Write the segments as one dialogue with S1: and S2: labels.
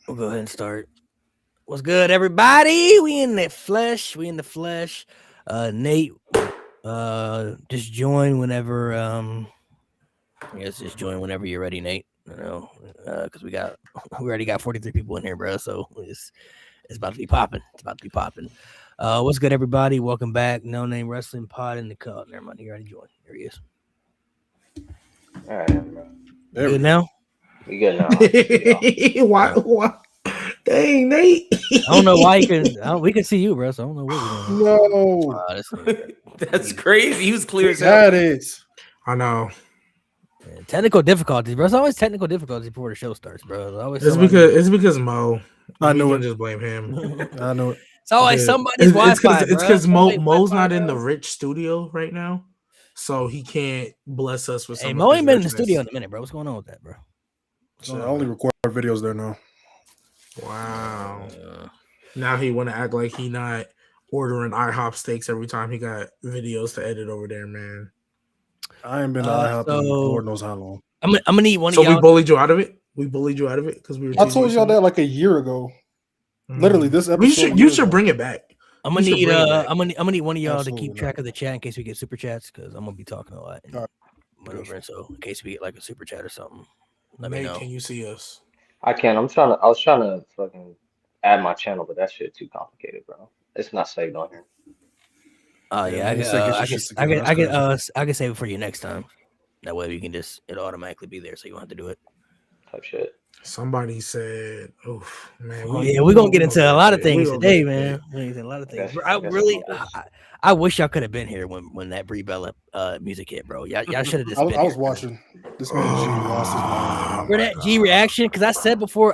S1: We'll go ahead and start. What's good, everybody? We in the flesh. We in the flesh. Nate, just join whenever. I guess just join whenever you're ready, Nate. You know, because we already got 43 people in here, bro. So it's about to be popping. It's about to be popping. What's good, everybody? Welcome back. No Name Wrestling Pod in the cut. Never mind. He already joined. There he is.
S2: All right, bro.
S1: You good now?
S2: We good now. I can see y'all.
S3: Why? Dang, Nate.
S1: I don't know why you can. We can see you, bro. So I don't know what's going on.
S4: No,
S1: This nigga.
S5: That's crazy. He was clear as hell.
S4: that is.
S3: I know.
S1: Yeah, technical difficulties, bro. It's always technical difficulties before the show starts, bro. It's always
S3: It's because Mo.
S4: I
S3: We
S4: knew
S3: can
S4: it.
S3: just blame him.
S4: I know it.
S1: It's always
S3: Yeah.
S1: somebody's Wi-Fi.
S3: It's
S1: bro.
S3: because
S1: Somebody's
S3: Mo's
S1: Wi-Fi,
S3: not in the
S1: bro.
S3: rich studio right now, so he can't bless us with some.
S1: Hey,
S3: of
S1: Mo
S3: his
S1: ain't been in the
S3: richness.
S1: studio in a minute, bro. What's going on with that, bro?
S4: So I only record videos there now.
S3: Wow. Now he want to act like he not ordering IHOP steaks every time he got videos to edit over there, man.
S4: I ain't been to
S1: Uh,
S4: IHOP in
S1: so-
S4: Lord knows how long.
S1: I'm gonna need one
S3: So
S1: of
S3: we
S1: y'all.
S3: bullied you out of it. We bullied you out of it because we were.
S4: I told y'all that like a year ago. Literally, this episode.
S3: You should bring it back.
S1: I'm gonna
S3: you should
S1: need
S3: bring it back.
S1: I'm gonna need one of y'all to
S4: Absolutely
S1: keep
S4: not.
S1: track of the chat in case we get super chats because I'm gonna be talking a lot. And
S4: All right.
S1: whatever. So in case we get like a super chat or something, let me
S3: Nate,
S1: know.
S3: can you see us?
S2: I can. I was trying to fucking add my channel, but that shit too complicated, bro. It's not saved on here.
S1: Oh
S4: Yeah,
S1: yeah,
S4: man, you said get your shit together.
S1: I can save it for you next time. That way you can just it'll automatically be there, so you don't have to do it.
S2: Type shit.
S3: Somebody said, "Oof, man."
S1: Oh yeah, we're gonna get into a lot of
S3: We
S1: things
S3: gonna
S1: today,
S3: get
S1: man.
S3: it.
S1: We're gonna get into a lot of
S2: I
S1: things.
S2: guess-
S1: Bro,
S2: I guess
S1: really,
S2: I'm just-
S1: I wish y'all could have been here when that Brie Bella music hit, bro. Y'all should have just
S4: I
S1: been.
S4: was
S1: here,
S4: watching. This man G lost his mind.
S1: for that G reaction because I said before.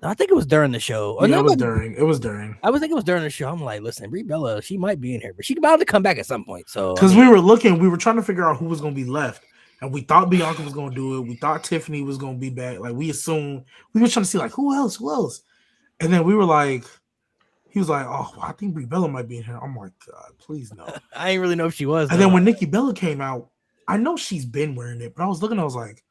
S1: I think it was during the show. Or
S3: Yeah,
S1: no,
S3: it was during. It was during.
S1: I was thinking it was during the show. I'm like, listen, Brie Bella, she might be in here, but she about to come back at some point. So
S3: Because we were trying to figure out who was gonna be left, and we thought Bianca was gonna do it. We thought Tiffany was gonna be back. Like we assumed, we were trying to see like who else, and then we were like, he was like, oh, I think Brie Bella might be in here. I'm like, God, please no.
S1: I didn't really know if she was.
S3: And then when Nikki Bella came out, I know she's been wearing it, but I was looking, I was like,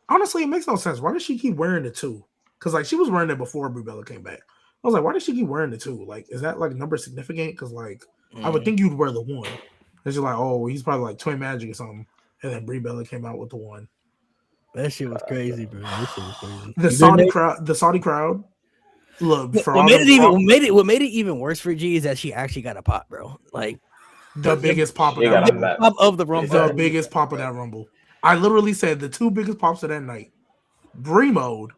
S3: honestly, it makes no sense. Why does she keep wearing it too? Because like she was wearing it before Brie Bella came back. I was like, why does she keep wearing it too? Like, is that like number significant? Because like I would think you'd wear the one. And you're like, oh, he's probably like Twin Magic or something. And then Brie Bella came out with the one.
S1: that shit was crazy, bro. That shit was crazy.
S3: The Saudi crowd. Look, for
S1: What
S3: all
S1: made
S3: the,
S1: what made it even worse for G is that she actually got a pop, bro. Like
S3: the biggest pop of
S2: She got
S3: that
S2: a
S3: rumble.
S2: map.
S1: pop of the rumble.
S3: The biggest pop of that rumble. I literally said the two biggest pops of that night: Brie Mode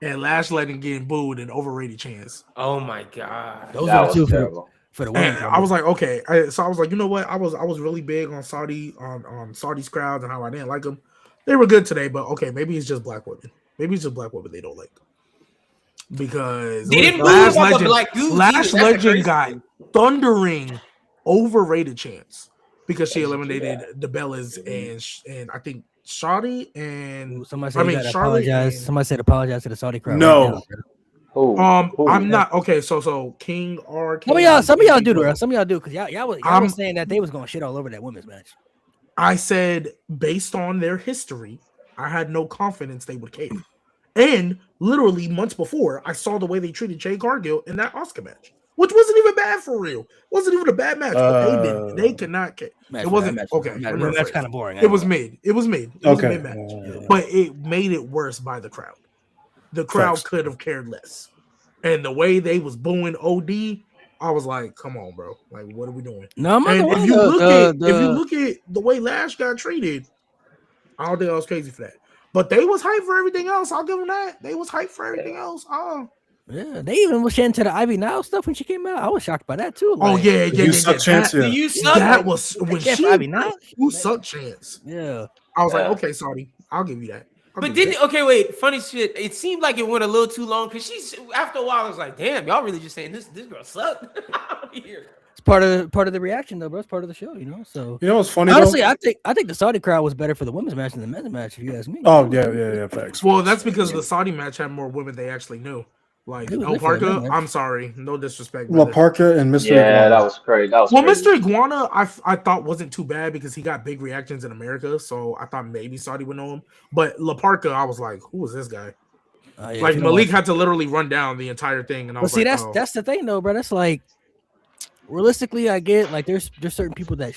S3: and Lash Legend getting booed and overrated chance.
S5: Oh my god.
S1: Those
S2: That
S1: are the
S2: was
S1: two
S2: terrible.
S1: for the
S3: And
S1: women's
S3: I
S1: rumble.
S3: was like, okay. So I was like, you know what? I was really big on Saudi on Saudi's crowds and how I didn't like them. They were good today, but okay, maybe it's just black women. Maybe it's just black women they don't like. Because
S5: They didn't
S3: Lash
S5: boo off a
S3: Legend,
S5: black dude
S3: Lash
S5: either. That's the
S3: Legend
S5: crazy
S3: got
S5: thing.
S3: thundering overrated chance because she
S2: Yeah.
S3: eliminated the Bellas and I think Saudi and
S1: Somebody said
S3: I
S1: you
S3: mean,
S1: gotta
S3: Charlotte
S1: apologize.
S3: and-
S1: Somebody said apologize to the Saudi crowd.
S4: No.
S1: right now, bro.
S2: Who?
S3: I'm not okay. So King or
S1: Some of y'all do, bro. Some of y'all do because y'all was saying that they was gonna shit all over that women's match.
S3: I said based on their history, I had no confidence they would cave. And literally months before, I saw the way they treated Jay Cargill in that Oscar match, which wasn't even bad for real. Wasn't even a bad match. But they could not cave.
S1: Match,
S3: It wasn't
S1: match,
S3: okay.
S1: Match,
S3: let me
S1: match
S3: rephrase.
S1: kind of boring.
S3: It was mid. It was mid. It was a
S4: Okay.
S3: mid match. But it made it worse by the crowd. The crowd
S4: Facts.
S3: could have cared less. And the way they was booing OD, I was like, come on, bro. Like, what are we doing?
S1: No, I'm not
S3: And
S1: the one.
S3: if you look at the way Lash got treated, I don't think I was crazy for that. But they was hyped for everything else. I'll give them that. They was hyped for everything else.
S1: Yeah, they even was sharing to the Ivy Now stuff when she came out. I was shocked by that too.
S3: Oh
S1: like,
S3: yeah.
S4: You suck chance,
S3: That,
S4: yeah.
S5: Do you suck?
S3: that was when
S1: Chance
S3: she
S1: for Ivy Now.
S3: you suck chance.
S1: Yeah,
S3: I was like,
S2: Yeah.
S3: okay, Saudi, I'll give you that. I'll
S5: But
S3: give you
S5: didn't okay, wait, funny shit. It seemed like it went a little too long because she's after a while I was like, damn, y'all really just saying this girl sucked. Here.
S1: it's part of the reaction though, bro. It's part of the show, you know. So
S4: You know what's funny
S1: honestly,
S4: though?
S1: I think the Saudi crowd was better for the women's match than the men's match, if you ask me.
S4: Oh yeah, facts.
S3: Well, that's because the Saudi match had more women they actually knew. Like
S1: It was
S3: El
S1: different,
S3: Parka,
S1: man.
S3: I'm sorry, no disrespect.
S4: La
S3: brother.
S4: Parka and Mr.
S2: Yeah,
S4: Iguana.
S2: that was crazy. That was
S3: Well,
S2: crazy.
S3: Mr. Iguana, I thought wasn't too bad because he got big reactions in America, so I thought maybe Saudi would know him. But La Parka, I was like, who is this guy?
S1: Oh, yeah, if
S3: Like
S1: you don't
S3: Malik
S1: watch-
S3: had to literally run down the entire thing, and I
S1: Well,
S3: was
S1: see,
S3: like,
S1: that's the thing though, bro. That's like realistically, I get like there's certain people that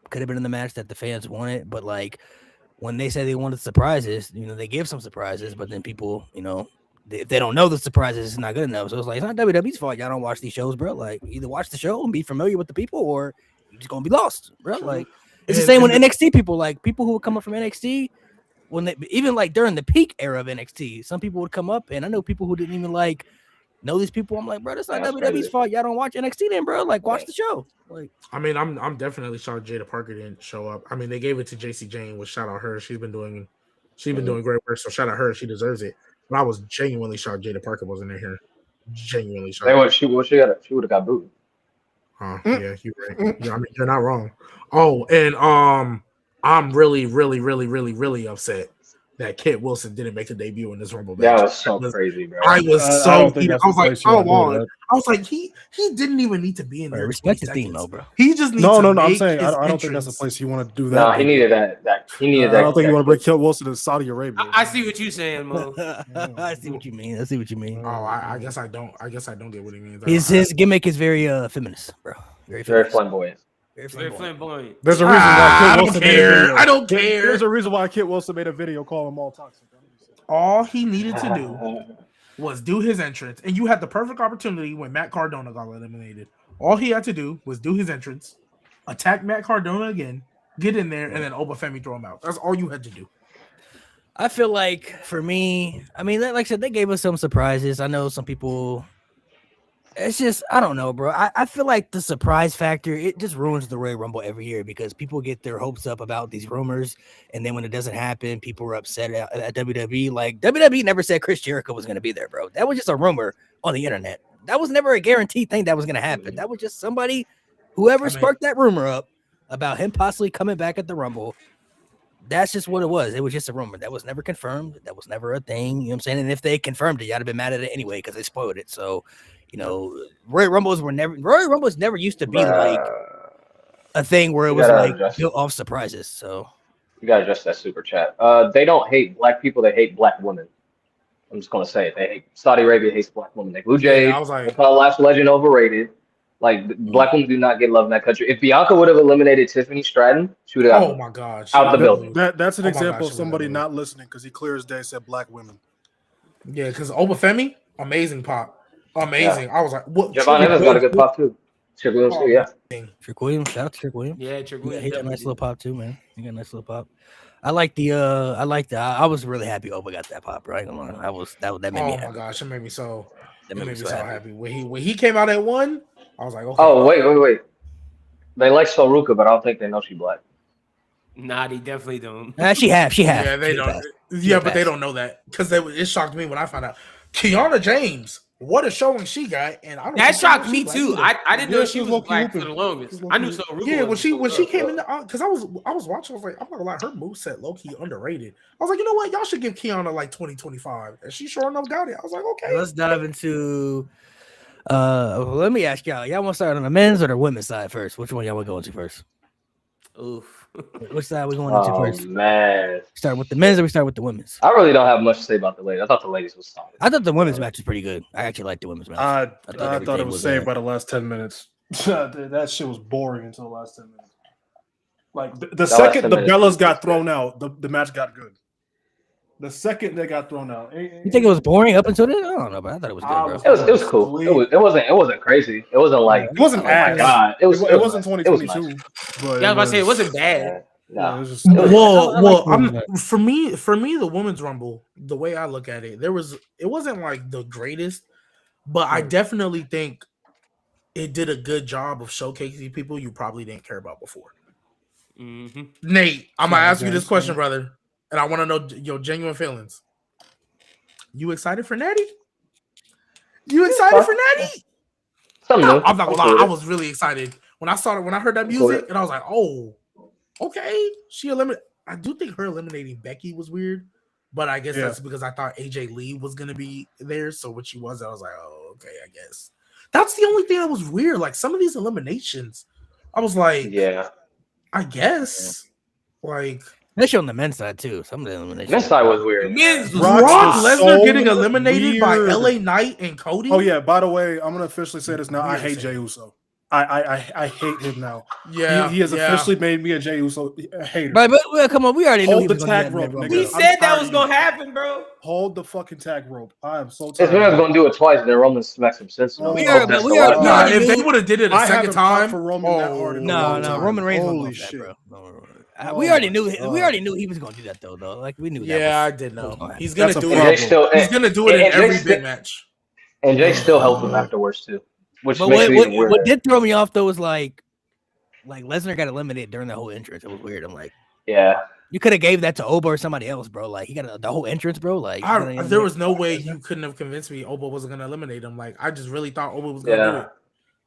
S1: could have been in the match that the fans wanted, but like when they say they wanted surprises, they give some surprises, but then people, if they don't know the surprises, it's not good enough. So it's like it's not WWE's fault. Y'all don't watch these shows, bro. Like either watch the show and be familiar with the people, or you're just gonna be lost, bro.
S4: True.
S1: Like it's the
S3: And-
S1: same
S3: and
S1: with NXT people. Like people who would come up from NXT when they even like during the peak era of NXT, some people would come up, and I know people who didn't even like know these people. I'm like, bro, that's not
S2: That's
S1: WWE's
S2: crazy.
S1: fault. Y'all don't watch NXT then, bro. Like watch the show. Like
S3: I mean, I'm definitely shocked Jada Parker didn't show up. I mean, they gave it to JC Jane, which shout out her. She's been doing great work, so shout out her. She deserves it. But I was genuinely shocked Jada Parker wasn't in here. Genuinely shocked.
S2: They would she would have got booed.
S3: Yeah, you're right. Yeah, I mean, you're not wrong. Oh, and I'm really, really, really, really, really upset that Kit Wilson didn't make a debut in this Rumble match.
S2: That was so
S3: I was-
S2: crazy, bro.
S3: I was
S4: I
S3: so
S4: don't think
S3: heated.
S4: that's
S3: I was
S4: the
S3: like,
S4: place you wanna
S3: come
S4: do
S3: on.
S4: that.
S3: I was like, he didn't even need to be in
S1: bro,
S3: there.
S1: respect
S3: 20
S1: the theme,
S3: seconds.
S1: though, bro.
S3: He just needs
S4: No,
S3: to
S4: I'm
S3: make
S4: saying
S3: his
S4: I don't think that's the
S3: entrance.
S4: place you want to do that.
S2: No, he needed that. He needed
S4: I
S2: that.
S4: don't think you want to
S2: that-
S4: bring Kit Wilson to Saudi Arabia.
S5: I see what you're saying, Mo.
S1: I see what you mean. I see what you mean.
S3: Oh, I guess I don't. I guess I don't get what he means.
S1: His gimmick is very feminist, bro. Very
S2: Very
S1: feminist.
S2: flamboyant.
S1: Very
S5: Very
S1: flamboyant.
S5: flamboyant.
S4: There's a reason why
S3: I
S4: Kit
S3: don't
S4: Wilson made a
S3: care.
S4: video.
S3: I don't care.
S4: There's a reason why Kit Wilson made a video calling them all toxic.
S3: All he needed to do was do his entrance, and you had the perfect opportunity when Matt Cardona got eliminated. All he had to do was do his entrance, attack Matt Cardona again, get in there, and then Obafemi throw him out. That's all you had to do.
S1: I feel like for me, I mean, like I said, they gave us some surprises. I know some people. It's just I don't know, bro. I feel like the surprise factor it just ruins the Royal Rumble every year because people get their hopes up about these rumors, and then when it doesn't happen, people are upset at WWE. Like WWE never said Chris Jericho was going to be there, bro. That was just a rumor on the internet. That was never a guaranteed thing that was going to happen. That was just somebody, whoever
S3: I mean-
S1: sparked that rumor up about him possibly coming back at the Rumble. That's just what it was. It was just a rumor. That was never confirmed. That was never a thing. You know what I'm saying? And if they confirmed it, y'all have been mad at it anyway because they spoiled it. So, Royal Rumbles never used to be like a thing where it
S2: You
S1: was
S2: gotta
S1: like
S2: adjust.
S1: built off surprises. So
S2: You gotta address that super chat. They don't hate black people. They hate black women. I'm just gonna say it. They hate Saudi Arabia hates black women. Like Blue Jay,
S3: Yeah, I was like-
S2: they call Last Legend overrated. Like black women do not get love in that country. If Bianca would have eliminated Tiffany Stratton, she would have.
S3: Oh my gosh!
S2: Out the building.
S4: That's an
S3: Oh my
S4: example
S3: gosh,
S4: of somebody
S3: whatever.
S4: not listening because he clear as day said black women.
S3: Yeah, because Obafemi, amazing pop, amazing. I was like, what?
S2: Javon Evans got a good pop too. Trick Williams too, yeah.
S1: Trick Williams, shout out to Trick Williams.
S5: Yeah, Trick
S1: He
S5: Williams
S1: got a nice
S5: definitely
S1: little pop too, man. He got a nice little pop. I was really happy Oba got that pop, right? That made me
S3: Oh my
S1: happy.
S3: gosh, it made me so.
S1: That
S3: It
S1: made me so happy.
S3: happy when he came out at one. I was like, okay.
S2: Oh wait. They like Soruka, but I don't think they know she black.
S5: did. Nah, they definitely don't.
S1: She have.
S3: Yeah, they
S1: She
S3: don't.
S1: passed.
S3: Yeah, but they
S1: passed.
S3: don't know that because it shocked me when I found out. Kiana James, what a showing she got, and I don't.
S5: That
S3: think they know
S5: shocked
S3: she
S5: me
S3: black
S5: too.
S3: either.
S5: I didn't
S4: Yeah,
S5: know
S4: she
S5: she
S4: was
S5: was
S4: low-key
S5: black for
S4: whooping.
S5: the longest.
S4: She was
S5: I knew
S4: low-key-
S5: so.
S3: Yeah, when she came in, because I was watching, I was like, I'm not gonna lie, her moveset low key underrated. I was like, you know what, y'all should give Kiana like 2025, and she sure enough got it. I was like, okay.
S1: Let's dive into. Let me ask y'all. Y'all want to start on the men's or the women's side first? Which one y'all want to go into first?
S5: Oof.
S1: Which side we going into
S2: Oh
S1: first?
S2: man,
S1: Start with the men's or we start with the women's?
S2: I really don't have much to say about the ladies. I thought the ladies was solid.
S1: I thought the women's match was pretty good. I actually liked the women's match.
S4: I
S1: thought
S4: thought
S1: everything
S4: it was
S1: was,
S4: saved
S1: uh,
S4: by the last 10 minutes. That shit was boring until the last 10 minutes. Like the
S2: last
S4: second
S2: 10
S4: the
S2: minutes
S4: Bellas
S2: was
S4: got
S2: good.
S4: thrown out, the match got good. The second they got thrown out,
S1: You think it was boring up until then? I don't know, but I thought it was good, bro.
S2: It was cool. It wasn't crazy. It wasn't like
S4: It wasn't
S2: oh my
S4: ass.
S2: god. It wasn't
S4: It wasn't
S2: nice. It was
S4: 2022.
S2: nice.
S4: But
S5: Yeah, I was about to say it wasn't bad.
S2: Yeah.
S4: Yeah,
S2: No.
S4: it was just,
S2: was-
S3: Well,
S1: I like women's
S3: I'm
S1: match.
S3: for me, the women's rumble, the way I look at it, it wasn't like the greatest, but I definitely think it did a good job of showcasing people you probably didn't care about before.
S5: Mm-hmm.
S3: Nate, I'm gonna
S4: Yeah,
S3: ask you this
S4: James,
S3: question, brother, and I want to know your genuine feelings. You excited for Natty? You excited for Natty?
S2: Something new.
S3: I'm not gonna
S2: I'm cool
S3: lie, I
S2: with
S3: was really excited when I heard that
S2: I'm cool with
S3: music, and I was like, oh, okay. I do think her eliminating Becky was weird, but I guess
S4: Yeah.
S3: that's because I thought AJ Lee was gonna be there. So when she was, I was like, oh, okay, I guess. That's the only thing that was weird. Like some of these eliminations, I was like,
S2: it. Yeah.
S3: I guess. Like,
S1: especially on the men's side too. Some of the eliminations.
S2: Men's side was weird.
S5: Men's
S4: Brock
S3: Brock
S4: was
S3: Lesnar
S4: so
S3: getting eliminated by
S4: weird.
S3: LA Knight and Cody.
S4: Oh yeah. By the way, I'm gonna officially say this now. I
S3: Weird
S4: hate
S3: shit.
S4: Jey Uso. I hate him now.
S3: yeah.
S4: He has
S3: yeah.
S4: officially made me a Jey Uso hater.
S1: But well, come on, we already knew
S4: Hold
S1: he
S4: the
S1: was going to
S4: tag
S1: do that.
S4: rope,
S1: in
S4: nigga.
S5: We
S1: that
S4: I'm
S5: said that
S4: tired
S5: was
S4: of
S5: gonna happen, bro.
S4: Hold the fucking tag rope. I am so
S2: If
S4: tired.
S2: Roman's gonna do it twice, then Roman smacks him since.
S4: Oh,
S1: We
S2: I hope
S1: are-
S2: that's
S1: we
S2: the
S1: are-
S2: last
S1: we
S3: Nah,
S2: time.
S1: already
S3: if they
S1: knew-
S3: would have did it a
S4: I
S3: second
S4: haven't popped
S3: time
S4: for Roman that hard in a
S1: No,
S4: long
S1: no,
S4: time.
S1: Roman Reigns
S4: Holy
S1: wasn't going
S4: shit.
S1: that, bro. No.
S4: Oh
S1: We already
S4: my
S1: knew.
S4: God.
S1: We already knew he was going to do that, though. Like we knew that.
S3: Yeah, I
S1: was-
S3: did know.
S1: was
S3: He's gonna
S4: That's a
S3: do
S2: And
S4: problem.
S2: Jay
S3: it.
S2: still,
S3: He's gonna do it in
S2: and Jay
S3: every
S2: still-
S3: big match.
S2: and Jay still helped him afterwards too, which
S1: But
S2: makes
S1: what,
S2: it even weirder.
S1: what did throw me off though was like Lesnar got eliminated during the whole entrance. It was weird. I'm like,
S2: Yeah,
S1: you could have gave that to Oba or somebody else, bro. Like he got the whole entrance, bro. Like
S3: There was no way you couldn't have convinced me Oba wasn't gonna eliminate him. Like I just really thought Oba was gonna do
S2: yeah.
S3: it.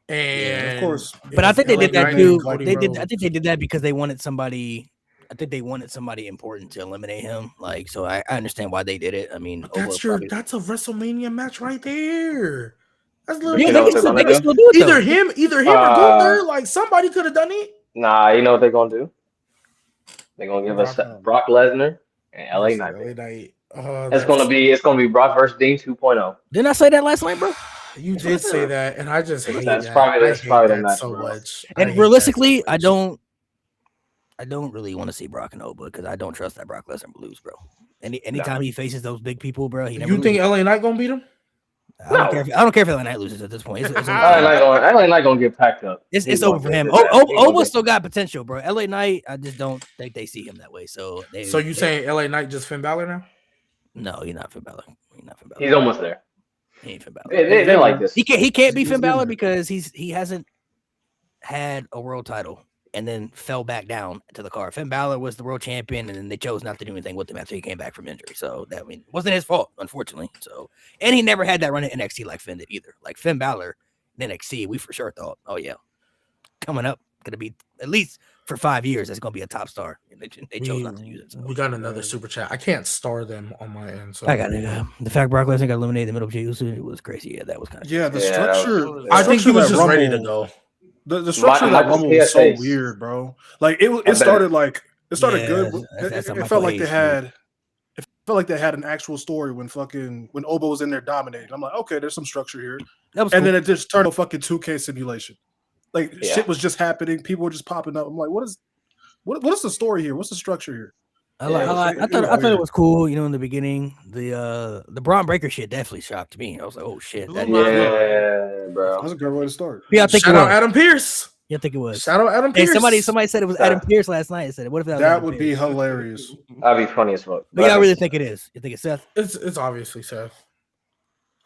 S3: And
S4: of course.
S1: But I think they did that
S3: LA
S1: too.
S3: Cody
S1: They did.
S3: Rhodes.
S1: I think they did that because they wanted somebody. I think they wanted somebody important to eliminate him. Like, so I understand why they did it. I mean,
S3: But that's
S1: Oba probably-
S3: that's a WrestleMania match right there. That's
S1: Yeah,
S3: literally
S2: You know what they're
S1: they
S2: gonna
S1: can
S2: do?
S1: still do it though.
S3: either him or Gunther. Like somebody could have done it.
S2: Nah, you know what they're gonna do? They're gonna give us
S4: Brock-
S2: Brock Lesnar and LA Knight.
S3: LA Knight.
S2: It's gonna be Brock versus Dean 2.0.
S1: Didn't I say that last night, bro?
S3: You did say that, and I just hate
S2: That's
S3: that.
S2: probably-
S3: I
S2: that's
S3: hate
S2: probably the
S3: that
S2: match,
S3: so
S2: bro.
S3: much. I
S1: And
S3: hate that
S1: realistically,
S3: so
S1: I
S3: much.
S1: don't really want to see Brock and Oba because I don't trust that Brock Lesnar will lose, bro. Anytime he faces those big people, bro, he never
S3: You think
S1: loses.
S3: LA Knight gonna beat him?
S1: I don't care. I don't care if LA Knight loses at this point. It's
S2: LA Knight gonna get packed up.
S1: It's
S2: He's
S1: over
S2: gonna
S1: for
S2: get
S1: him.
S2: his ass- he's gonna
S1: Oba
S2: get-
S1: still got potential, bro. LA Knight, I just don't think they see him that way. So
S3: You saying LA Knight just Finn Balor now?
S1: no, he's not Finn Balor.
S2: He's almost there.
S1: He ain't Finn Balor.
S2: They like this.
S1: He can't be
S4: He's
S1: Finn
S4: getting
S1: Balor
S4: there.
S1: because he hasn't had a world title and then fell back down to the card. Finn Balor was the world champion, and then they chose not to do anything with him after he came back from injury. So that wasn't his fault, unfortunately. So and he never had that run at NXT like Finn did either. Like Finn Balor in NXT, we for sure thought, oh yeah, coming up, gonna be at least for 5 years, that's gonna be a top star. And they chose not to use it. So.
S3: We got another super chat. I can't star them on my end. So
S1: I got it. The fact Brock Lesnar got eliminated in the middle of Jey Uso, it was crazy. Yeah, that was kind of
S4: Yeah, the
S2: Yeah, that
S4: structure.
S5: was-
S3: I think he
S4: structure
S3: was
S4: of that
S3: just ready to
S4: Rumble-
S3: go.
S4: The structure of that
S2: Michael
S4: Rumble was so
S2: PSAs.
S4: weird, bro. Like it
S2: bet.
S4: started good.
S1: Yeah,
S4: It
S1: that's a
S4: it
S1: Michael
S4: felt like
S1: Hayes
S4: they
S1: shit.
S4: had. It felt like they had an actual story when Oba was in there dominating. I'm like, okay, there's some structure here,
S1: that was
S4: and
S1: cool.
S4: then it just turned a fucking 2K simulation. Like
S2: Yeah.
S4: shit was just happening. People were just popping up. I'm like, what is the story here? What's the structure here?
S1: I
S2: Yeah,
S1: thought
S4: was
S1: it
S4: weird.
S1: was cool, in the beginning. The Braun Breaker shit definitely shocked me. I was like, oh shit.
S5: Blew
S1: That,
S5: my mind.
S2: Yeah, bro.
S4: That's a good way to start.
S1: yeah, I think
S3: Shout
S1: it
S3: out
S1: was.
S3: Adam Pierce.
S1: Yeah, I think it was.
S3: Shout out Adam
S1: Hey,
S3: Pierce.
S1: somebody said it was Adam Pierce last night. I said, what if that was
S4: That
S1: Adam
S4: would be
S1: Pearce?
S4: hilarious.
S2: That'd be funny as fuck.
S1: But y'all really think it is? You think it's Seth?
S3: It's obviously Seth.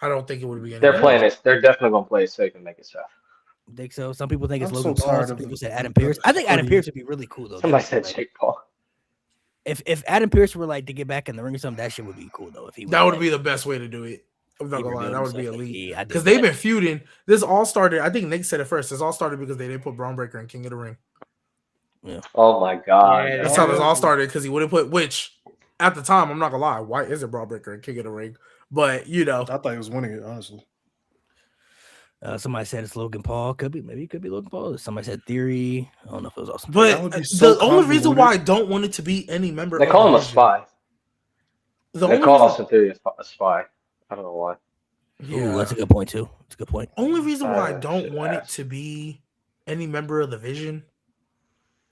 S3: I don't think it would be.
S2: They're
S3: anyone
S2: playing
S3: else.
S2: it. They're definitely gonna play it so they can make it Seth.
S1: Think so? Some people think it's
S4: I'm so
S1: Logan Paul.
S4: tired
S1: Some
S4: of
S1: people
S4: the-
S1: said Adam Pierce. I think Adam
S4: hoodie.
S1: Pierce would be really cool though.
S2: Somebody
S1: That-
S2: said Jake Paul.
S1: if Adam Pierce were like to get back in the ring or something, that shit would be cool though. If he
S3: That would
S1: like,
S3: be the best way to do it. I'm not
S1: he
S3: gonna lie, that
S1: revealed
S3: would be
S1: himself.
S3: elite.
S1: Yeah, I dig
S3: Because they've
S1: that.
S3: been feuding. This all started. I think Nick said it first. This all started because they didn't put Braun Breaker in King of the Ring.
S2: Oh my god.
S5: Yeah,
S3: That's how this all started. Because he wouldn't put. Which at the time, I'm not gonna lie, why isn't Braun Breaker in King of the Ring? But
S4: I thought he was winning it, honestly.
S1: Somebody said it's Logan Paul. Maybe it could be Logan Paul. Somebody said Theory. I don't know if it was awesome.
S4: That would
S3: but
S4: be so
S3: the only reason
S4: convoluted.
S3: why I don't want it to be any member,
S2: They
S3: of
S2: call
S3: the
S2: him a
S3: division-
S2: spy.
S3: The
S2: They
S3: only
S2: call
S3: reason,
S2: Austin Theory a spy. I don't know why.
S3: yeah.
S1: Ooh, that's a good point too. That's a good point.
S3: Only reason why I
S2: Oh,
S3: don't
S2: shit
S3: want it
S2: ass.
S3: to be any member of the Vision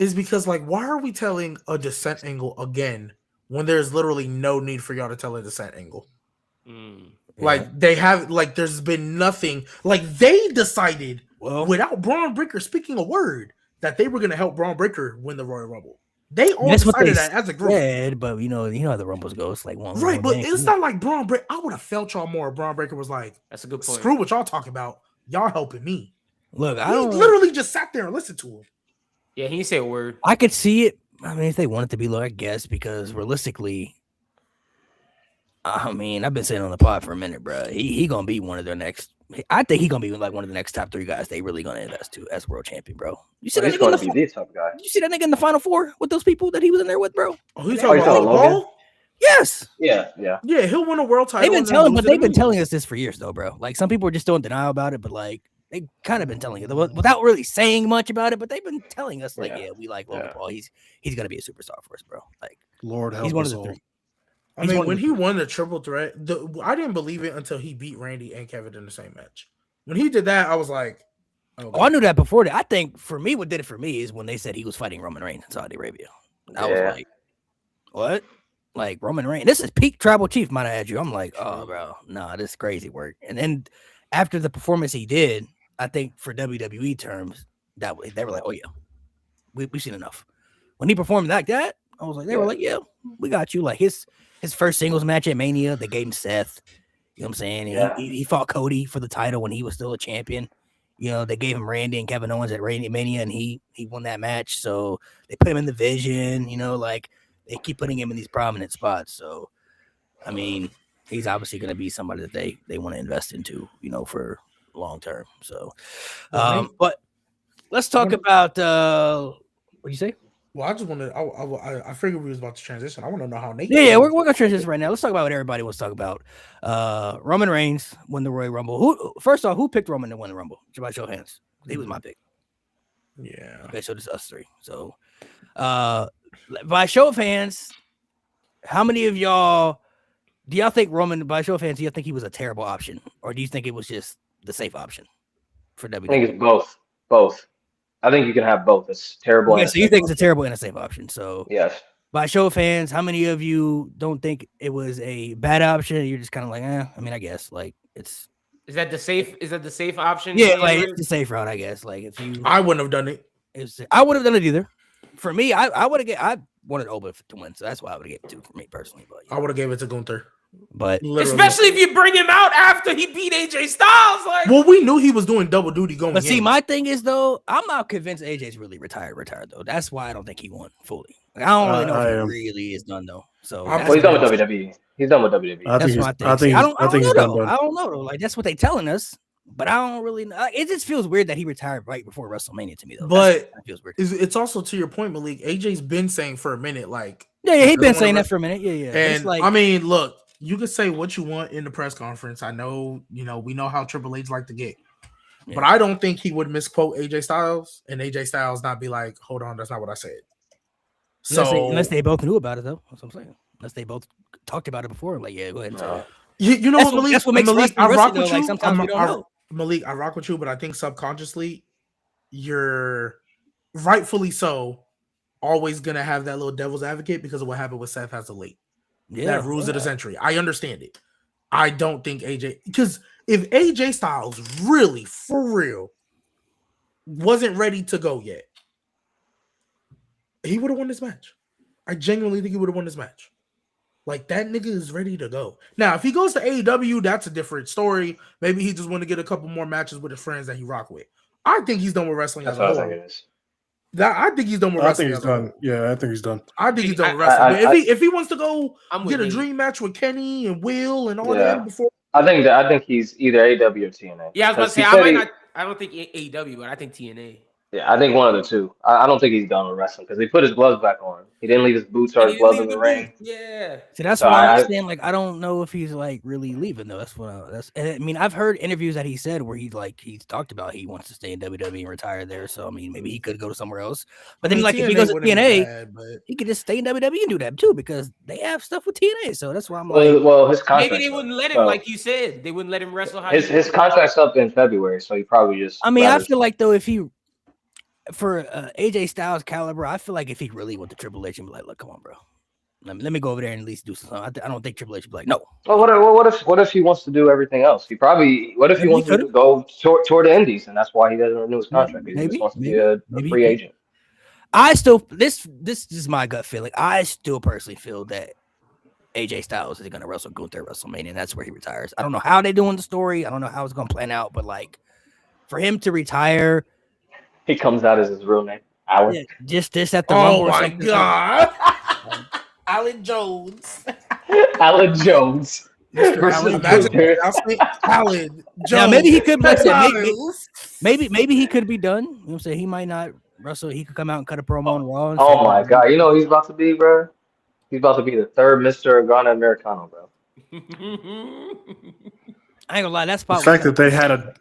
S3: is because, like, why are we telling a descent angle again when there's literally no need for y'all to tell a descent angle?
S5: Mm.
S3: Like, they have, like, there's been nothing. Like, they decided
S1: Well,
S3: without Braun Breaker speaking a word that they were going to help Braun Breaker win the Royal Rumble. They all
S1: that's what they
S3: decided that as a group.
S1: said, but you know how the Rumbles go. It's like one
S3: Right, but
S1: man
S3: it's
S1: can-
S3: not like Braun Breaker. I would have felt y'all more if Braun Breaker was like,
S5: That's a good point.
S3: screw what y'all talking about. Y'all helping me.
S1: Look. I
S3: He
S1: don't.
S3: literally just sat there and listened to him.
S5: Yeah, he didn't say a word.
S1: I could see it. I mean, if they want it to be low, I guess, because realistically, I mean, I've been sitting on the pod for a minute, bro. He gonna be one of their next. I think he gonna be like one of the next top 3 guys they really gonna invest to as world champion, bro. You see
S2: But
S1: that
S2: he's
S1: nigga in
S2: going
S1: the
S2: to be the top guy.
S1: You see that nigga in the final 4 with those people that he was in there with, bro?
S3: Oh, he's
S2: Oh,
S3: talking
S2: you
S3: about
S2: talking
S3: Logan
S2: Logan?
S3: Paul?
S1: Yes.
S2: Yeah.
S3: Yeah, he'll win a world title.
S1: They've been
S3: and then
S1: telling,
S3: lose
S1: but
S3: it
S1: they've been
S3: immediately.
S1: telling us this for years, though, bro. Like some people are just still in denial about it, but like They kind of been telling it without really saying much about it, but they've been telling us like,
S2: Yeah.
S1: yeah, we like Logan
S2: Yeah.
S1: Paul. He's gonna be a superstar for us, bro. Like
S4: Lord help
S1: he's one of
S4: us
S1: the
S4: all.
S1: three.
S3: I
S1: He's
S3: mean,
S1: one of
S3: when
S1: the
S3: he
S1: three.
S3: won the triple threat, I didn't believe it until he beat Randy and Kevin in the same match. When he did that, I was like, okay.
S1: Oh, I knew that before that. I think for me, what did it for me is when they said he was fighting Roman Reigns in Saudi Arabia. I was
S2: Yeah.
S1: like, what? Like Roman Reigns. This is peak tribal chief, might I add you. I'm like, oh, bro, nah, this is crazy work. And then after the performance he did, I think for WWE terms, they were like, oh yeah, we've seen enough. When he performed like that, I was like, they were
S2: Yeah.
S1: like, yeah, we got you. Like his first singles match at Mania, they gave him Seth. You know what I'm saying?
S2: Yeah.
S1: He fought Cody for the title when he was still a champion. You know, they gave him Randy and Kevin Owens at Mania, and he won that match. So they put him in the Vision. You know, like they keep putting him in these prominent spots. So, I mean, he's obviously going to be somebody that they want to invest into. You know, for long term. So, but let's talk about what you say?
S3: Well, I just wanted. I figured we was about to transition. I want to know how Nate.
S1: Yeah, we're gonna transition right now. Let's talk about what everybody wants to talk about. Roman Reigns won the Royal Rumble. First off, who picked Roman to win the Rumble? By show of hands. He was my pick.
S3: Yeah.
S1: Okay, so this is us three. So, by show of hands, how many of y'all do y'all think Roman? By show of hands, do you think he was a terrible option, or do you think it was just the safe option for WWE?
S2: I think it's both. Both. I think you can have both. It's terrible.
S1: Okay,
S2: and
S1: so you
S2: safe
S1: think it's a
S2: option.
S1: terrible and a safe option. So,
S2: Yes.
S1: by show of hands, how many of you don't think it was a bad option? You're just kind of like, I mean, I guess like it's.
S5: Is that the safe option?
S1: Yeah, like it's the safe route, I guess. Like if you,
S3: I wouldn't have done it.
S1: I would have done it either. For me, I would have. I wanted Oba to win, so that's why I would have given it to for me personally. But
S3: I would have gave it to Gunther.
S1: but
S3: Literally.
S5: Especially if you bring him out after he beat AJ Styles. Like,
S3: Well, we knew he was doing double duty going.
S1: see,
S3: in.
S1: my thing is though, I'm not convinced AJ's really retired though. That's why I don't think he won fully. Like, I don't really know
S4: I
S1: if
S4: am.
S1: he really is done though. So
S3: I'm-
S1: that's
S2: Well, he's done
S1: what
S2: with WWE. He's done with WWE.
S4: I
S1: That's
S4: think
S1: what I
S4: he's.
S1: think.
S4: I
S1: See,
S4: think.
S1: I
S4: he's-
S1: don't
S4: I think
S1: know
S4: he's done.
S1: though. I don't know though. Like that's what they telling us, but I don't really know. It just feels weird that he retired right before WrestleMania to me though.
S3: But
S1: that feels weird.
S3: it's also to your point, Malik. AJ's been saying for a minute, like,
S1: Yeah,
S3: he
S1: he's been
S3: doesn't
S1: saying
S3: wanna
S1: that for a minute. Yeah. But it's
S3: and
S1: like,
S3: I mean, look, you can say what you want in the press conference. I know, we know how Triple H like to get,
S1: Yeah.
S3: but I don't think he would misquote AJ Styles and AJ Styles not be like, "Hold on, that's not what I said."
S1: unless they both knew about it though. That's what I'm saying. Unless they both talked about it before. Like, yeah, go ahead and say that.
S3: You know
S1: That's
S3: what, Malik?
S1: that's what makes
S3: Malik,
S1: wrestling
S3: I rock
S1: wrestling,
S3: with
S1: though.
S3: you.
S1: Like sometimes we don't know.
S3: Malik, I rock with you, but I think subconsciously, you're rightfully so always gonna have that little devil's advocate because of what happened with Seth as a late.
S1: Yeah,
S3: That rules of the century. I understand it. I don't think AJ, because if AJ Styles really, for real, wasn't ready to go yet, he would have won this match. I genuinely think he would have won this match. Like, that nigga is ready to go. Now, if he goes to AEW, that's a different story. Maybe he just want to get a couple more matches with his friends that he rock with. I think he's done with wrestling
S2: That's
S3: as a
S2: what I
S3: whole.
S2: think it is.
S3: I think he's done with
S4: I
S3: wrestling.
S4: think he's
S3: as a whole.
S4: done. Yeah, I think he's done.
S3: I think he's done with
S5: I-
S3: wrestling. But if he wants to go
S5: I'm
S3: get
S5: with
S3: a
S5: Nate.
S3: dream match with Kenny and Will and all
S2: Yeah.
S3: that before,
S2: I think he's either AW or TNA.
S5: Yeah, I was about to
S2: 'Cause
S5: say
S2: he
S5: I
S2: said
S5: might
S2: he-
S5: not. I don't think AEW, but I think TNA.
S2: Yeah, I think one of the two. I don't think he's done with wrestling because he put his gloves back on. He didn't leave his boots or
S5: And
S2: his
S5: he
S2: gloves
S5: didn't
S2: in the
S5: leave
S2: ring.
S5: booth. Yeah.
S1: See, that's
S2: So
S1: why I'm
S2: I-
S1: saying, like, I don't know if he's like really leaving though. That's what and I mean, I've heard interviews that he said where he's talked about he wants to stay in WWE and retire there. So I mean, maybe he could go to somewhere else. But then, like, if he goes to
S3: wouldn't be
S1: TNA,
S3: bad, but
S1: he could just stay in WWE and do that too because they have stuff with TNA. So that's why I'm like,
S2: Well, his contract.
S5: Maybe they wouldn't let him, like you said. They wouldn't let him wrestle. How
S2: His contract's up in February, so he probably just.
S1: I mean, I
S2: rather-
S1: feel like though if he for AJ Styles caliber, I feel like if he really went to Triple H and be like, look, come on, bro. Let me go over there and at least do something. I don't think Triple H would be like, no.
S2: Well, what if he wants to do everything else? What if he
S1: Maybe
S2: wants
S1: he
S2: to go toward the Indies, and that's why he doesn't renew his contract. He
S1: Maybe,
S2: just wants to be
S1: maybe,
S2: a
S1: maybe
S2: free
S1: he
S2: agent.
S1: I still this is my gut feeling. I still personally feel that AJ Styles is gonna wrestle Gunther at WrestleMania, and that's where he retires. I don't know how they're doing the story. I don't know how it's gonna plan out, but like for him to retire,
S2: He comes out as his real name, Alan.
S1: yeah, just this at the
S3: oh
S1: Rumble or
S3: my
S1: something.
S3: god, Alan Jones.
S2: Alan Jones.
S1: Alan
S2: versus
S1: Jones.
S2: Gunther.
S3: I'll say Alan Jones.
S1: Now maybe he could, like I said,
S3: Styles.
S1: maybe he could be done. You know what I'm saying? He might not wrestle. He could come out and cut a promo on Raw. And
S2: Oh
S1: say,
S2: my god! You know who he's about to be, bro? He's about to be the third Mr. Ghana Americano, bro.
S1: I ain't gonna lie, that
S4: The
S1: spot.
S4: fact that they had a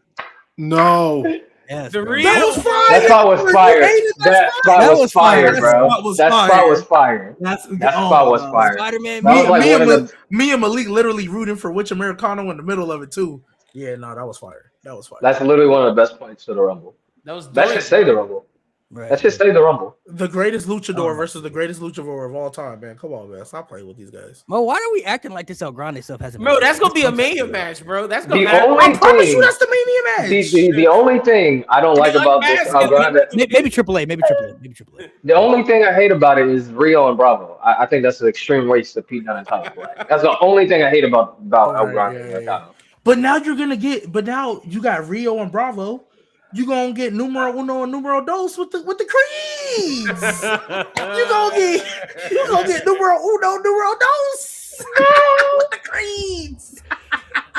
S4: No.
S1: Yes,
S5: The
S1: bro.
S5: real-
S3: That was fire.
S2: That spot was fire. That spot was fire,
S3: That
S2: bro.
S3: spot was
S2: That spot
S3: fire.
S2: was fire.
S3: That's
S2: That
S3: oh
S2: spot
S3: my
S2: was
S3: God.
S2: fire.
S1: Spider-Man.
S2: That was like one of the.
S3: Me and Malik literally rooting for which Americano in the middle of it too. Yeah, no, that was fire. That was fire.
S2: That's literally one of the best points to the Rumble.
S5: That was
S2: That
S5: dope.
S2: should say the Rumble.
S1: Right.
S2: That should say the Rumble.
S3: The greatest luchador
S1: Oh.
S3: versus the greatest luchador of all time, man. Come on, man. Stop playing with these guys.
S1: Well, why are we acting like this El Grande stuff hasn't?
S5: Bro,
S1: been-
S5: that's gonna be a
S1: This
S5: mania
S1: concept,
S5: match, bro. That's gonna
S2: The
S5: happen.
S2: only
S3: I promise
S2: thing-
S3: you that's the Mania match.
S2: The only thing I don't like
S5: It's
S2: about this
S5: unmasked.
S2: El Grande,
S1: Maybe AAA. Maybe AAA.
S2: the only thing I hate about it is Rio and Bravo. I think that's an extreme waste of Pete Dunne and Tyler Black. That's the only thing I hate about El Grande.
S3: Yeah. But now you're gonna get. But now you got Rio and Bravo. You gonna get numero uno and numero dos with the Creeds. you gonna get numero uno, numero dos with the Creeds.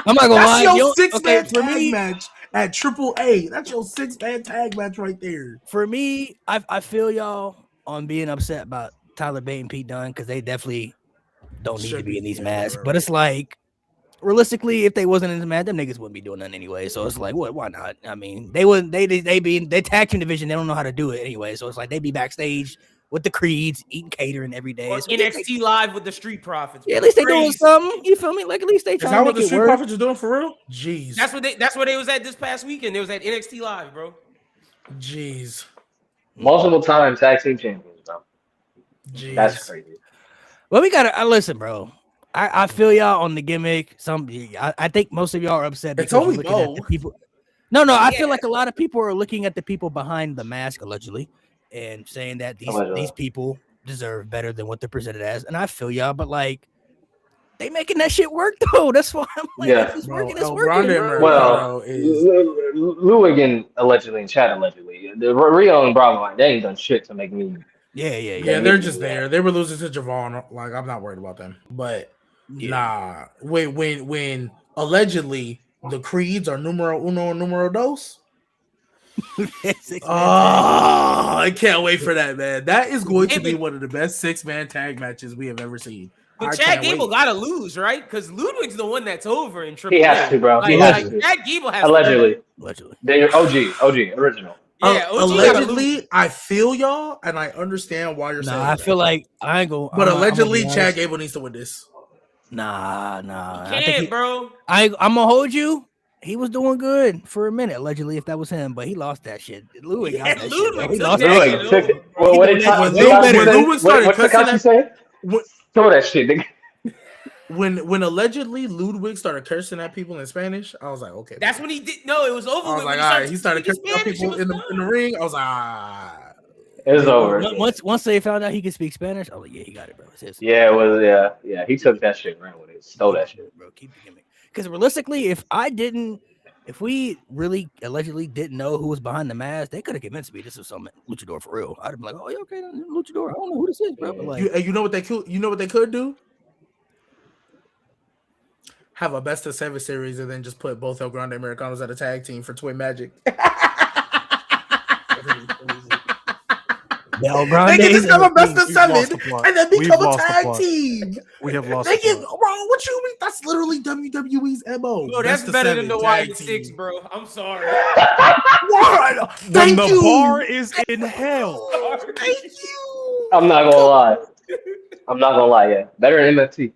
S1: I'm not gonna lie.
S3: That's your
S1: yo,
S3: 6-man
S1: okay, for
S3: tag
S1: me,
S3: match at AAA. That's your 6-man tag match right there.
S1: for me, I feel y'all on being upset about Tyler Bate and Pete Dunne because they definitely don't need to
S3: Should
S1: be
S3: be,
S1: in these
S3: yeah,
S1: masks.
S3: right.
S1: But it's like, realistically, if they wasn't in the match, them niggas wouldn't be doing nothing anyway. So it's like, what? Why not? I mean, they wouldn't. They be in their tag team division. They don't know how to do it anyway. So it's like they be backstage with the Creeds, eating catering every day.
S5: Or
S1: So
S5: NXT Live with the Street Profits.
S1: yeah,
S5: bro.
S1: at least they doing
S5: Crazy.
S1: something. You feel me? Like at least they
S3: Is
S1: trying
S3: that
S1: to
S3: what
S1: make
S3: the
S1: it
S3: Street
S1: work.
S3: Profits are doing for real? Jeez.
S5: That's what they was at this past weekend. They was at NXT Live, bro.
S3: Jeez.
S2: Multiple time tag team champions, bro.
S3: Jeez.
S2: That's crazy.
S1: Well, we gotta listen, bro. I feel y'all on the gimmick. I think most of y'all are upset
S3: It's
S1: because
S3: only
S1: you're looking at the
S3: Bo.
S1: people. No, I
S5: Yeah.
S1: feel like a lot of people are looking at the people behind the mask allegedly and saying that
S2: Allegedly.
S1: these people deserve better than what they're presented as. And I feel y'all, but like they making that shit work though. That's why I'm like,
S2: Yeah.
S1: if it's
S3: Bro,
S1: working, it's
S3: El
S1: working.
S3: Grande
S1: Bro.
S2: Well,
S3: is
S2: Luigan allegedly and Chad allegedly. The Rio and Bravo, like, they ain't done shit to make me.
S3: yeah, they're just there. They were losing to Javon. Like, I'm not worried about them. But nah, when allegedly the Creeds are numero uno and numero dos. I can't wait for that, man. That is going to be one of the best 6-man tag matches we have ever seen.
S5: But
S3: I
S5: Chad
S3: can't
S5: Gable
S3: wait.
S5: gotta lose, right? Because Ludwig's the one that's over in Triple
S2: He has to, bro. He has to.
S5: Chad Gable has
S2: Allegedly.
S1: Allegedly.
S2: They're OG, original.
S5: To. Yeah, OG gotta lose.
S3: Allegedly, I feel y'all, and I understand why you're saying.
S1: Nah, I
S3: that.
S1: feel like I ain't go.
S3: But
S1: I'm
S3: allegedly,
S1: gonna be
S3: Chad
S1: honest.
S3: Gable needs to win this.
S1: Nah. I think
S5: Can't, bro.
S1: I'm gonna hold you. He was doing good for a minute, allegedly, if that was him, but he lost that shit. Ludwig got
S5: Yeah,
S1: that shit,
S5: Ludwig
S1: bro. He
S5: took
S1: lost
S5: that
S1: that
S5: shit.
S1: shit.
S2: Took it. Well, what did
S3: When
S2: Takashi say?
S3: Ludwig started
S2: What's
S3: cussing
S2: Takashi say?
S3: When-
S2: Some of that shit. Nigga.
S3: When allegedly Ludwig started cursing at people in Spanish, I was like, okay.
S5: That's when he did. No, it was over.
S3: I was
S5: with
S3: like,
S5: when
S3: all right. He started
S5: speaking
S3: cursing at
S5: Spanish,
S3: people
S5: it
S3: in
S5: was
S3: the ring. I was like, ah.
S2: It's over.
S1: Once they found out he could speak Spanish, I was like, yeah, he got it, bro. It's his.
S2: Yeah, it was. Yeah. He took that shit, ran with it, stole that shit.
S1: Bro, keep the gimmick. Because realistically, if we really allegedly didn't know who was behind the mask, they could have convinced me this was some luchador for real. I'd have been like, oh, yeah, okay, luchador. I don't know who this is, bro. But like,
S3: You know what they could? You know what they could do? Have a best of 7 series and then just put both El Grande Americanos at a tag team for Twin Magic.
S1: the El
S3: They
S1: Grande.
S3: can just have a best of
S4: We've lost
S3: 7
S4: the plot.
S3: and then
S4: We've
S3: become a
S4: lost the
S3: tag
S4: plot.
S3: team.
S4: We have lost.
S3: They
S4: the
S3: get
S4: plot.
S3: bro. What you mean? That's literally WWE's MO.
S5: Bro, that's
S3: Best of
S5: better
S3: 7
S5: than the
S3: tag
S5: Wyatt
S3: team.
S5: Six, bro. I'm sorry.
S3: What?
S4: When
S3: Thank
S4: the
S3: you.
S4: bar is in hell.
S3: Thank you.
S2: I'm not gonna lie. Yeah, better than MFT.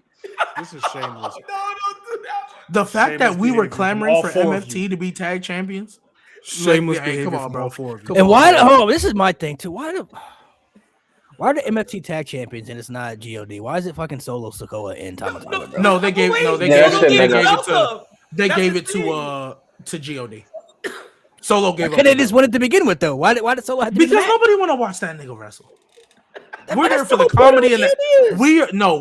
S4: This is shameless.
S5: No, don't do that.
S3: The fact
S4: Shameless
S3: that we were
S4: behavior from
S3: clamoring
S4: all
S3: for
S4: 4 of
S3: MFT to be tag champions.
S4: Shameless
S3: Hey,
S4: behavior
S3: come on,
S4: from
S3: bro.
S4: all 4 of you.
S3: Come
S1: And
S3: on,
S1: why?
S3: bro.
S1: Oh, this is my thing too. Why are the MFT tag champions and it's not God? Why is it fucking Solo Sikoa and Thomas? Bro?
S3: No, they gave
S5: Wait,
S3: no, they
S2: Yeah,
S3: gave
S2: that
S3: it,
S2: shit
S3: they
S2: made
S3: gave
S2: no
S3: it to they
S5: That's
S3: gave
S5: the
S3: it
S5: thing.
S3: to God. Solo gave
S1: Could
S3: up
S1: they just win it to begin with though? Why did Solo have to
S3: because
S1: be the match?
S3: nobody want to watch that nigga wrestle. We're there
S1: That's
S3: for the
S1: the whole point
S3: comedy
S1: of
S3: and
S1: it is.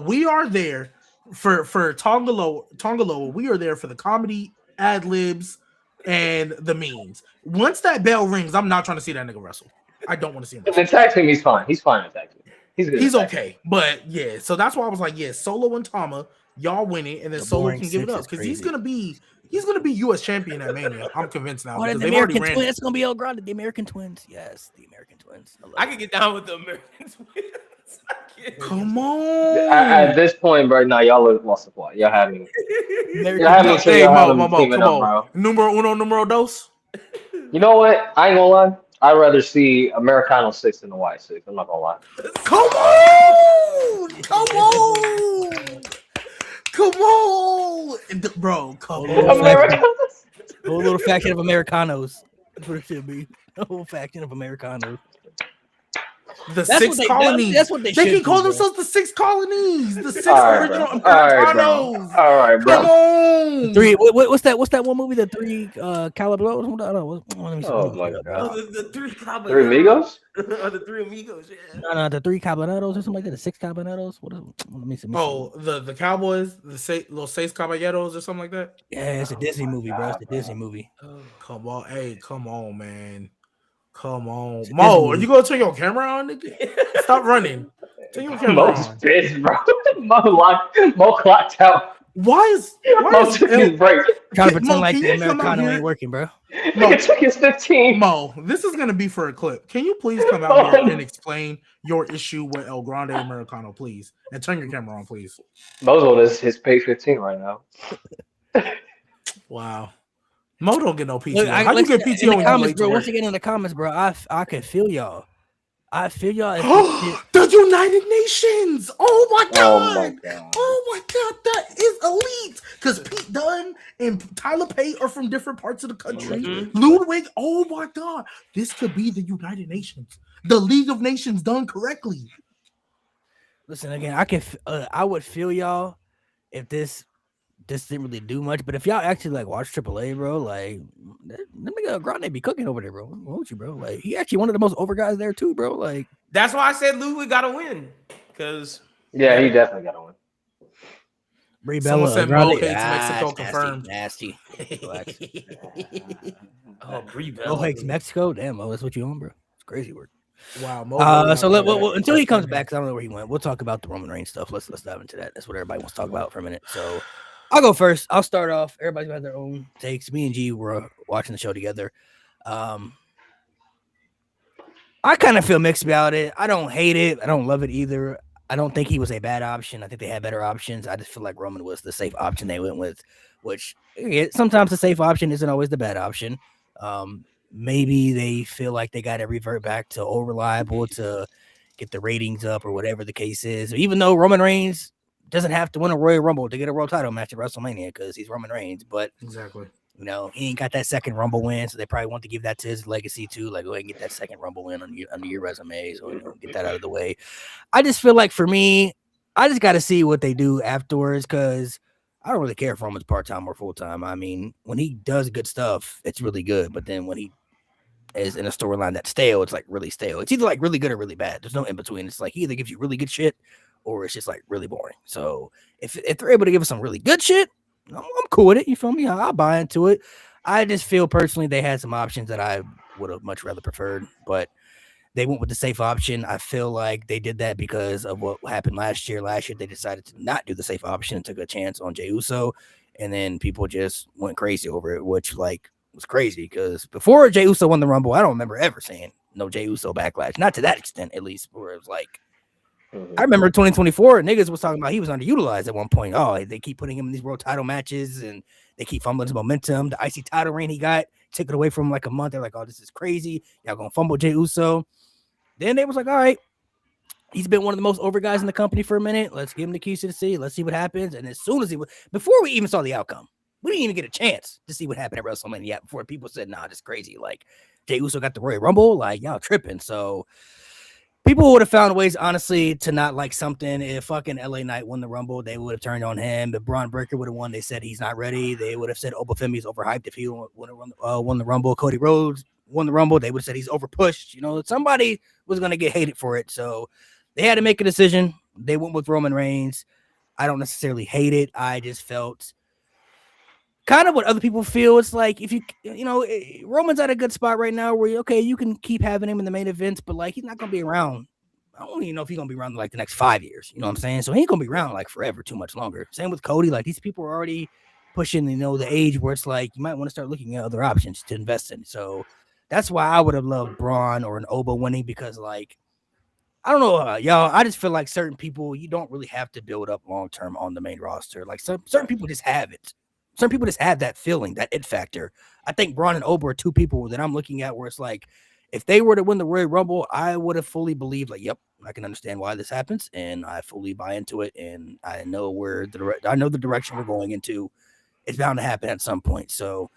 S3: we are there for Tongaloa. We are there for the comedy, ad libs, and the memes. Once that bell rings, I'm not trying to see that nigga wrestle. I don't want to see him
S2: In
S3: wrestle.
S2: the tag team, he's fine. He's fine in tag team. He's good.
S3: He's
S2: in tag team.
S3: okay, but yeah. So that's why I was like, yeah, Solo and Tama, y'all win it, and then
S1: The
S3: Solo
S1: boring
S3: can give it
S1: six
S3: up
S1: is
S3: because he's
S1: crazy.
S3: gonna be U.S. champion at Mania. I'm convinced now
S1: Oh,
S3: because
S1: the
S3: they've already
S1: American
S3: ran.
S1: twins.
S3: it.
S1: It's gonna be El Grande. The American twins. Yes, the American twins. love
S5: I
S1: it.
S5: can get down with the Americans.
S3: Come on.
S2: At this point right now, y'all have lost the plot. Y'all having.
S1: American
S2: Y'all having
S1: twins.
S2: to
S3: Hey,
S2: y'all
S3: Mo,
S2: having
S3: Mo, Mo,
S2: teaming
S3: come
S2: up,
S3: on.
S2: bro.
S3: Numero uno, numero dos.
S2: You know what? I ain't gonna lie. I'd rather see Americano 6 than the Y6. I'm not gonna lie.
S3: Come on! Come on! Come on! Bro, come on.
S2: Americano.
S1: A whole little faction of Americanos. That's what it should be. A whole faction of Americanos.
S3: The
S1: That's
S3: six
S1: what they-
S3: colonies.
S1: that's what they
S3: They
S1: should
S3: can call
S1: do, bro.
S3: themselves the six colonies. The six
S2: All right,
S3: original
S2: bro. All right, bro.
S3: Americanos.
S2: All right, bro.
S3: Come on.
S1: Three. What's that? What's that one movie? The three Calabros? Let me see.
S2: Oh my god.
S5: The three caballeros.
S2: Three amigos?
S5: The three amigos. Yeah.
S1: No, the three Caballeros or something like that. The six Caballeros. What is? Let me see.
S3: Oh, the Cowboys, Los Seis Caballeros or something like that.
S1: Yeah, it's a Disney movie, bro. It's a Disney movie.
S5: Oh.
S3: Come on, hey, come on, man. Come on.
S1: It's a
S3: Mo,
S1: Disney
S3: are
S1: movie.
S3: you gonna turn your camera on, nigga? Stop running. Turn your camera
S2: Mo's
S3: on.
S2: pissed, bro. Mo clocked out.
S3: Why is
S2: Mo took his break.
S1: Trying to
S3: Mo,
S1: pretend like
S3: can
S1: the
S3: you come out
S1: Americano
S3: here?
S1: ain't working, bro.
S3: Mo,
S2: It took his 15.
S3: Mo, this is gonna be for a clip. Can you please come out here and explain your issue with El Grande Americano, please? And turn your camera on, please.
S2: Mo's on his page 15 right now.
S3: Wow. Mo don't get no PTO.
S1: Look,
S3: How you
S1: listen,
S3: get PTO
S1: in the
S3: when you
S1: comments,
S3: late
S1: bro?
S3: to
S1: Once
S3: work?
S1: again, in the comments, bro, I can feel y'all. I feel y'all. If this shit-
S3: The United Nations. Oh my
S2: Oh
S3: god.
S2: my god.
S3: Oh my god, that is elite. Because Pete Dunne and Tyler Pate are from different parts of the country.
S5: Mhm.
S3: Ludwig, oh my god, this could be the United Nations, the League of Nations done correctly.
S1: Listen again. I would feel y'all if this didn't really do much. But if y'all actually like watch AAA, bro, like that nigga Grande be cooking over there, bro. Won't you, bro? Like he actually one of the most over guys there too, bro. Like
S5: That's why I said Ludwig got to win. Because
S2: Yeah, he definitely got to win.
S1: Brie
S3: Someone
S1: Bella,
S3: said
S1: Grande,
S3: Mo hates Mexico,
S1: it's
S3: confirmed.
S1: Nasty. Relax.
S5: oh, Brie
S1: Oh,
S5: Bella.
S1: hates Mexico. Damn, that's what you on, bro. It's crazy work.
S3: Wow. Mo really
S1: So
S3: got
S1: well,
S3: that.
S1: until he comes back, 'cause I don't know where he went. We'll talk about the Roman Reigns stuff. Let's dive into that. That's what everybody wants to talk about for a minute. So I'll go first. I'll start off. Everybody's got their own takes. Me and G were watching the show together. I kind of feel mixed about it. I don't hate it. I don't love it either. I don't think he was a bad option. I think they had better options. I just feel like Roman was the safe option they went with, which sometimes the safe option isn't always the bad option. Maybe they feel like they got to revert back to old reliable to get the ratings up or whatever the case is. Even though Roman Reigns doesn't have to win a Royal Rumble to get a world title match at WrestleMania because he's Roman Reigns, but
S3: Exactly.
S1: you know, he ain't got that second Rumble win, so they probably want to give that to his legacy too. Like, go ahead and get that second Rumble win under your resume, so you know, get that out of the way. I just feel like for me, I just got to see what they do afterwards because I don't really care if Roman's part time or full time. I mean, when he does good stuff, it's really good, but then when he is in a storyline that's stale, it's like really stale. It's either like really good or really bad. There's no in between. It's like he either gives you really good shit or it's just like really boring. So if they're able to give us some really good shit, I'm cool with it. You feel me? I'll buy into it. I just feel personally they had some options that I would have much rather preferred, but they went with the safe option. I feel like they did that because of what happened last year. Last year, they decided to not do the safe option and took a chance on Jey Uso, and then people just went crazy over it, which like was crazy because before Jey Uso won the Rumble, I don't remember ever saying no Jey Uso backlash. Not to that extent, at least, where it was like, I remember 2024, niggas was talking about he was underutilized at one point. Oh, they keep putting him in these world title matches and they keep fumbling his momentum. The IC title reign he got, took it away from him like a month. They're like, oh, this is crazy. Y'all gonna fumble Jey Uso. Then they was like, all right, he's been one of the most over guys in the company for a minute. Let's give him the keys to the city. Let's see what happens. And as soon as before we even saw the outcome, we didn't even get a chance to see what happened at WrestleMania yet before people said, nah, this is crazy. Like, Jey Uso got the Royal Rumble. Like, y'all tripping. So people would have found ways, honestly, to not like something. If fucking LA Knight won the Rumble, they would have turned on him. If Braun Breaker would have won, they said he's not ready. They would have said Obafemi's overhyped if he would have won the Rumble. Cody Rhodes won the Rumble. They would have said he's overpushed. You know, somebody was going to get hated for it. So they had to make a decision. They went with Roman Reigns. I don't necessarily hate it. I just felt kind of what other people feel. It's like if Roman's at a good spot right now where you can keep having him in the main events, but like he's not gonna be around. I don't even know if he's gonna be around like the next 5 years. You know what I'm saying? So he ain't gonna be around like forever, too much longer. Same with Cody. Like these people are already pushing, the age where it's like you might want to start looking at other options to invest in. So that's why I would have loved Braun or an Oba winning because like I don't know, y'all. I just feel like certain people you don't really have to build up long term on the main roster. Like certain people just have it. Some people just have that feeling, that it factor. I think Braun and Ober are two people that I'm looking at where it's like, if they were to win the Royal Rumble, I would have fully believed, like, yep, I can understand why this happens, and I fully buy into it, and I know I know the direction we're going into. It's bound to happen at some point. So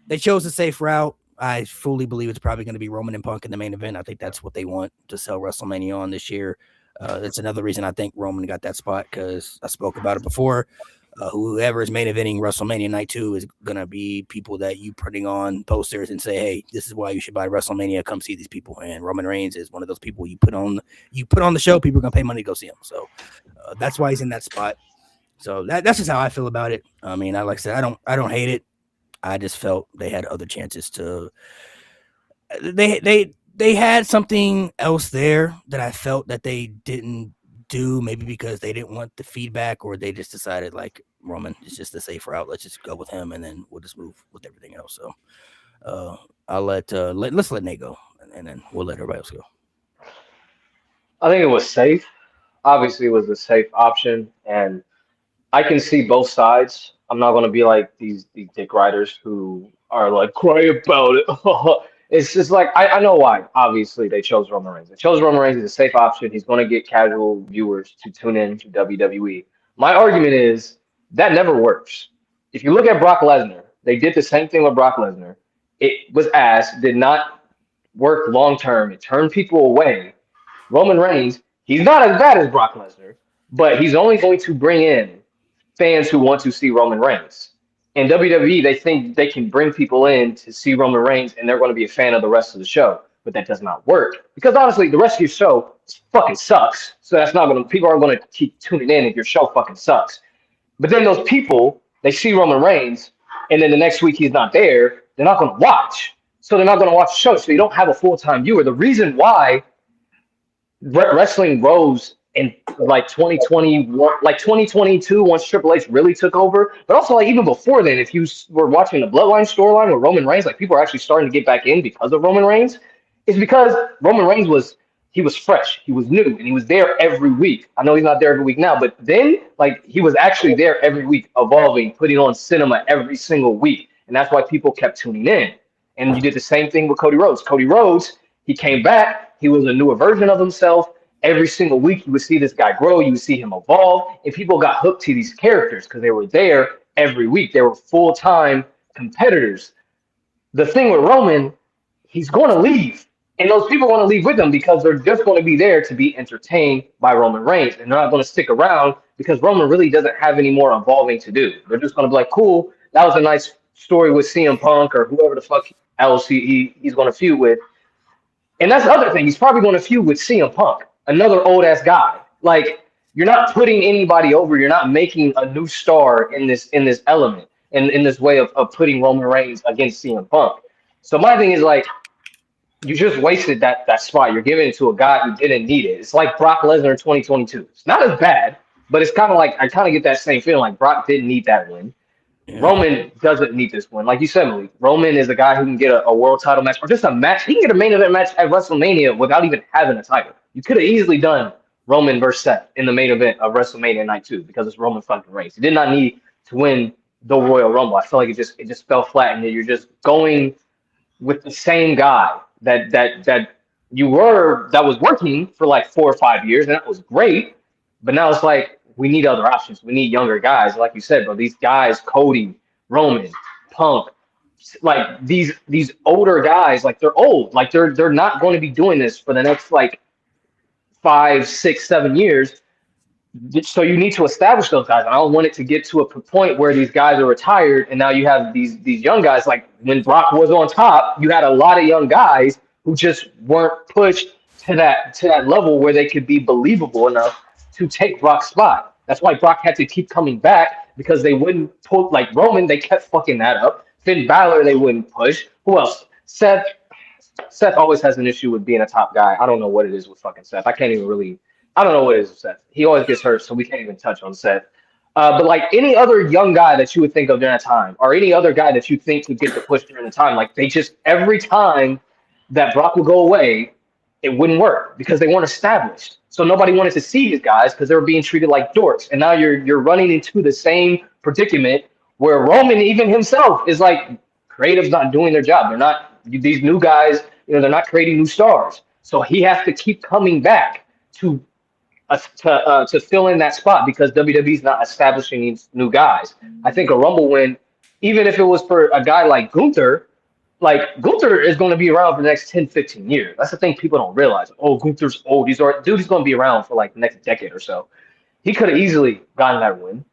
S1: they chose a safe route. I fully believe it's probably going to be Roman and Punk in the main event. I think that's what they want to sell WrestleMania on this year. That's another reason I think Roman got that spot, because I spoke about it before. Whoever is main eventing WrestleMania Night 2 is going to be people that you putting on posters and say, hey, this is why you should buy WrestleMania. Come see these people. And Roman Reigns is one of those people you put on the show. People are going to pay money to go see him. So that's why he's in that spot. So that's just how I feel about it. I mean, like I said, I don't hate it. I just felt they had other chances to. They had something else there that I felt that they didn't do, maybe because they didn't want the feedback, or they just decided like Roman is just a safe route. Let's just go with him, and then we'll just move with everything else. So I'll let's let Nate go, and then we'll let everybody else go.
S2: I think it was safe. Obviously, it was a safe option, and I can see both sides. I'm not going to be like these dick riders who are like, cry about it. It's just like, I know why. Obviously, they chose Roman Reigns. They chose Roman Reigns as a safe option. He's going to get casual viewers to tune in to WWE. My argument is that never works. If you look at Brock Lesnar, they did the same thing with Brock Lesnar. It was ass, did not work long term. It turned people away. Roman Reigns, he's not as bad as Brock Lesnar, but he's only going to bring in fans who want to see Roman Reigns. In WWE, they think they can bring people in to see Roman Reigns, and they're going to be a fan of the rest of the show. But that does not work, because honestly, the rest of your show fucking sucks. So that's not going to. People aren't going to keep tuning in if your show fucking sucks. But then those people, they see Roman Reigns, and then the next week he's not there. They're not going to watch. So they're not going to watch the show. So you don't have a full-time viewer. The reason why wrestling rose in like 2021, like 2022, once Triple H really took over, but also like even before then, if you were watching the Bloodline storyline with Roman Reigns, like people are actually starting to get back in because of Roman Reigns, is because Roman Reigns was fresh, he was new, and he was there every week. I know he's not there every week now, but then like he was actually there every week, evolving, putting on cinema every single week, and that's why people kept tuning in. And you did the same thing with Cody Rhodes. Cody Rhodes, he came back, he was a newer version of himself. Every single week, you would see this guy grow. You would see him evolve. And people got hooked to these characters because they were there every week. They were full-time competitors. The thing with Roman, he's going to leave. And those people want to leave with him because they're just going to be there to be entertained by Roman Reigns. And they're not going to stick around because Roman really doesn't have any more evolving to do. They're just going to be like, cool, that was a nice story with CM Punk or whoever the fuck else he's going to feud with. And that's the other thing. He's probably going to feud with CM Punk, another old ass guy. Like, you're not putting anybody over. You're not making a new star in this element, in this way of putting Roman Reigns against CM Punk. So my thing is like, you just wasted that spot. You're giving it to a guy who didn't need it. It's like Brock Lesnar in 2022. It's not as bad, but it's kind of like, I kind of get that same feeling like Brock didn't need that win. Yeah. Roman doesn't need this win. Like you said, Malik, Roman is a guy who can get a world title match or just a match. He can get a main event match at WrestleMania without even having a title. You could have easily done Roman versus Seth in the main event of WrestleMania Night 2 because it's Roman fucking Reigns. He did not need to win the Royal Rumble. I feel like it just fell flat, and you're just going with the same guy that you were, that was working for like 4 or 5 years, and that was great. But now it's like, we need other options. We need younger guys. Like you said, bro, these guys, Cody, Roman, Punk, like these older guys, like they're old. Like they're not going to be doing this for the next like 5, 6, 7 years. So you need to establish those guys. I don't want it to get to a point where these guys are retired and now you have these young guys. Like when Brock was on top, you had a lot of young guys who just weren't pushed to that level where they could be believable enough to take Brock's spot. That's why Brock had to keep coming back, because they wouldn't put, like Roman, they kept fucking that up. Finn Balor, they wouldn't push. Who else? Seth always has an issue with being a top guy. I don't know what it is with fucking Seth. I don't know what it is with Seth. He always gets hurt, so we can't even touch on Seth. But like any other young guy that you would think of during that time, or any other guy that you think would get the push during the time, like they just, every time that Brock would go away, it wouldn't work because they weren't established. So nobody wanted to see these guys because they were being treated like dorks. And now you're running into the same predicament Where Roman, even himself, is like creative's not doing their job. They're not these new guys. They're not creating new stars. So he has to keep coming back to to fill in that spot because WWE's not establishing these new guys. I think a Rumble win, even if it was for a guy like Gunther is going to be around for the next 10, 15 years. That's the thing people don't realize. Oh, Gunther's old. He's going to be around for like the next decade or so. He could have easily gotten that win,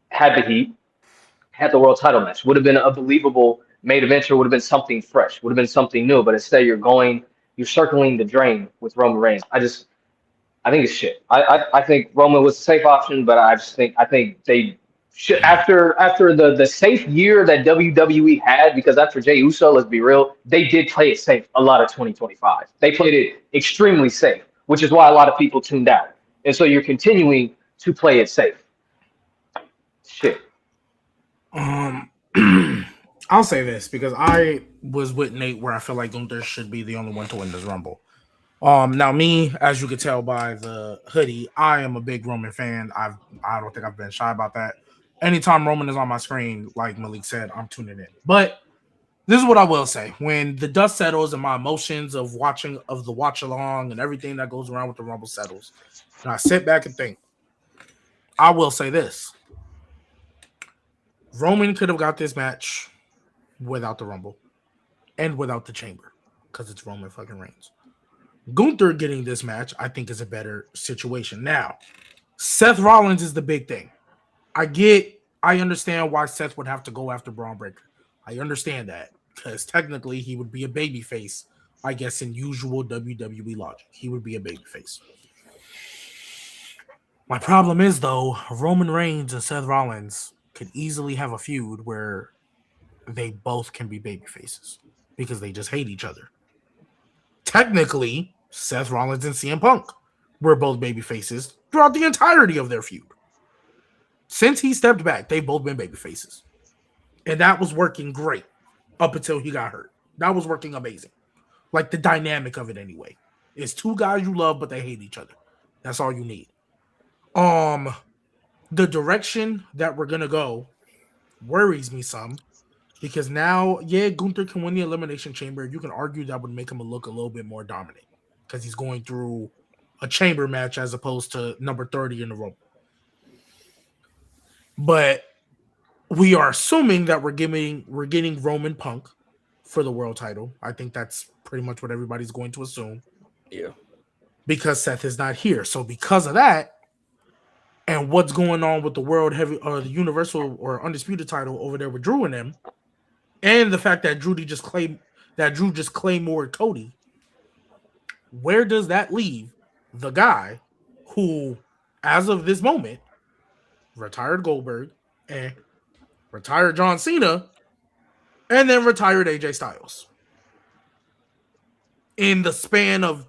S2: had the heat, had the world title match. Would have been a believable main event, or would have been something fresh, would have been something new. But instead, you're circling the drain with Roman Reigns. I think it's shit. I think Roman was a safe option, but I think they should after the safe year that WWE had, because after Jey Uso, let's be real, they did play it safe a lot of 2025. They played it extremely safe, which is why a lot of people tuned out. And so you're continuing to play it safe. Shit.
S3: I'll say this because I was with Nate where I feel like Gunther should be the only one to win this Rumble. Now me, as you could tell by the hoodie, I am a big Roman fan. I don't think I've been shy about that. Anytime Roman is on my screen, like Malik said, I'm tuning in. But this is what I will say: when the dust settles and my emotions of the watch along and everything that goes around with the Rumble settles, and I sit back and think, I will say this: Roman could have got this match without the Rumble and without the Chamber because it's Roman fucking Reigns. Gunther getting this match, I think, is a better situation. Now, Seth Rollins is the big thing. I understand why Seth would have to go after Braun Breaker. I understand that because technically he would be a babyface, I guess, in usual WWE logic. He would be a babyface. My problem is, though, Roman Reigns and Seth Rollins could easily have a feud where they both can be babyfaces because they just hate each other. Technically, Seth Rollins and CM Punk were both babyfaces throughout the entirety of their feud. Since he stepped back, they've both been babyfaces. And that was working great up until he got hurt. That was working amazing. Like the dynamic of it anyway. It's two guys you love, but they hate each other. That's all you need. The direction that we're going to go worries me some. Because now, yeah, Gunther can win the Elimination Chamber. You can argue that would make him look a little bit more dominant because he's going through a chamber match as opposed to number 30 in the Rumble. But we are assuming that we're getting Roman Punk for the world title. I think that's pretty much what everybody's going to assume.
S1: Yeah.
S3: Because Seth is not here. So because of that, and what's going on with the world heavy or the universal or undisputed title over there with Drew and them, and the fact that Drew just claimed Cody, where does that leave the guy who, as of this moment, retired Goldberg and retired John Cena and then retired AJ Styles? In the span of,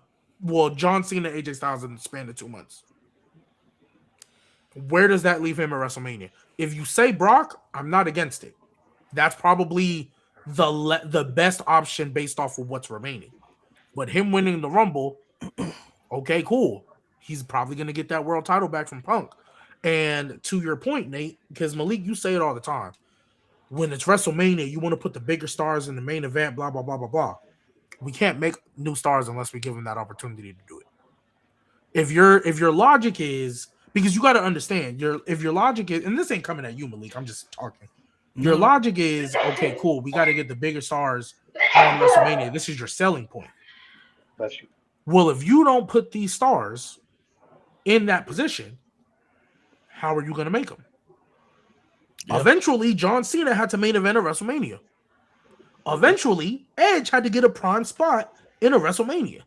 S3: John Cena, AJ Styles in the span of 2 months. Where does that leave him at WrestleMania? If you say Brock, I'm not against it. That's probably the best option based off of what's remaining. But him winning the Rumble, okay, cool. He's probably going to get that world title back from Punk. And to your point, Nate, because Malik, you say it all the time. When it's WrestleMania, you want to put the bigger stars in the main event, blah, blah, blah, blah, blah. We can't make new stars unless we give them that opportunity to do it. If your logic is, because you got to understand, if your logic is, and this ain't coming at you, Malik, I'm just talking. Your logic is, okay, cool, we got to get the bigger stars on WrestleMania. This is your selling point.
S2: Bless you.
S3: Well, if you don't put these stars in that position, how are you going to make them? Yep. Eventually, John Cena had to main event at WrestleMania. Eventually, Edge had to get a prime spot in a WrestleMania.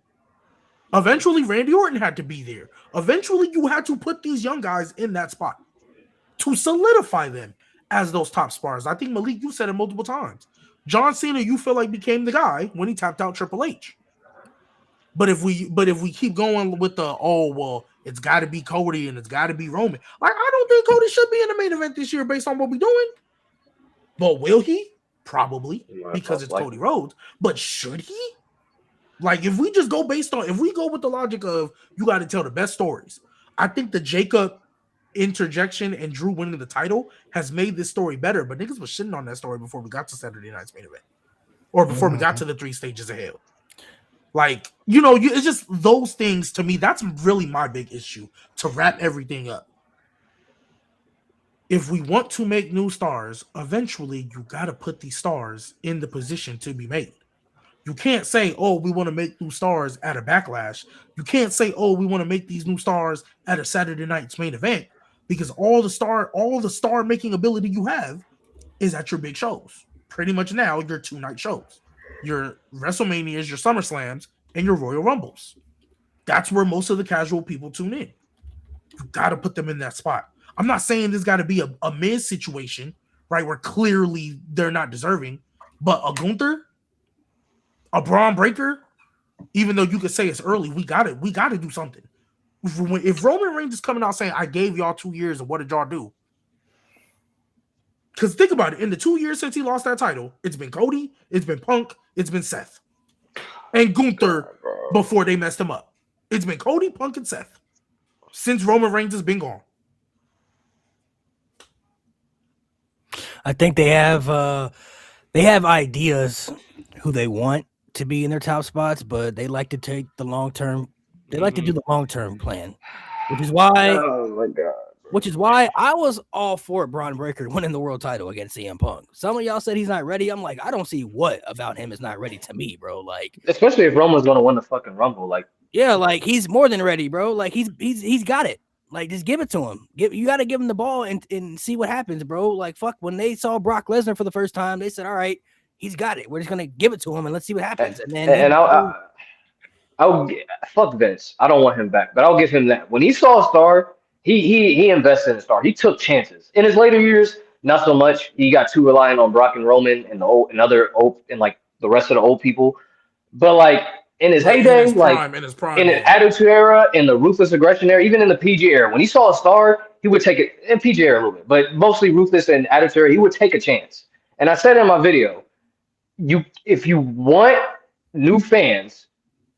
S3: Eventually, Randy Orton had to be there. Eventually, you had to put these young guys in that spot to solidify them as those top stars. I think, Malik, you said it multiple times. John Cena, you feel like became the guy when he tapped out Triple H. But if we keep going with the, it's got to be Cody and it's got to be Roman. Like, I don't think Cody should be in the main event this year based on what we're doing. But will he? Probably, because it's Cody Rhodes. But should he? Like, if we just go if we go with the logic of you got to tell the best stories, I think the Jacob interjection and Drew winning the title has made this story better. But niggas was shitting on that story before we got to Saturday night's main event, or before we got to the 3 stages of hell. Like, it's just those things to me. That's really my big issue, to wrap everything up. If we want to make new stars, eventually you got to put these stars in the position to be made. You can't say, oh, we want to make new stars at a Backlash. You can't say, oh, we want to make these new stars at a Saturday night's main event, because all the star making ability you have is at your big shows. Pretty much now, your 2-night shows. Your WrestleManias, your SummerSlams, and your Royal Rumbles. That's where most of the casual people tune in. You got to put them in that spot. I'm not saying there's got to be a Miz situation, right, where clearly they're not deserving, but a Gunther, a Braun Breaker, even though you could say it's early, we got to do something. If Roman Reigns is coming out saying, I gave y'all 2 years, and what did y'all do? Because think about it, in the 2 years since he lost that title, it's been Cody, it's been Punk, it's been Seth. And Gunther before they messed him up. It's been Cody, Punk, and Seth since Roman Reigns has been gone.
S1: I think they have ideas who they want to be in their top spots, but they like to take the long term. They like to do the long term plan, which is why.
S2: Oh my god.
S1: Which is why I was all for Braun Breaker winning the world title against CM Punk. Some of y'all said he's not ready. I'm like, I don't see what about him is not ready to me, bro. Like,
S2: especially if Roman's gonna win the fucking Rumble, like.
S1: Yeah, like he's more than ready, bro. Like he's got it. Like, just give it to him. You got to give him the ball and see what happens, bro. Like, fuck, when they saw Brock Lesnar for the first time, they said, all right, he's got it. We're just gonna give it to him and let's see what happens. And then
S2: I'll fuck Vince. I don't want him back, but I'll give him that. When he saw a star, he invested in a star. He took chances. In his later years, not so much. He got too reliant on Brock and Roman and like the rest of the old people. But like in his heyday, in his Attitude Era, in the Ruthless Aggression Era, even in the PG era, when he saw a star, he would take it. In PG era a little bit, but mostly Ruthless and Attitude Era, he would take a chance. And I said in my video, if you want new fans,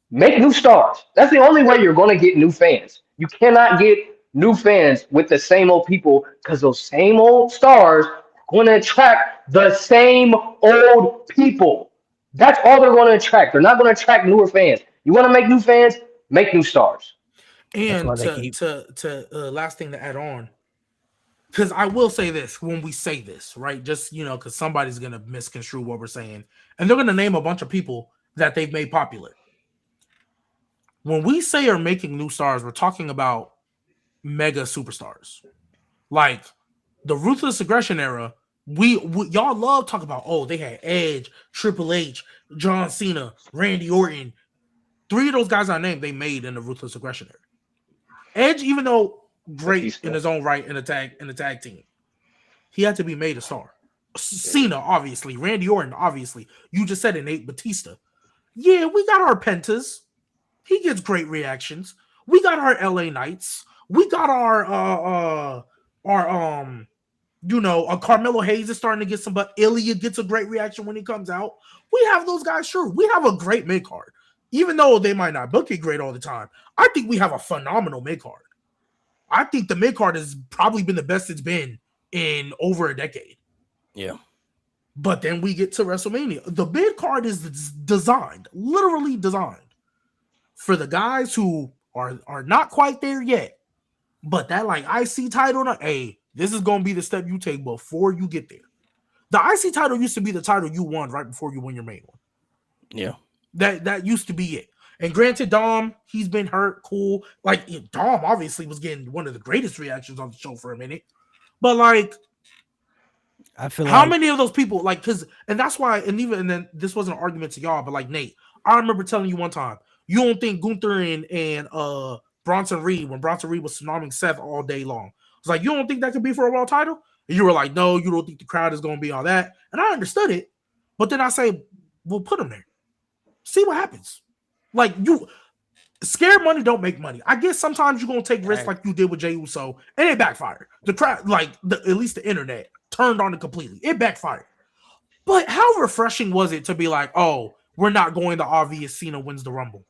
S2: make new stars. That's the only way you're going to get new fans. You cannot get new fans with the same old people, because those same old stars are going to attract the same old people. That's all they're going to attract. They're not going to attract newer fans. You want to make new fans? Make new stars.
S3: And last thing to add on, because I will say this when we say this, right? Just, because somebody's going to misconstrue what we're saying. And they're going to name a bunch of people that they've made popular. When we say are making new stars, we're talking about mega superstars. Like the Ruthless Aggression Era, we y'all love talking about, oh, they had Edge, Triple H, John Cena, Randy Orton. 3 of those guys I named, they made in the Ruthless Aggression Era. Edge, even though great in his own right in the tag team, he had to be made a star. Cena, obviously. Randy Orton, obviously. You just said it, Nate. Batista. Yeah, we got our Pentas. He gets great reactions. We got our LA Knights. We got our Carmelo Hayes is starting to get some, but Ilya gets a great reaction when he comes out. We have those guys, sure. We have a great mid card. Even though they might not book it great all the time, I think we have a phenomenal mid card. I think the mid card has probably been the best it's been in over a decade.
S1: Yeah.
S3: But then we get to WrestleMania. The mid card is designed, literally designed, for the guys who are not quite there yet, but that like IC title, hey, this is going to be the step you take before you get there. The IC title used to be the title you won right before you win your main one.
S1: Yeah.
S3: That used to be it. And granted, Dom, he's been hurt, cool. Like, Dom obviously was getting one of the greatest reactions on the show for a minute. But like,
S1: I feel
S3: how many of those people, like, and that's why, and then this wasn't an argument to y'all, but like, Nate, I remember telling you one time, you don't think Gunther and Bronson Reed, when Bronson Reed was tsunaming Seth all day long, I was like, you don't think that could be for a world title? And you were like, no, you don't think the crowd is going to be all that. And I understood it. But then I say, we'll put him there. See what happens. Like, scared money don't make money. I guess sometimes you're going to take risks like you did with Jey Uso, and it backfired. The crowd, at least the internet, turned on it completely. It backfired. But how refreshing was it to be like, oh, we're not going the obvious Cena wins the Rumble?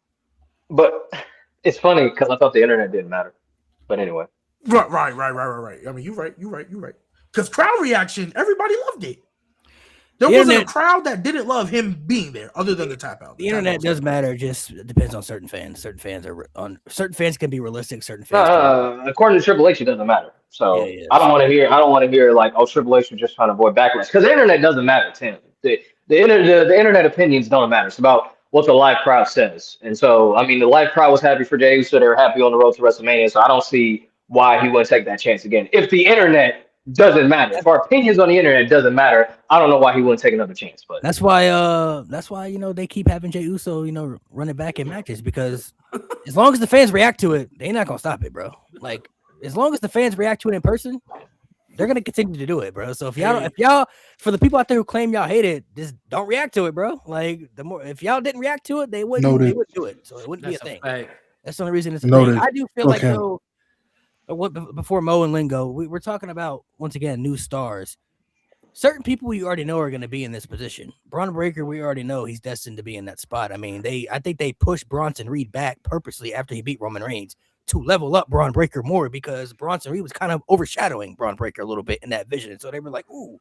S2: But it's funny because I thought the internet didn't matter. But anyway.
S3: Right. I mean, you're right. Because crowd reaction, everybody loved it. There
S1: The
S3: wasn't a
S1: internet-
S3: crowd that didn't love him being there, other than the tap out.
S1: The internet does matter. Just it depends on certain fans. Certain fans can be realistic. Certain fans.
S2: According to Triple H, it doesn't matter. So
S1: Yeah.
S2: I don't want to hear like, oh, Triple H was just trying to avoid backlash, because the internet doesn't matter to him. The internet opinions don't matter. It's about what the live crowd says. And so, I mean, the live crowd was happy for Jey Uso. They were happy on the road to WrestleMania. So I don't see why he wouldn't take that chance again. If the internet doesn't matter, if our opinions on the internet doesn't matter, I don't know why he wouldn't take another chance. But
S1: That's why they keep having Jey Uso running back in matches, because as long as the fans react to it, they're not gonna stop it, bro. Like as long as the fans react to it in person, they're gonna continue to do it, bro. So if y'all for the people out there who claim y'all hate it, just don't react to it, bro. Like if y'all didn't react to it, they wouldn't do it. So it wouldn't be a thing. That's the only reason it's a thing. I do feel like though. Before Mo and Lynn go, we're talking about, once again, new stars. Certain people we already know are going to be in this position. Braun Breaker, we already know he's destined to be in that spot. I mean, I think they pushed Bronson Reed back purposely after he beat Roman Reigns to level up Braun Breaker more, because Bronson Reed was kind of overshadowing Braun Breaker a little bit in that vision. And so they were like, ooh,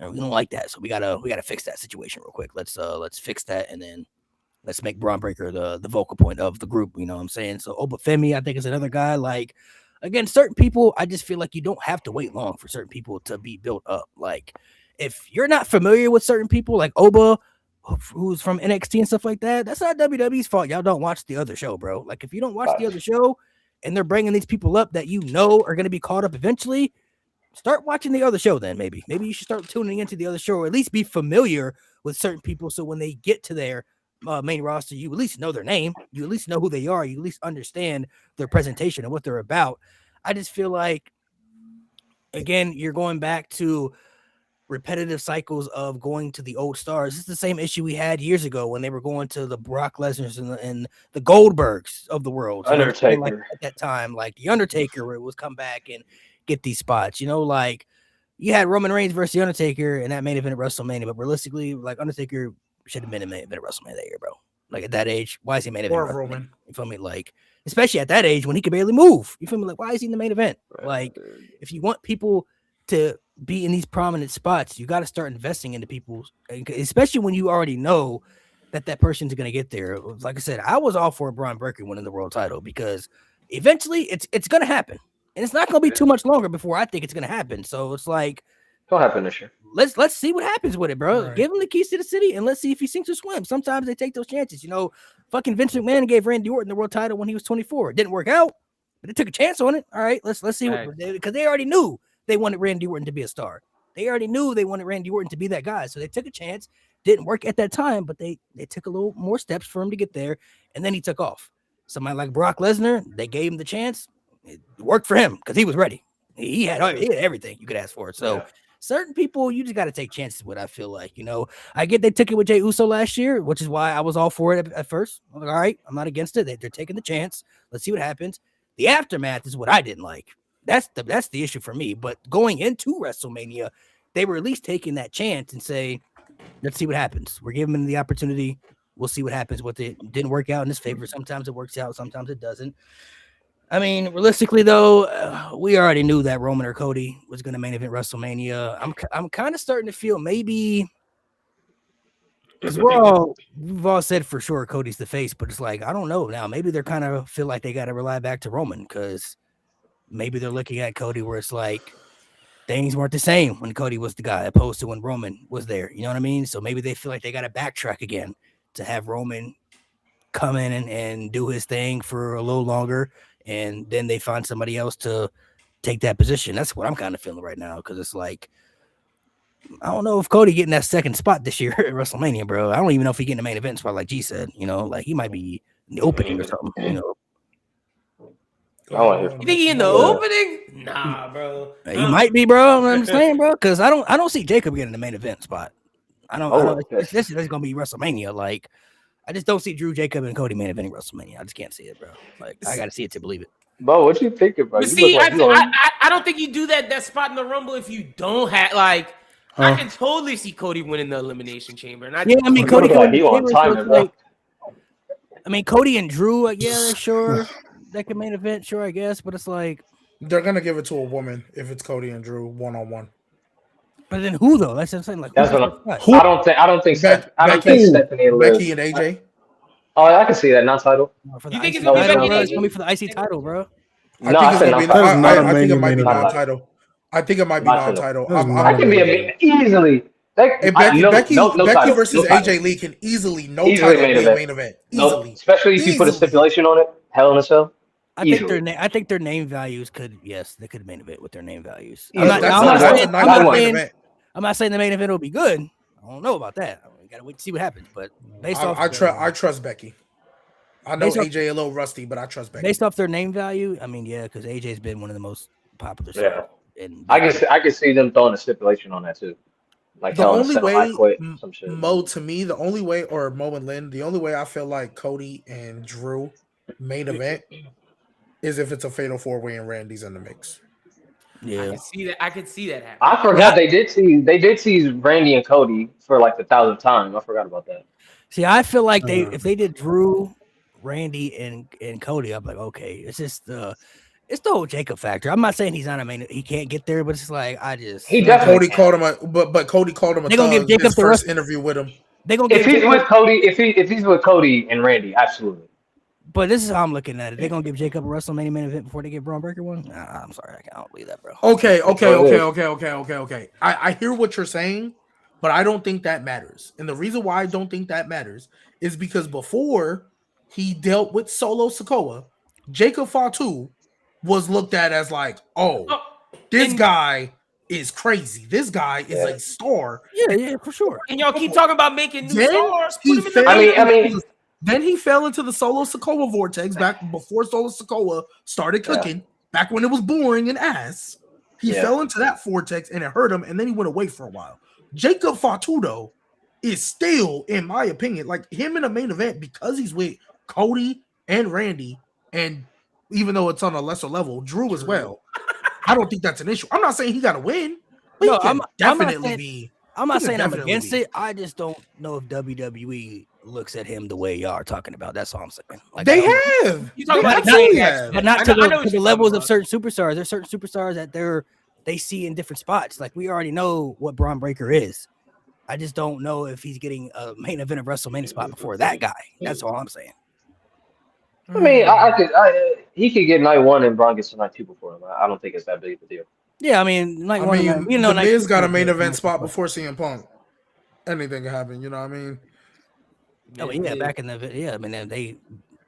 S1: we don't like that. So we gotta fix that situation real quick. Let's fix that, and then let's make Braun Breaker the vocal point of the group. You know what I'm saying? So Obafemi, I think, is another guy. Like, again, certain people, I just feel like you don't have to wait long for certain people to be built up. Like, if you're not familiar with certain people, like Oba, who's from NXT and stuff like that, that's not WWE's fault. Y'all don't watch the other show, bro. Like, if you don't watch the other show and they're bringing these people up that are going to be caught up eventually, start watching the other show then, maybe. Maybe you should start tuning into the other show, or at least be familiar with certain people, so when they get to their main roster, you at least know their name, you at least know who they are, you at least understand their presentation and what they're about. I just feel like, again, you're going back to repetitive cycles of going to the old stars. This is the same issue we had years ago when they were going to the Brock Lesnar's and the Goldbergs of the world.
S2: Undertaker.
S1: Like, at that time, like the Undertaker was come back and get these spots. Like you had Roman Reigns versus the Undertaker in that main event at WrestleMania, but realistically, like Undertaker should have been in main event at WrestleMania that year, bro. Like at that age, why is he main event?
S3: Or Roman.
S1: You feel me? Like, especially at that age when he could barely move. You feel me? Like, why is he in the main event?
S2: Right.
S1: Like, if you want people to be in these prominent spots, you got to start investing into people, especially when you already know that person's going to get there. Like I said, I was all for Braun Breaker winning the world title, because eventually it's going to happen. And it's not going to be too much longer before I think it's going to happen. So it's like,
S2: it'll happen this year.
S1: Let's see what happens with it, bro.
S3: Right.
S1: Give him the keys to the city and let's see if he sinks or swims. Sometimes they take those chances. Fucking Vince McMahon gave Randy Orton the world title when he was 24. It didn't work out, but they took a chance on it. All right, let's see what, because they already knew they wanted Randy Orton to be a star. They already knew they wanted Randy Orton to be that guy. So they took a chance. Didn't work at that time, but they took a little more steps for him to get there, and then he took off. Somebody like Brock Lesnar, they gave him the chance. It worked for him because he was ready. He had everything you could ask for. So certain people, you just got to take chances with, I feel like. I get they took it with Jey Uso last year, which is why I was all for it at first. I'm like, all right, I'm not against it. They're taking the chance. Let's see what happens. The aftermath is what I didn't like. That's the issue for me. But going into WrestleMania, they were at least taking that chance and say, let's see what happens. We're giving them the opportunity. We'll see what happens with it. Didn't work out in his favor. Sometimes it works out. Sometimes it doesn't. I mean, realistically, though, we already knew that Roman or Cody was going to main event WrestleMania. I'm kind of starting to feel maybe, because we've all said for sure Cody's the face, but it's like, I don't know now. Maybe they're kind of feel like they got to rely back to Roman, because maybe they're looking at Cody where it's like things weren't the same when Cody was the guy opposed to when Roman was there. You know what I mean? So maybe they feel like they got to backtrack again to have Roman come in and do his thing for a little longer, and then they find somebody else to take that position. That's what I'm kind of feeling right now, because it's like, I don't know if Cody getting that second spot this year at WrestleMania, bro. I don't even know if he getting the main event spot, like G said. Like he might be in the opening or something.
S2: I want to hear.
S5: You think he in the opening? Nah, bro.
S1: He might be, bro. I'm saying, bro, because I don't see Jacob getting the main event spot. I don't. This is gonna be WrestleMania. Like, I just don't see Drew Jacob and Cody main eventing WrestleMania. I just can't see it, bro. Like, I gotta see it to believe it.
S2: Bo, what you thinking, bro?
S5: But see, I don't think you do that spot in the Rumble if you don't have like. I can totally see Cody winning the Elimination Chamber, and
S1: I mean, Cody.
S2: Bro.
S1: I mean, Cody and Drew. Sure, that can main event. Sure, I guess, but it's like,
S3: They're gonna give it to a woman if it's Cody and Drew 1-on-1.
S1: But then who though? That's what I'm saying. Like,
S2: That's
S1: who's
S2: what
S1: the
S3: Who?
S2: I don't think. I don't think Stephanie and Liv.
S3: Becky and AJ.
S2: I can see that non-title.
S1: For
S5: You
S1: the
S5: think
S1: IC
S5: it's gonna be
S1: title,
S5: Becky
S1: bro.
S5: and
S1: It's
S5: AJ?
S1: gonna be for the IC title, bro.
S2: No, I said
S3: I think it might be non-title. I think it might be non-title.
S2: I can be easily.
S3: Becky
S2: title,
S3: versus
S2: no title.
S3: AJ Lee can easily
S2: Easily
S3: title
S2: main
S3: be a
S2: event.
S3: main event.
S2: No,
S3: Easily.
S2: especially if you put a stipulation on it. Hell in a Cell.
S1: I think their name values could they could main event with their name values.
S2: Yeah,
S1: I'm not saying the main event will be good. I don't know about that. We gotta wait to see what happens. But based off,
S3: I trust Becky. I know AJ a little rusty, but I trust Becky.
S1: Based off their name value, I mean, yeah, because AJ's been one of the most popular.
S2: Yeah, I can see them throwing a stipulation on that too. Like
S3: the only way,
S2: some shit.
S3: Mo, to me, the only way, or Mo and Lynn, the only way I feel like Cody and Drew main event is if it's a fatal 4-way and Randy's in the mix.
S1: Yeah,
S5: I could see that happen.
S2: I forgot they did tease Randy and Cody for like the 1,000th time. I forgot about that.
S1: See, I feel like if they did Drew, Randy, and Cody, I'm like, okay, it's just it's the whole Jacob factor. I'm not saying he's not he can't get there, but it's like
S2: he definitely
S3: called him but Cody called him a
S1: thug. Gonna give Jacob
S3: his first interview with him.
S1: They gonna
S2: if he's with Cody, if he's with Cody and Randy, absolutely.
S1: But this is how I'm looking at it. They're gonna give Jacob a WrestleMania main event before they give Braun Breaker one. I'm sorry, I don't believe that, bro.
S3: Okay. I hear what you're saying, but I don't think that matters. And the reason why I don't think that matters is because before he dealt with Solo Sikoa, Jacob Fatu was looked at as like, this guy is crazy. This guy is a star.
S1: Yeah, for sure.
S5: And y'all keep talking about making new stars.
S3: Then he fell into the Solo Sikoa vortex back before Solo Sikoa started cooking, back when it was boring and ass. He fell into that vortex and it hurt him, and then he went away for a while. Jacob Fatu, though, is still, in my opinion, like him in a main event because he's with Cody and Randy, and even though it's on a lesser level, Drew as well. I don't think that's an issue. I'm not saying he got to win, but he can definitely be.
S1: I'm not saying I'm against it. I just don't know if WWE looks at him the way y'all are talking about. That's all I'm saying. Like,
S3: they have.
S5: You talking about
S1: but not to the levels of certain superstars. There's certain superstars that they see in different spots. Like we already know what Braun Breaker is. I just don't know if he's getting a main event of WrestleMania spot before that guy. That's all I'm saying.
S2: I mean, he could get night 1 and Braun gets to night 2 before him. I don't think it's that big of a deal.
S1: Yeah, I mean,
S3: the Miz got a main event spot before CM Punk. Anything can happen, you know what I mean?
S1: Oh yeah, back in the I mean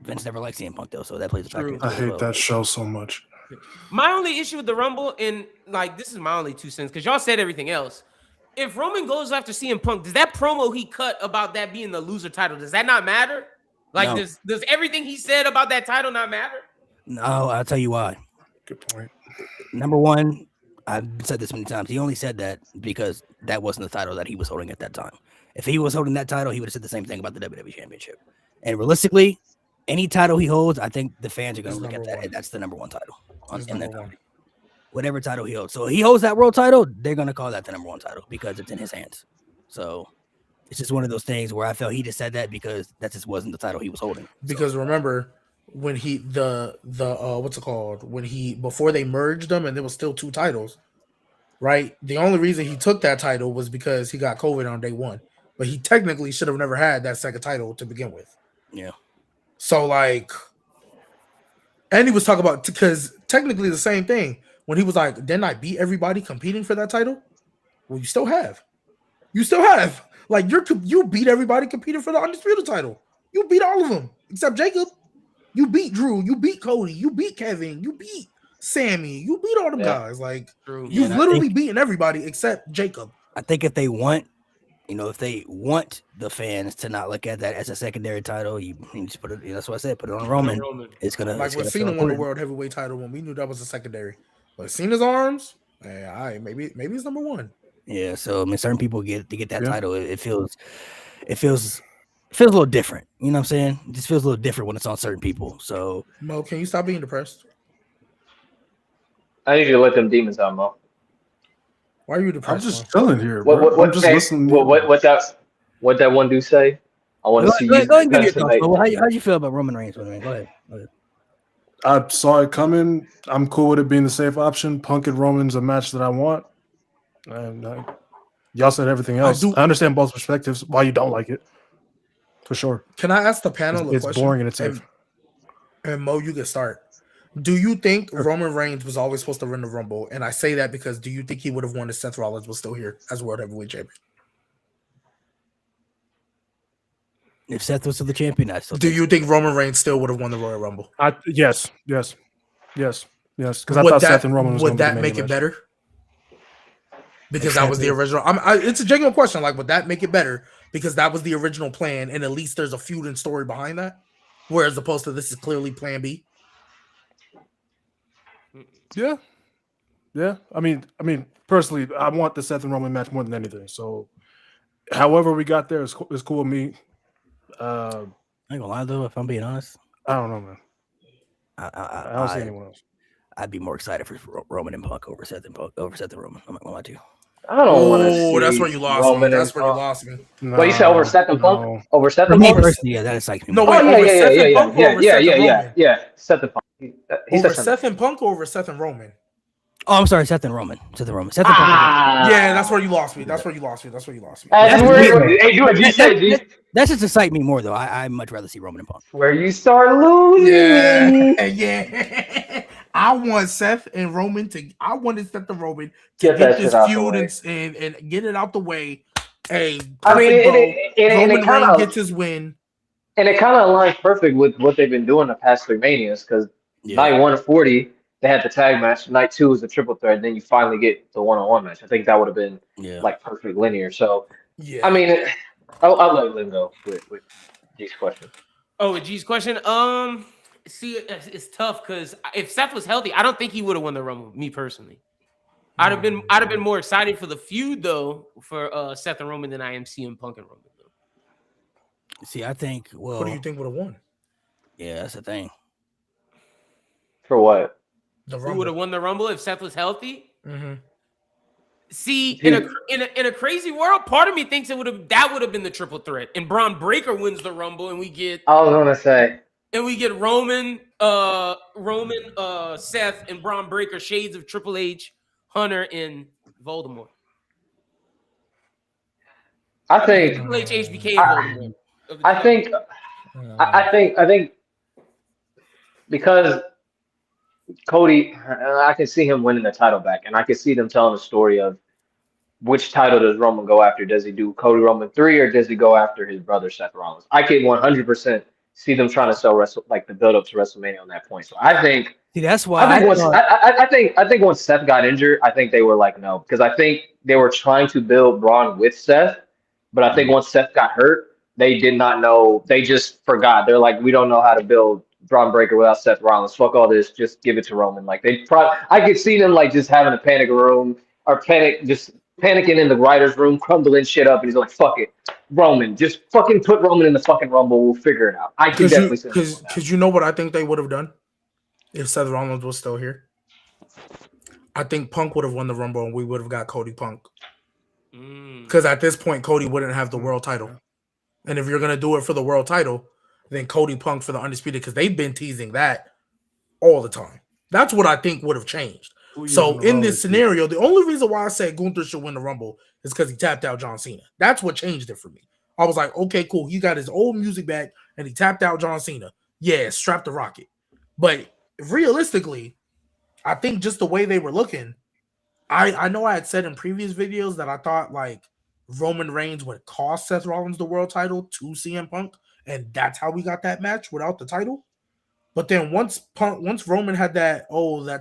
S1: Vince never liked CM Punk though, so that plays a factor.
S4: I hate that show so much.
S5: My only issue with the Rumble, and like this is my only 2 cents, because y'all said everything else. If Roman goes after CM Punk, does that promo he cut about that being the loser title, does that not matter? Like,
S1: no.
S5: does everything he said about that title not matter?
S1: No, I'll tell you why.
S4: Good point.
S1: Number one, I've said this many times. He only said that because that wasn't the title that he was holding at that time. If he was holding that title, he would have said the same thing about the WWE Championship. And realistically, any title he holds, I think the fans are going to look at that, and that's the number one title. Whatever title he holds. So he holds that world title, they're going to call that the number one title because it's in his hands. So it's just one of those things where I felt he just said that because that just wasn't the title he was holding.
S3: Because remember, when he what's it called? When he before they merged them and there was still 2 titles, right? The only reason he took that title was because he got COVID on day 1. But he technically should have never had that second title to begin with.
S1: Yeah.
S3: So like, and he was talking about because technically the same thing when he was like, didn't I beat everybody competing for that title? Well, you still have. Like you beat everybody competing for the undisputed title. You beat all of them except Jacob. You beat Drew. You beat Cody. You beat Kevin. You beat Sammy. You beat all them guys. Like you've literally beaten everybody except Jacob.
S1: I think if they want the fans to not look at that as a secondary title, you just put it. That's what I said. Put it on Roman. It's gonna
S3: like when Cena won the world heavyweight title when we knew that was a secondary. But Cena's arms, maybe it's number 1.
S1: Yeah. So I mean, certain people get that title. It feels a little different. You know what I'm saying? It just feels a little different when it's on certain people. So
S3: Mo, can you stop being depressed?
S2: I need you to let them demons out, Mo.
S3: Why are you depressed?
S4: I'm just chilling here, bro. I'm just listening.
S2: What that one dude say? I want to see you.
S1: Go ahead, give your thoughts. How you feel about Roman Reigns? Go ahead.
S4: I saw it coming. I'm cool with it being the safe option. Punk and Roman's a match that I want. And y'all said everything else. I understand both perspectives. Why you don't like it, for sure.
S3: Can I ask the panel a
S4: It's
S3: question?
S4: boring and it's safe.
S3: And Mo, you can start. Do you think Roman Reigns was always supposed to win the Rumble? And I say that because do you think he would have won if Seth Rollins was still here as World Heavyweight Champion?
S1: If Seth was still the champion, I still.
S3: Do you think Roman Reigns still would have won the Royal Rumble?
S4: Yes. Because I thought Seth and Roman was
S3: would
S4: going to
S3: that make it better? Because that was the original. It's a genuine question. Like, would that make it better? Because that was the original plan, and at least there's a feud and story behind that. Whereas opposed to this is clearly Plan B.
S4: Yeah. I mean, personally, I want the Seth and Roman match more than anything. So, however we got there is cool with me.
S1: I ain't gonna lie though, if I'm being honest,
S4: I don't know, man.
S1: I
S4: don't see anyone else.
S1: I'd be more excited for Roman and Punk over Seth and Roman. I'm not gonna lie to you.
S2: I don't want to see.
S3: Oh, that's where you lost
S2: Roman
S3: me.
S2: and
S3: That's where you
S2: Punk.
S3: lost me.
S2: What you said over Seth and Punk?
S4: No.
S2: Over Seth
S1: For
S2: and
S1: me
S2: Punk?
S1: personally, yeah, that excites me.
S3: No,
S1: more.
S3: wait, over Seth and Punk or over Seth and Roman?
S2: Yeah. Seth and Punk. He
S3: Over
S2: said
S3: Seth and Punk or over Seth and Roman?
S1: Oh, I'm sorry, Seth and Roman. Seth and Punk.
S3: Yeah, that's where you lost me. That's where you lost me.
S2: That's where you said, G.
S1: That just excite me more though. I'd much rather see Roman and Punk.
S2: Where you start losing.
S3: Yeah. I want Seth and Roman to. I wanted Seth and Roman to
S2: Get
S3: get
S2: that
S3: this
S2: shit out the
S3: feud
S2: way.
S3: and get it out the way. Hey,
S2: I mean,
S3: Roman
S2: it kind
S3: Reigns
S2: of
S3: gets his win.
S2: and it kind of aligns perfect with what they've been doing the past 3 Manias because night 1 of 40 they had the tag match. Night 2 was the triple threat. And then you finally get the 1-on-1 match. I think that would have been like perfect linear. So I mean, I'll let Lynn go with G's question.
S5: Oh, with G's question, see, it's tough because if Seth was healthy, I don't think he would have won the Rumble. Me personally, I'd have been more excited for the feud though for Seth and Roman than I am CM Punk and Roman. Though.
S1: See, I think. Well,
S3: What do you think would have won?
S1: Yeah, that's the thing.
S2: For what?
S3: The
S5: Who would have won the Rumble if Seth was healthy?
S3: Mm-hmm.
S5: See, in a crazy world, part of me thinks that would have been the triple threat, and Braun Breaker wins the Rumble, and we get.
S2: I was gonna say.
S5: And we get Roman, Seth, and Braun Breaker, shades of Triple H, Hunter, and Voldemort.
S2: I think
S5: Triple H, HBK, Voldemort.
S2: I think because Cody, I can see him winning the title back, and I can see them telling the story of which title does Roman go after? Does he do Cody Roman 3 or does he go after his brother Seth Rollins? I can 100% see them trying to sell the build up to WrestleMania on that point. So I think
S1: that's why
S2: I think once Seth got injured, I think they were like no, because I think they were trying to build Braun with Seth, but I think once Seth got hurt, they did not know. They just forgot. They're like, we don't know how to build Braun Breaker without Seth Rollins. Fuck all this. Just give it to Roman. Like I could see them like just having a panic room or panicking in the writer's room, crumbling shit up, and he's like, fuck it. Roman, just fucking put Roman in the fucking Rumble. We'll figure it out. I can definitely see that.
S3: Because you know what I think they would have done if Seth Rollins was still here? I think Punk would have won the Rumble and we would have got Cody Punk. Because at this point, Cody wouldn't have the world title. And if you're going to do it for the world title, then Cody Punk for the Undisputed, because they've been teasing that all the time. That's what I think would have changed. So in this scenario, the only reason why I said Gunther should win the Rumble is because he tapped out John Cena. That's what changed it for me. I was like, okay, cool. He got his old music back and he tapped out John Cena. Yeah, strap the rocket. But realistically, I think just the way they were looking, I know I had said in previous videos that I thought like Roman Reigns would cost Seth Rollins the world title to CM Punk, and that's how we got that match without the title. But then once Roman had that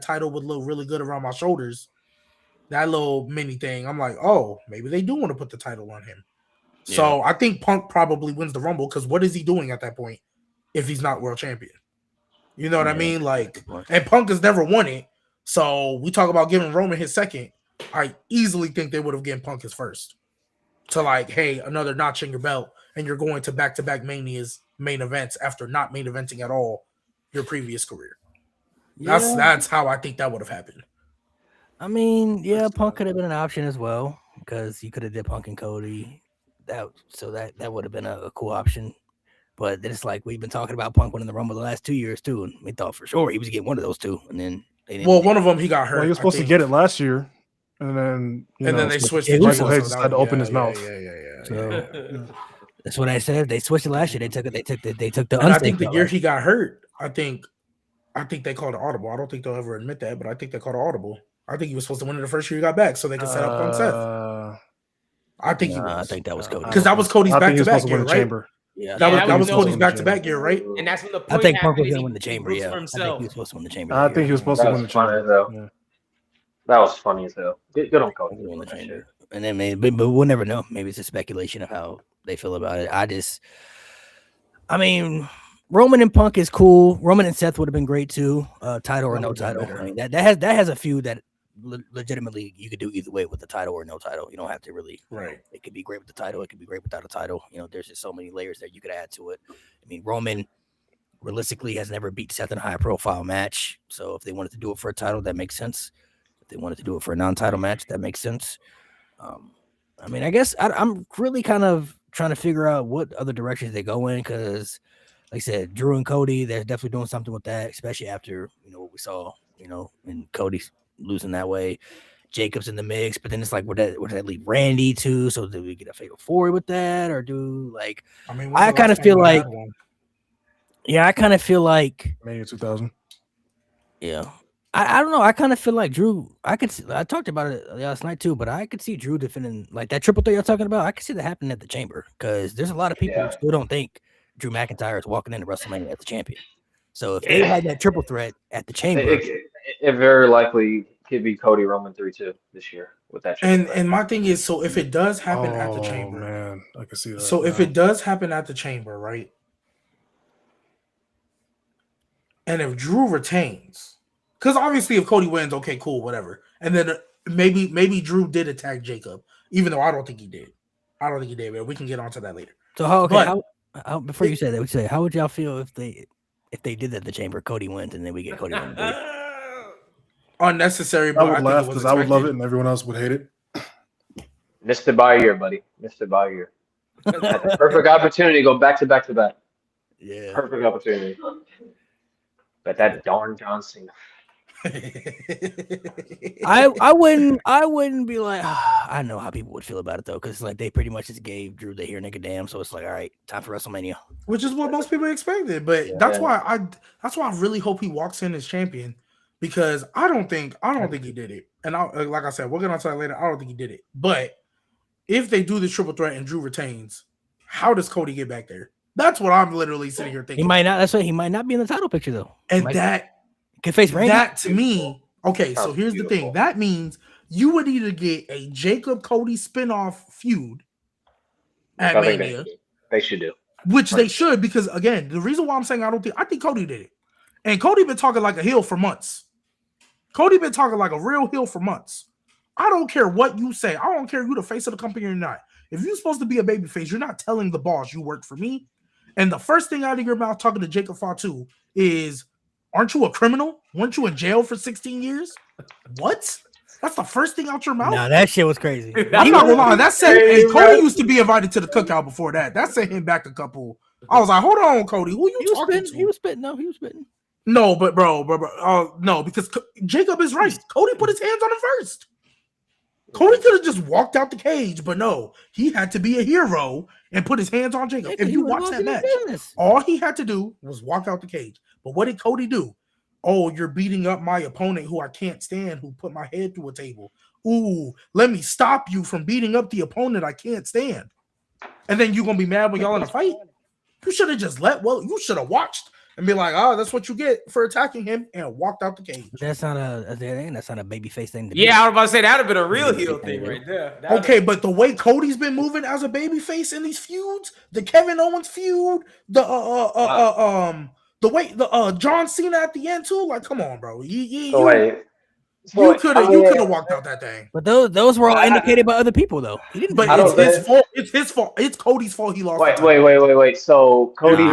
S3: title would look really good around my shoulders, that little mini thing, I'm like, oh, maybe they do want to put the title on him. Yeah. So I think Punk probably wins the Rumble because what is he doing at that point if he's not world champion? You know what I mean? Like, and Punk has never won it. So we talk about giving Roman his second. I easily think they would have given Punk his first. To like, hey, another notch in your belt, and you're going to back-to-back Mania's main events after not main eventing at all your previous career. Yeah. That's how I think that would have happened.
S1: I mean, yeah, Punk could have been an option as well because you could have did Punk and Cody. That would have been a cool option. But then it's like we've been talking about Punk winning the Rumble the last 2 years too, and we thought for sure he was getting one of those two, and then they didn't.
S3: Well, one of them he got hurt.
S4: Well, he was supposed to get it last year, and then
S3: then they switched
S1: to
S3: to
S4: Michael
S1: Usos,
S4: Hayes decided to open his mouth.
S1: So that's what I said. They switched it last year. They took the.
S3: And I think the
S1: unsafe
S3: year
S1: route.
S3: he got hurt, I think they called it audible. I don't think they'll ever admit that, but I think they called it audible. I think he was supposed to win it the first year he got back, so they could set up Punk Seth. I think he was.
S1: I think that was Cody.
S3: Because that was Cody's
S4: I think he was
S3: back-to-back
S4: supposed to
S3: year,
S4: win the
S3: right?
S4: chamber.
S1: Yeah,
S3: That was
S5: no.
S3: Cody's back-to-back year, right?
S5: And that's when the
S1: I
S5: point
S1: think Punk was
S5: happened
S1: going to
S5: is
S1: win the
S5: he
S1: chamber.
S5: roots
S1: Yeah,
S5: for
S1: I think
S5: himself.
S1: he was supposed to win the chamber.
S4: I think he was supposed to
S2: That
S4: win the
S2: was funny
S4: chamber.
S2: though.
S4: Yeah.
S2: That was funny as hell. Good on Cody.
S1: Win the chamber, and then maybe, but we'll never know. Maybe it's a speculation of how they feel about it. I mean, Roman and Punk is cool. Roman and Seth would have been great too. Title or no title. I mean, that has a feud that legitimately you could do either way with the title or no title. You don't have to really.
S3: Right.
S1: It could be great with the title. It could be great without a title. You know, there's just so many layers that you could add to it. I mean, Roman realistically has never beat Seth in a high profile match. So if they wanted to do it for a title, that makes sense. If they wanted to do it for a non-title match, that makes sense. I mean, I guess I'm really kind of trying to figure out what other directions they go in because, like I said, Drew and Cody, they're definitely doing something with that, especially after what we saw, and Cody losing that way. Jacob's in the mix, but then it's like, would that leave Randy too? So do we get a fatal 4 with that, or do like?
S3: I mean,
S1: I kind of feel like, I kind of feel like
S4: May of 2000.
S1: Yeah. I don't know. I kind of feel like Drew. I talked about it last night too, but I could see Drew defending like that triple threat you're talking about. I could see that happening at the Chamber because there's a lot of people who still don't think Drew McIntyre is walking into WrestleMania as the champion. So if they had that triple threat at the Chamber,
S2: it very likely could be Cody Roman 3-2 this year with that.
S3: And my thing is, so if it does happen at the Chamber,
S4: man, I can see that.
S3: So if it does happen at the Chamber, right? And if Drew retains, because obviously if Cody wins, okay, cool, whatever. And then maybe Drew did attack Jacob, even though I don't think he did. But we can get onto that later.
S1: So how before you say that, we say how would y'all feel if they did that at the Chamber? Cody wins, and then we get Cody Roman.
S3: Unnecessary,
S4: I
S3: but
S4: would laugh because I would love it, and everyone else would hate it.
S2: Missed it by a year, buddy. Missed it by a year. Had the perfect opportunity to go back to back to back.
S1: Yeah,
S2: perfect opportunity. But that darn John Cena.
S1: I wouldn't be like, I know how people would feel about it though, because like they pretty much just gave Drew the here nigga damn, so it's like, all right, time for WrestleMania,
S3: which is what most people expected. But that's why I really hope he walks in as champion, because I don't think he did it. And like I said, we'll get onto that later. I don't think he did it. But if they do the triple threat and Drew retains, how does Cody get back there? That's what I'm literally sitting here thinking.
S1: He might not. That's why he might not be in the title picture though.
S3: And that
S1: could face Randy.
S3: That to me, okay. So here's the thing. That means you would either get a Jacob Cody spinoff feud at Mania.
S2: They should do.
S3: Which they should, because again, the reason why I'm saying I think Cody did it. And Cody been talking like a heel for months. Cody been talking like a real heel for months. I don't care what you say. I don't care if you the face of the company or not. If you're supposed to be a baby face, you're not telling the boss you work for me. And the first thing out of your mouth talking to Jacob Fatu is, aren't you a criminal? Weren't you in jail for 16 years? What? That's the first thing out your mouth?
S1: Nah, that shit was crazy.
S3: I'm not gonna lie. That said, and Cody used to be invited to the cookout before that. That sent him back a couple. I was like, hold on, Cody. Who you talking to?
S1: He was spitting. No, he was spitting.
S3: No, but bro. No, because Jacob is right. Cody put his hands on him first. Cody could have just walked out the cage, but no, he had to be a hero and put his hands on Jacob. If you watch that match, all he had to do was walk out the cage. But what did Cody do? Oh, you're beating up my opponent who I can't stand, who put my head through a table. Ooh, let me stop you from beating up the opponent I can't stand. And then you're going to be mad when y'all in a fight? You should have just you should have watched and be like, oh, that's what you get for attacking him, and walked out the cage.
S1: That's not a babyface thing.
S5: Yeah, I was about to say that would have been a real heel thing right there.
S3: Okay, but the way Cody's been moving as a babyface in these feuds, the Kevin Owens feud, the way John Cena at the end too, like, come on, bro. You could have walked out that thing.
S1: But those were all indicated by other people, though. He didn't.
S3: But it's his fault. It's his fault. It's Cody's fault. He lost.
S2: Wait. So Cody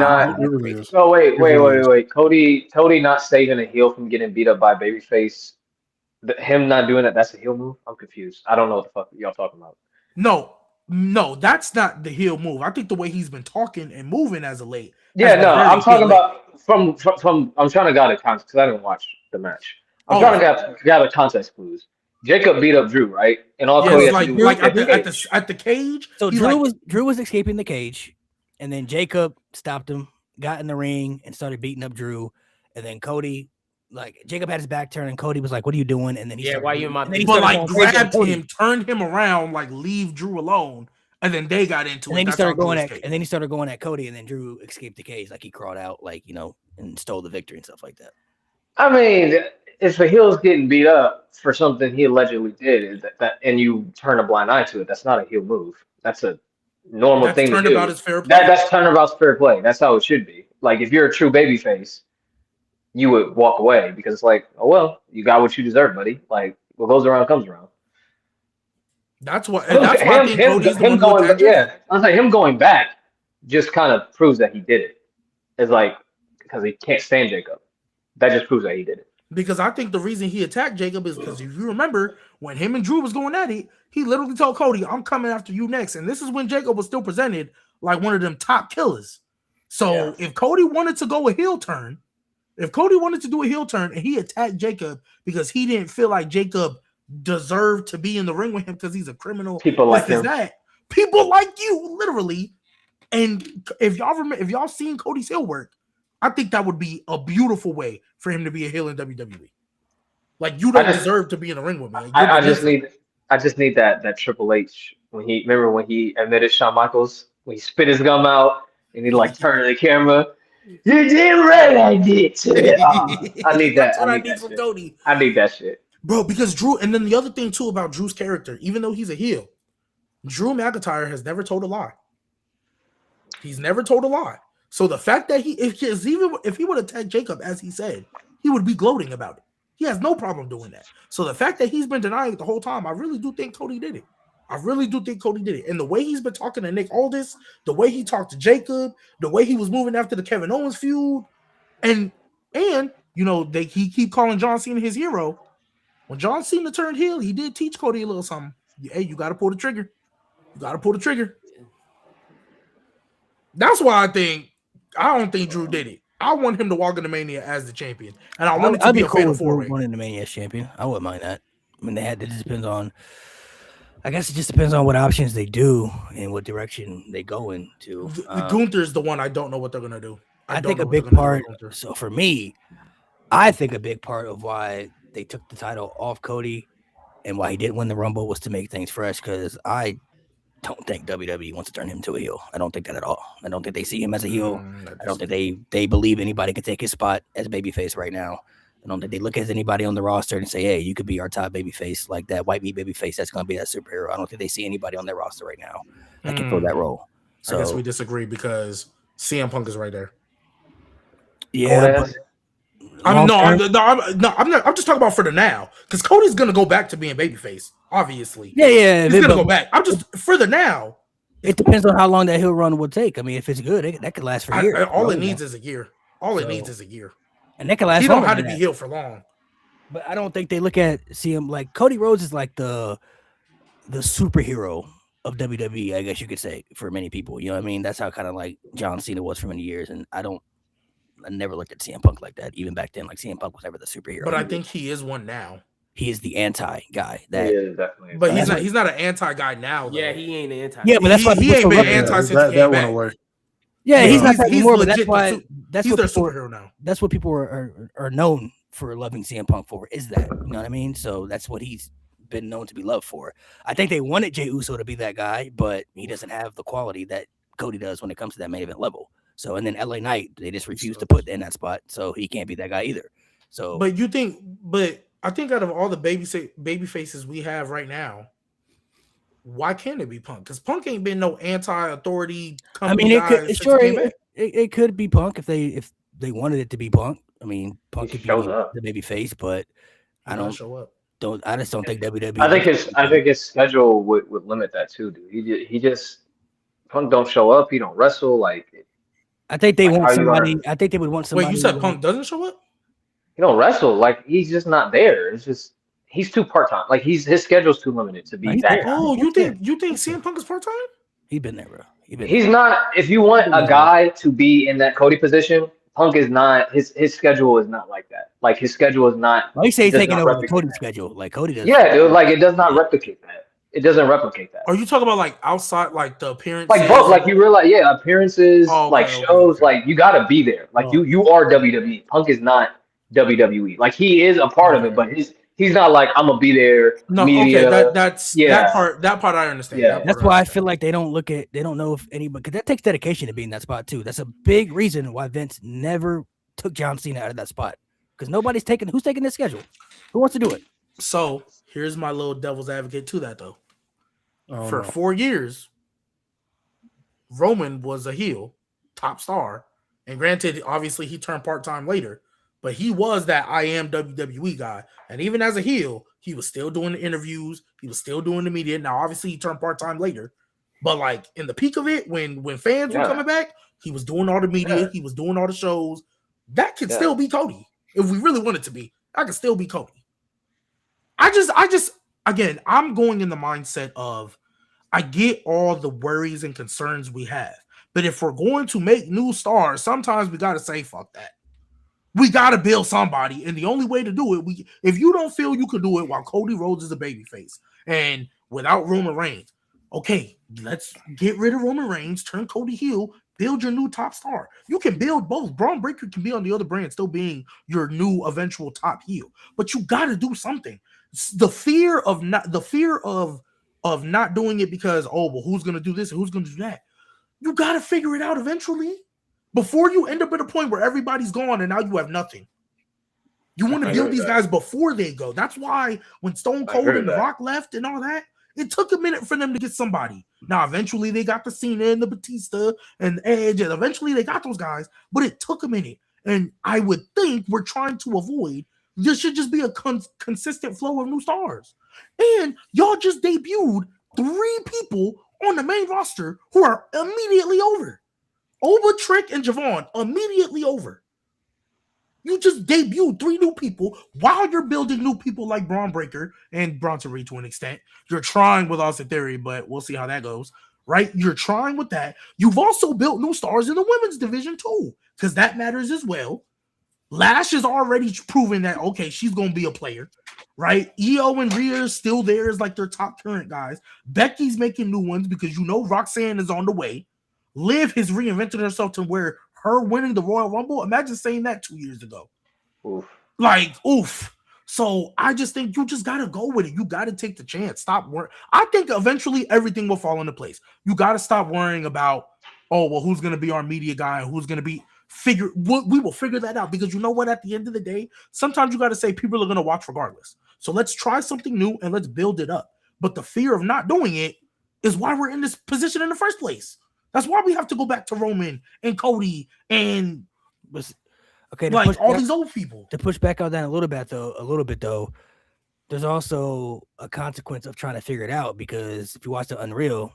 S2: wait. Cody not saving a heel from getting beat up by babyface. Him not doing that. That's a heel move. I'm confused. I don't know what the fuck y'all talking about.
S3: No, No, that's not the heel move. I think the way he's been talking and moving as of late.
S2: Yeah, no, I'm talking
S3: heel-like.
S2: about from. I'm trying to gather context because I didn't watch the match. I'm
S3: Oh.
S2: trying to gather context clues. Jacob beat up Drew, right? And all
S3: Yeah,
S2: Cody
S3: it's
S2: had to
S3: like,
S2: do was
S3: like
S2: get
S3: at the cage.
S1: So
S3: he's
S1: Drew was escaping the cage, and then Jacob stopped him, got in the ring, and started beating up Drew. And then Cody, like Jacob had his back turned, and Cody was like, "What are you doing?" And then he started
S5: why you in my?
S1: and then he
S3: but
S1: started
S3: like
S1: going crazy on
S3: grabbed
S1: Cody.
S3: him, turned him around, like leave Drew alone, and then they got into
S1: And
S3: it.
S1: then he
S3: That's
S1: started
S3: how Drew
S1: going at,
S3: escaped.
S1: and then he started going at Cody, and then Drew escaped the cage, like he crawled out, like and stole the victory and stuff like that.
S2: I mean, if a heel's getting beat up for something he allegedly did, is that and you turn a blind eye to it, that's not a heel move. That's a normal
S3: That's
S2: thing to do.
S3: turnabout is fair play.
S2: That's turnabout's fair play. That's how it should be. Like if you're a true babyface, you would walk away because it's like, oh well, you got what you deserve, buddy. Like what goes around comes around.
S3: That's why I think Cody's the one who
S2: going,
S3: attacked
S2: yeah.
S3: Jacob.
S2: I was like him going back just kind of proves that he did it. It's like because he can't stand Jacob. That just proves that he did it.
S3: Because I think the reason he attacked Jacob is because if you remember when him and Drew was going at it, he literally told Cody, "I'm coming after you next." And this is when Jacob was still presented like one of them top killers. So if Cody wanted to go a heel turn, if Cody wanted to do a heel turn and he attacked Jacob because he didn't feel like Jacob deserved to be in the ring with him because he's a criminal,
S2: People like
S3: this,
S2: him.
S3: that. People like you, literally. And if y'all remember, if y'all seen Cody's heel work, I think that would be a beautiful way for him to be a heel in WWE. Like you don't deserve to be in the ring with me.
S2: I just need that Triple H when he admitted Shawn Michaels when he spit his gum out and he like turned to the camera. You damn right I did to it. I need that.
S3: That's what I need from Cody.
S2: I need that shit.
S3: Bro, because Drew, and then the other thing too about Drew's character, even though he's a heel, Drew McIntyre has never told a lie. He's never told a lie. So the fact that if he would attack Jacob as he said, he would be gloating about it. He has no problem doing that. So the fact that he's been denying it the whole time, I really do think Cody did it. And the way he's been talking to Nick Aldis, the way he talked to Jacob, the way he was moving after the Kevin Owens feud, and he keep calling John Cena his hero. When John Cena turned heel, he did teach Cody a little something. Hey, you got to pull the trigger. That's why I don't think Drew did it. I want him to walk into Mania as the champion, and I want it to be a fatal four-way.
S1: One into Mania as champion. I wouldn't mind that. I mean, it just depends on. I guess it just depends on what options they do and what direction they go into.
S3: Gunther's the one I don't know what they're gonna do.
S1: I think a big part. So for me, I think a big part of why they took the title off Cody and why he didn't win the Rumble was to make things fresh. Because I don't think WWE wants to turn him to a heel. I don't think that at all. I don't think they see him as a heel. I don't think they believe anybody can take his spot as babyface right now. I don't think they look at anybody on the roster and say, "Hey, you could be our top babyface, like that white meat babyface that's going to be that superhero." I don't think they see anybody on their roster right now that can fill that role. So
S3: I guess we disagree because CM Punk is right there.
S1: Yeah.
S3: I'm not. I'm just talking about for the now because Cody's gonna go back to being babyface. Obviously,
S1: yeah,
S3: he's gonna go back. I'm just for the now.
S1: It depends on how long that heel run will take. I mean, if it's good, that could last for years.
S3: All it needs is a year.
S1: And that can last.
S3: He don't have to be healed for long.
S1: But I don't think they look at him like Cody Rhodes is like the superhero of WWE, I guess you could say, for many people. You know what I mean? That's how kind of like John Cena was for many years. And I never looked at CM Punk like that. Even back then, like CM Punk was never the superhero.
S3: But I think he is one now.
S1: He is the anti guy.
S2: Definitely.
S3: But he's not an anti guy now. Though.
S5: Yeah, he ain't an anti.
S1: Yeah, but that's why
S3: he ain't been anti since he came back.
S1: Yeah, he's not anymore. But that's why
S3: he's their superhero now.
S1: That's what people are known for loving CM Punk for. Is that, you know what I mean? So that's what he's been known to be loved for. I think they wanted Jey Uso to be that guy, but he doesn't have the quality that Cody does when it comes to that main event level. So and then LA Knight, they just refused to put in that spot, so he can't be that guy either. So,
S3: but I think out of all the baby faces we have right now, why can't it be Punk? Because Punk ain't been no anti-authority company.
S1: I mean, it could be Punk if they wanted it to be Punk. I mean, Punk could be the baby face, but I just don't think WWE.
S2: I think his schedule would limit that too, dude. He just Punk don't show up. He don't wrestle. Like,
S1: I think they want somebody. I think they would want somebody.
S3: Wait, you said Punk doesn't show up?
S2: He don't wrestle. Like, he's just not there. It's just he's too part time. Like his schedule's too limited to be
S1: He's
S2: that
S1: there.
S2: guy.
S3: Oh, you
S1: Yeah.
S3: think CM Punk is part time?
S1: He's been there, bro.
S2: He's not. If you want a guy to be in that Cody position, Punk is not. His schedule is not like that. Like his schedule is not.
S1: Like you say,
S2: it
S1: he's
S2: does
S1: taking
S2: not
S1: over
S2: replicate
S1: Cody's
S2: that.
S1: schedule. Like Cody does.
S2: Yeah, dude. Like it does not replicate that. It doesn't replicate that.
S3: Are you talking about like outside, like the appearances?
S2: Like both. Like you realize, yeah, appearances,
S3: Oh, okay,
S2: like
S3: okay,
S2: shows.
S3: okay.
S2: Like you got to be there. Like
S1: Oh.
S2: you are WWE. Punk is not WWE. Like he is a part of it, but he's not like I'm gonna be there.
S3: No,
S2: media,
S3: okay, that's
S2: yeah.
S3: that part I understand.
S2: Yeah.
S3: That part
S1: That's
S3: I
S1: why I
S3: understand.
S1: feel like they don't know if anybody, because that takes dedication to be in that spot too. That's a big reason why Vince never took John Cena out of that spot, because who's taking this schedule? Who wants to do it?
S3: So here's my little devil's advocate to that though.
S4: Oh,
S3: For
S4: no.
S3: 4 years, Roman was a heel, top star, and granted, obviously he turned part time later, but he was that I am WWE guy. And even as a heel, he was still doing the interviews, he was still doing the media. Now, obviously, he turned part time later, but like in the peak of it, when fans were
S2: Yeah.
S3: coming back, he was doing all the media,
S2: Yeah.
S3: he was doing all the shows. That could
S2: Yeah.
S3: still be Cody if we really want it to be. I could still be Cody. I just again, I'm going in the mindset of I get all the worries and concerns we have, but if we're going to make new stars, sometimes we got to say fuck that. We got to build somebody, and the only way to do it, if you don't feel you can do it while Cody Rhodes is a babyface and without Roman Reigns, okay, let's get rid of Roman Reigns, turn Cody heel, build your new top star. You can build both. Braun Breaker can be on the other brand, still being your new eventual top heel, but you got to do something. The fear of not doing it because, oh, well, who's going to do this and who's going to do that? You got to figure it out eventually before you end up at a point where everybody's gone and now you have nothing. You want to
S2: I
S3: build
S2: agree
S3: these
S2: with
S3: guys before they go. That's why when Stone
S2: I
S3: Cold
S2: agree
S3: and
S2: with
S3: The
S2: that.
S3: Rock left and all that, it took a minute for them to get somebody. Now, eventually they got the Cena and the Batista and Edge, and eventually they got those guys, but it took a minute. And I would think we're trying to avoid, there should just be a consistent flow of new stars. And y'all just debuted 3 people on the main roster who are immediately over. Oba, Trick, and Javon immediately over. You just debuted 3 new people while you're building new people like Braun Breaker and Bronson Reed to an extent. You're trying with Austin Theory, but we'll see how that goes, right? You're trying with that. You've also built new stars in the women's division too, because that matters as well. Lash is already proven that, okay, she's going to be a player, right? Io and Rhea is still there as like their top current guys. Becky's making new ones because you know Roxanne is on the way. Liv has reinvented herself to where her winning the Royal Rumble, imagine saying that 2 years ago.
S2: Oof.
S3: Like, oof. So I just think you just got to go with it. You got to take the chance. Stop worrying. I think eventually everything will fall into place. You got to stop worrying about, oh, well, who's going to be our media guy? Who's going to be we will figure that out, because you know what? At the end of the day, sometimes you got to say people are going to watch regardless. So let's try something new and let's build it up. But the fear of not doing it is why we're in this position in the first place. That's why we have to go back to Roman and Cody and
S1: Okay,
S3: like all these old people.
S1: To push back on that a little bit though, there's also a consequence of trying to figure it out, because if you watch the Unreal,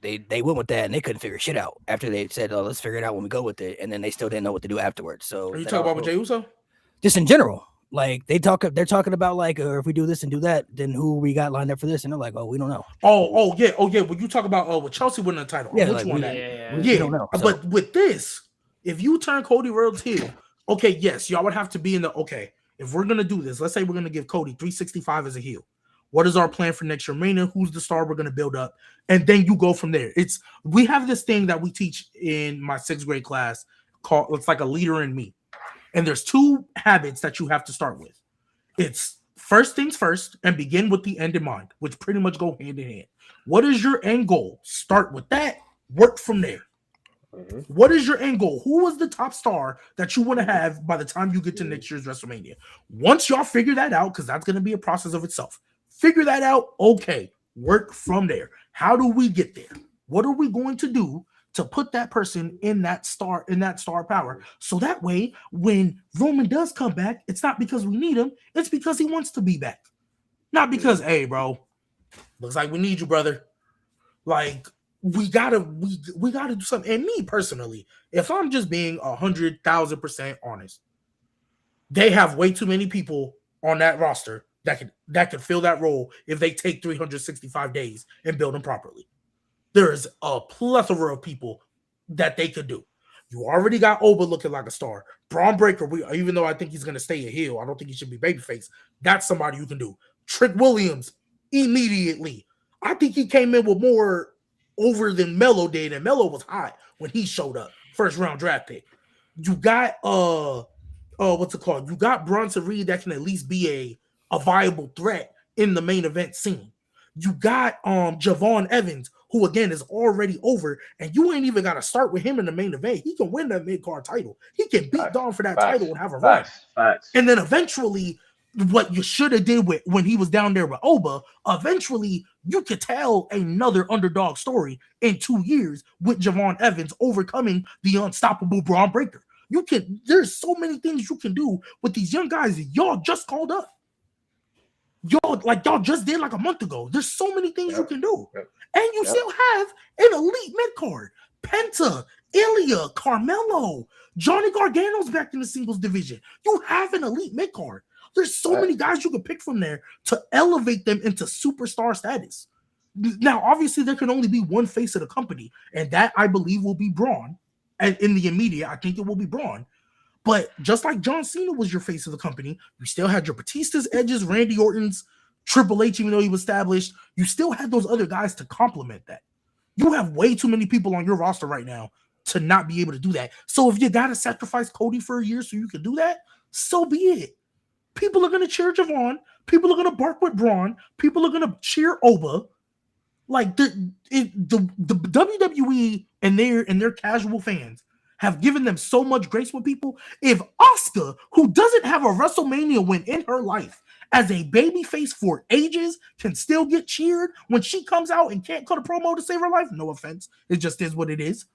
S1: they went with that and they couldn't figure shit out after they said, oh, let's figure it out when we go with it, and then they still didn't know what to do afterwards. So
S3: Are you talking about with Jey Uso?
S1: Just in general, like they're talking about like, if we do this and do that, then who we got lined up for this, and they're like, oh, we don't know.
S3: Oh yeah. When you talk about with Chelsea winning the title,
S1: Yeah,
S3: I'm with
S1: like,
S3: you on
S1: we-
S3: that.
S1: we don't know. So-
S3: But with this, if you turn Cody Rhodes heel, okay, yes, y'all would have to be in the okay. If we're gonna do this, let's say we're gonna give Cody 365 as a heel. What is our plan for next year? Mania, who's the star we're gonna build up? And then you go from there. We have this thing that we teach in my 6th grade class called, it's like a leader in me. And there's 2 habits that you have to start with. It's first things first and begin with the end in mind, which pretty much go hand in hand. What is your end goal? Start with that, work from there.
S2: Mm-hmm.
S3: What is your end goal? Who is the top star that you want to have by the time you get to next year's WrestleMania? Once y'all figure that out, because that's going to be a process of itself, figure that out. Okay, work from there. How do we get there? What are we going to do to put that person in that star power? So that way, when Roman does come back, it's not because we need him, it's because he wants to be back. Not because, hey, bro, looks like we need you, brother. Like, we gotta do something. And me personally, if I'm just being 100,000% honest, they have way too many people on that roster that could fill that role if they take 365 days and build them properly. There is a plethora of people that they could do. You already got Oba looking like a star. Braun Breaker, even though I think he's going to stay a heel, I don't think he should be babyface. That's somebody you can do. Trick Williams, immediately. I think he came in with more over than Melo did, and Melo was hot when he showed up. First round draft pick. You got what's it called? You got Bronson Reed that can at least be a viable threat in the main event scene. You got Javon Evans, who again is already over, and you ain't even got to start with him in the main event. He can win that mid-card title. He can beat Dom for that title and have a run. And then eventually, what you should have did with when he was down there with Oba, eventually you could tell another underdog story in 2 years with Javon Evans overcoming the unstoppable Braun Breaker. There's so many things you can do with these young guys that y'all just called up. Y'all just did like a month ago. There's so many things you can do. And you still have an elite mid-card. Penta, Ilya, Carmelo, Johnny Gargano's back in the singles division. You have an elite mid-card. There's so many guys you can pick from there to elevate them into superstar status. Now, obviously, there can only be one face of the company, and that, I believe, will be Braun. And in the immediate, I think it will be Braun. But just like John Cena was your face of the company, you still had your Batista's, Edges, Randy Orton's, Triple H, even though he was established. You still had those other guys to complement that. You have way too many people on your roster right now to not be able to do that. So if you got to sacrifice Cody for a year so you can do that, so be it. People are going to cheer Javon. People are going to bark with Braun. People are going to cheer Oba. Like the WWE and their casual fans have given them so much grace with people. If Asuka, who doesn't have a WrestleMania win in her life, as a babyface for ages, can still get cheered when she comes out and can't cut a promo to save her life, no offense, it just is what it is.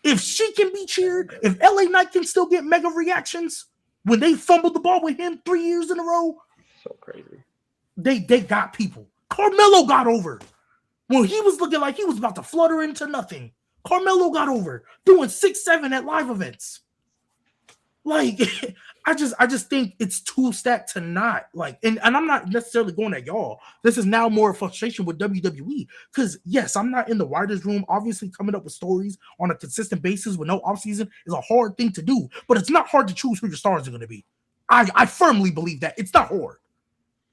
S3: If she can be cheered, if LA Knight can still get mega reactions when they fumbled the ball with him 3 years in a row,
S2: so crazy.
S3: They got people. Carmelo got over when he was looking like he was about to flutter into nothing. Carmelo got over doing 6-7 at live events. Like, I just think it's too stacked to not like, and I'm not necessarily going at y'all. This is now more frustration with WWE because yes, I'm not in the writers' room. Obviously, coming up with stories on a consistent basis with no offseason is a hard thing to do, but it's not hard to choose who your stars are going to be. I firmly believe that it's not hard.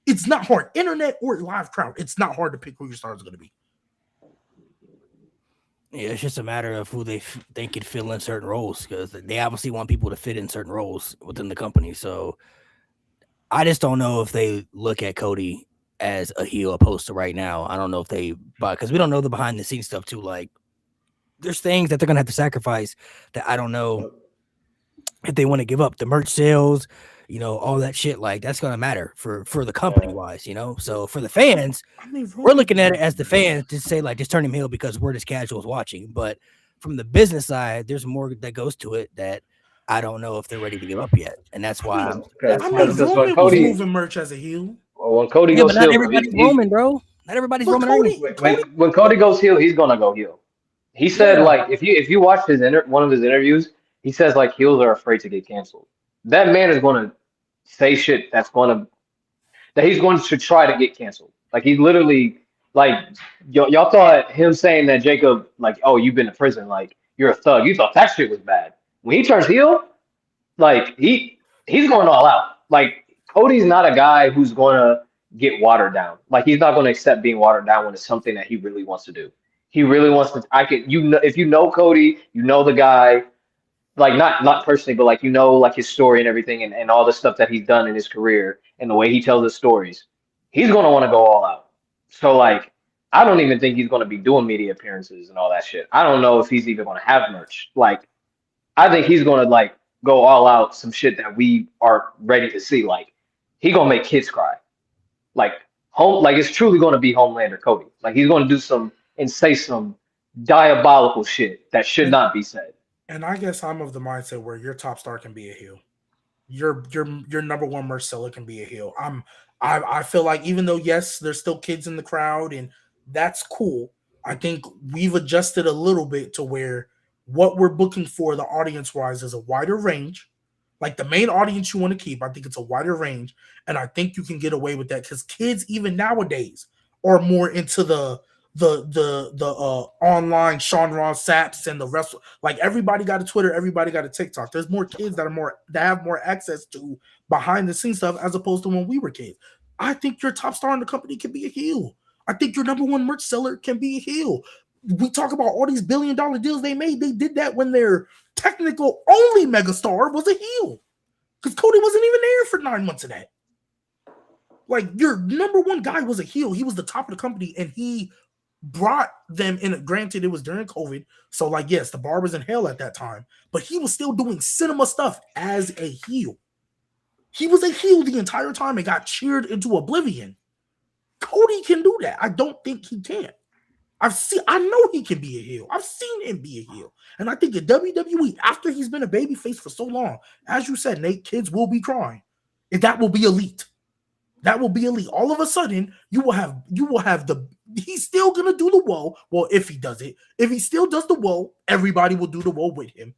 S3: It's not hard. Internet or live crowd, it's not hard to pick who your stars are going to be.
S1: Yeah, it's just a matter of who they could fill in certain roles because they obviously want people to fit in certain roles within the company. So I just don't know if they look at Cody as a heel opposed to right now. I don't know if they, because we don't know the behind the scenes stuff too. Like, there's things that they're gonna have to sacrifice that I don't know if they want to give up. The merch sales, all that shit. Like, that's gonna matter for the company wise, So for the fans, we're looking at it as the fans to say like just turn him heel because we're just casuals watching. But from the business side, there's more that goes to it that I don't know if they're ready to give up yet, and that's why.
S3: Roman was moving merch as a heel.
S2: Well, when Cody goes
S1: heel,
S2: heel,
S1: everybody's Roman, bro. Not everybody's Roman.
S2: When Cody goes heel, he's gonna go heel. He said like if you watch one of his interviews, he says like heels are afraid to get canceled. That man is going to say shit that he's going to try to get canceled. Like he's literally like y'all thought him saying that Jacob like, oh, you've been to prison, like you're a thug. You thought that shit was bad. When he turns heel, like he's going all out. Like Cody's not a guy who's going to get watered down. Like he's not going to accept being watered down when it's something that he really wants to do. He really wants to. If you know Cody, you know the guy. Like not personally, but like like his story and everything and all the stuff that he's done in his career and the way he tells his stories, he's gonna want to go all out. So like I don't even think he's gonna be doing media appearances and all that shit. I don't know if he's even gonna have merch. Like I think he's gonna like go all out some shit that we are ready to see. Like he gonna make kids cry. Like it's truly gonna be Homelander Cody. Like he's gonna do say some diabolical shit that should not be said.
S3: And I guess I'm of the mindset where your top star can be a heel. Your number one merch seller can be a heel. I feel like even though yes, there's still kids in the crowd and that's cool. I think we've adjusted a little bit to where what we're booking for the audience wise is a wider range. Like the main audience you want to keep, I think it's a wider range, and I think you can get away with that because kids even nowadays are more into the online Sean Ross Saps and the rest. Like everybody got a Twitter, everybody got a TikTok. There's more kids that have more access to behind the scenes stuff as opposed to when we were kids. I think your top star in the company can be a heel. I think your number one merch seller can be a heel. We talk about all these $1 billion deals they made. They did that when their technical only megastar was a heel. Because Cody wasn't even there for 9 months of that. Like your number one guy was a heel. He was the top of the company and he brought them in. Granted, it was during COVID. So like, yes, the bar was in hell at that time, but he was still doing cinema stuff as a heel. He was a heel the entire time and got cheered into oblivion. Cody can do that. I don't think he can. I know he can be a heel. I've seen him be a heel. And I think in WWE, after he's been a babyface for so long, as you said, Nate, kids will be crying. And that will be elite. That will be elite. All of a sudden, you will have he's still gonna do the whoa. Well, if he does it, if he still does the whoa, everybody will do the whoa with him.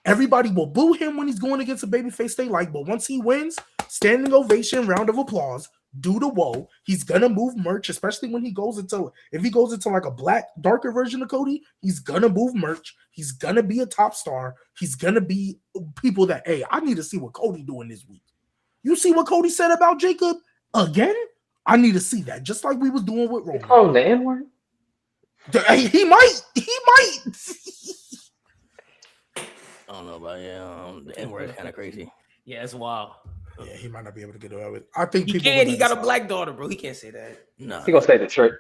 S3: Everybody will boo him when he's going against a babyface they like, but once he wins, standing ovation, round of applause, do the whoa. He's gonna move merch, especially when he goes into like a black, darker version of Cody. He's gonna move merch. He's gonna be a top star. He's gonna be people that, hey, I need to see what Cody doing this week. You see what Cody said about Jacob again? I need to see that, just like we was doing with Roman.
S2: Oh, the N-word?
S3: He might.
S1: I don't know about the N-word is kind of crazy.
S5: Yeah, it's wild.
S3: Yeah, he might not be able to get away with it. I think
S5: he
S3: people
S5: can. He got a black daughter, bro. He can't say that.
S1: No,
S2: He gonna say the trick.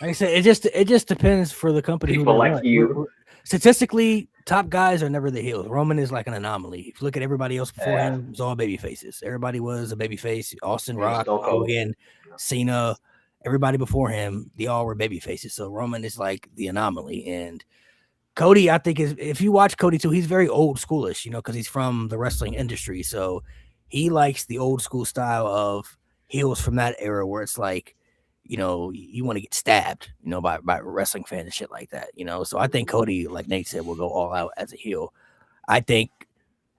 S1: like I said, it just depends for the company.
S2: People like you.
S1: Statistically, top guys are never the heels. Roman is like an anomaly. If you look at everybody else before him, it was all baby faces. Everybody was a baby face. Austin, Rock, Hogan, Cena, everybody before him, they all were baby faces. So Roman is like the anomaly. And Cody, I think, is, if you watch Cody too, he's very old schoolish, because he's from the wrestling industry. So he likes the old school style of heels from that era where it's like, you want to get stabbed, by wrestling fans and shit like that, So I think Cody, like Nate said, will go all out as a heel. I think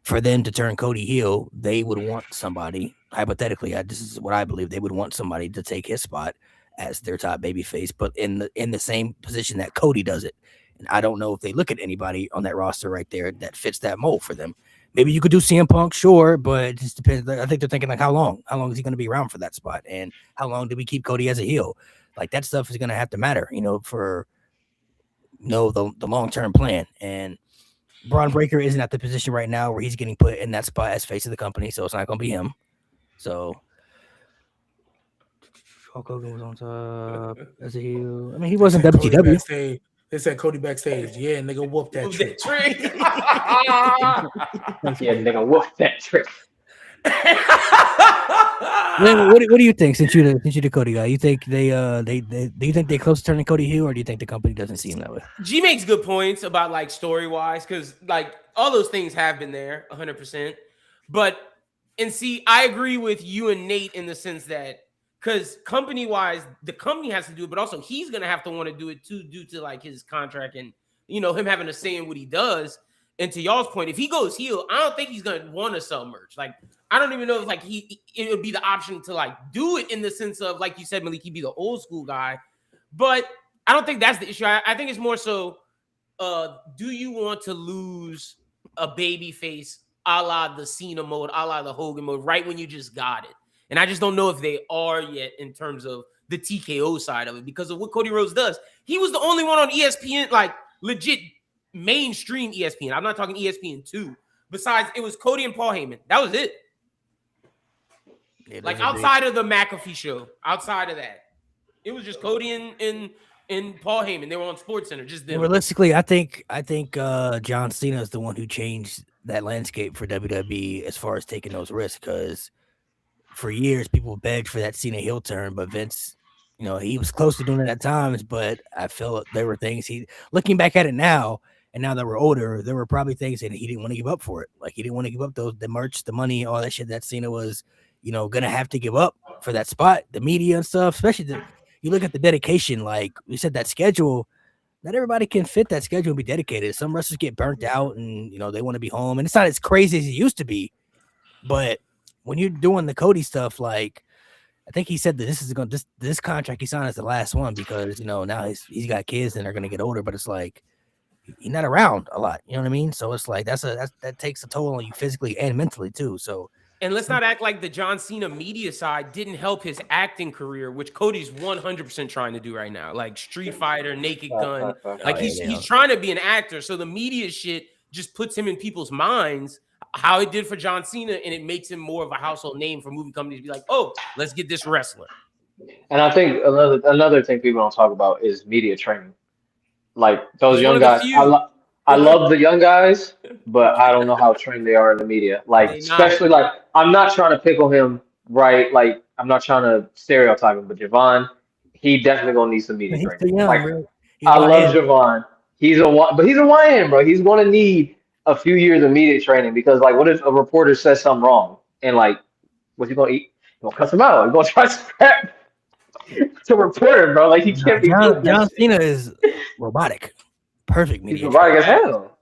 S1: for them to turn Cody heel, they would want somebody, hypothetically, this is what I believe, they would want somebody to take his spot as their top babyface, but in the same position that Cody does it. And I don't know if they look at anybody on that roster right there that fits that mold for them. Maybe you could do CM Punk, sure, but it just depends. I think they're thinking like, how long is he going to be around for that spot? And how long do we keep Cody as a heel? Like that stuff is going to have to matter, for the long-term plan. And Braun Breaker isn't at the position right now where he's getting put in that spot as face of the company. So it's not going to be him. So Hulk Hogan was on top as a heel. I mean, he wasn't WCW.
S3: They said Cody backstage. Yeah, nigga, whoop that trick.
S2: Yeah, nigga, whoop that trick.
S1: What do you think? Since you're the Cody guy, you think do you think they close to turning Cody heel, or do you think the company doesn't see him that way?
S5: G makes good points about like story wise, because like all those things have been there 100%. But I agree with you and Nate in the sense that, because company-wise, the company has to do it, but also he's going to have to want to do it too due to like his contract and, him having a say in what he does. And to y'all's point, if he goes heel, I don't think he's going to want to sell merch. Like, I don't even know if like it would be the option to like do it in the sense of, like you said, Malik, he'd be the old school guy. But I don't think that's the issue. I think it's more so, do you want to lose a baby face a la the Cena mode, a la the Hogan mode, right when you just got it? And I just don't know if they are yet in terms of the TKO side of it because of what Cody Rhodes does. He was the only one on ESPN, like legit mainstream ESPN. I'm not talking ESPN2. Besides, it was Cody and Paul Heyman. That was it. Like outside of the McAfee show, outside of that, it was just Cody and Paul Heyman. They were on SportsCenter, just them.
S1: Realistically, I think John Cena is the one who changed that landscape for WWE as far as taking those risks, because for years, people begged for that Cena heel turn, but Vince, he was close to doing it at times, but I feel there were things looking back at it now, and now that we're older, there were probably things that he didn't want to give up for it. Like, he didn't want to give up the merch, the money, all that shit that Cena was, going to have to give up for that spot, the media and stuff, especially you look at the dedication, like we said, that schedule, not everybody can fit that schedule and be dedicated. Some wrestlers get burnt out, and they want to be home, and it's not as crazy as it used to be. But when you're doing the Cody stuff, like I think he said that this contract he signed is the last one because now he's got kids and they're gonna get older. But it's like you're not around a lot. You know what I mean? So it's like that takes a toll on you physically and mentally too. So.
S5: And let's not act like the John Cena media side didn't help his acting career, which Cody's 100% trying to do right now. Like Street Fighter, Naked Gun. Like he's trying to be an actor. So the media shit just puts him in people's minds how it did for John Cena, and it makes him more of a household name for movie companies to be like, oh, let's get this wrestler.
S2: And I think another thing people don't talk about is media training. Like those young guys, I love the young guys, but I don't know how trained they are in the media. Like, especially like, I'm not trying to pickle him, right? Like, I'm not trying to stereotype him, but Javon, he definitely gonna need some media training.
S1: Young,
S2: like,
S1: I
S2: love Javon. He's a YN, bro. He's gonna need a few years of media training because, like, what if a reporter says something wrong and like, what's he gonna eat? He's gonna cuss him out. He's gonna try to scrap to report him, bro. Like, he can't be.
S1: John Cena is robotic. Perfect media.
S2: He's robotic as hell.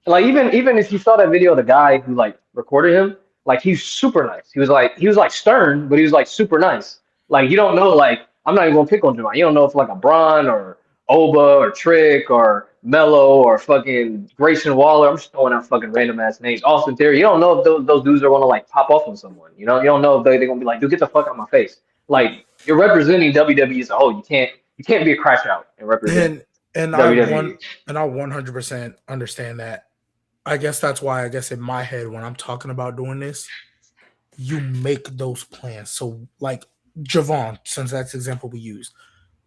S2: Like even if you saw that video of the guy who like recorded him, like he's super nice. He was like stern, but he was like super nice. Like you don't know, like I'm not even gonna pick on Javon. You don't know if like a Braun or Oba or Trick or Mello or fucking Grayson Waller. I'm just throwing out fucking random ass names. Austin Theory. You don't know if those dudes are gonna like pop off on someone. You don't know if they're gonna be like, dude, get the fuck out of my face. Like you're representing WWE as a whole. You can't be a crash out and represent.
S3: And I 100% understand that. I guess that's why in my head when I'm talking about doing this, you make those plans. So like Javon, since that's the example we use,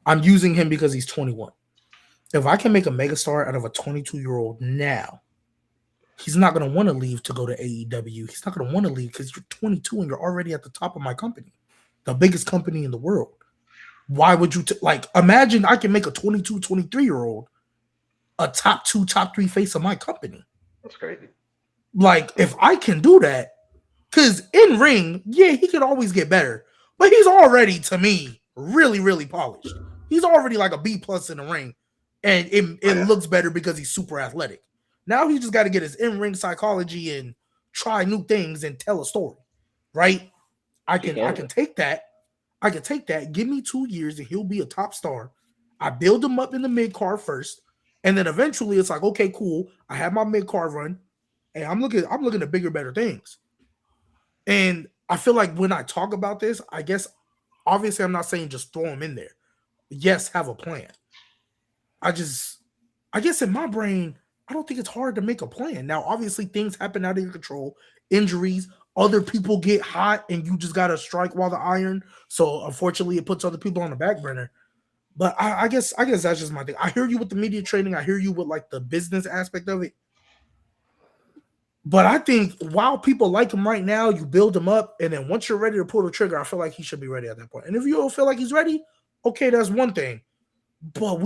S3: I'm using him because he's 21. If I can make a megastar out of a 22-year-old now, he's not going to want to leave to go to AEW. He's not going to want to leave because you're 22 and you're already at the top of my company, the biggest company in the world. Why would you imagine I can make a 22, 23-year-old a top 2, top 3 face of my company?
S2: That's crazy.
S3: Like, if I can do that, because in ring, yeah, he could always get better, but he's already, to me, really, really polished. He's already like a B+ in the ring, and it looks better because he's super athletic. Now he just got to get his in-ring psychology and try new things and tell a story, right? I can take that. I can take that. Give me 2 years and he'll be a top star. I build him up in the mid-card first. And then eventually it's like, okay, cool. I have my mid-card run. And I'm looking at bigger, better things. And I feel like when I talk about this, I guess, obviously I'm not saying just throw him in there. Yes, have a plan. I guess in my brain, I don't think it's hard to make a plan. Now, obviously things happen out of your control. Injuries, other people get hot and you just got to strike while the iron. So unfortunately it puts other people on the back burner. But I guess that's just my thing. I hear you with the media training. I hear you with like the business aspect of it. But I think while people like him right now, you build him up. And then once you're ready to pull the trigger, I feel like he should be ready at that point. And if you don't feel like he's ready, okay, that's one thing. But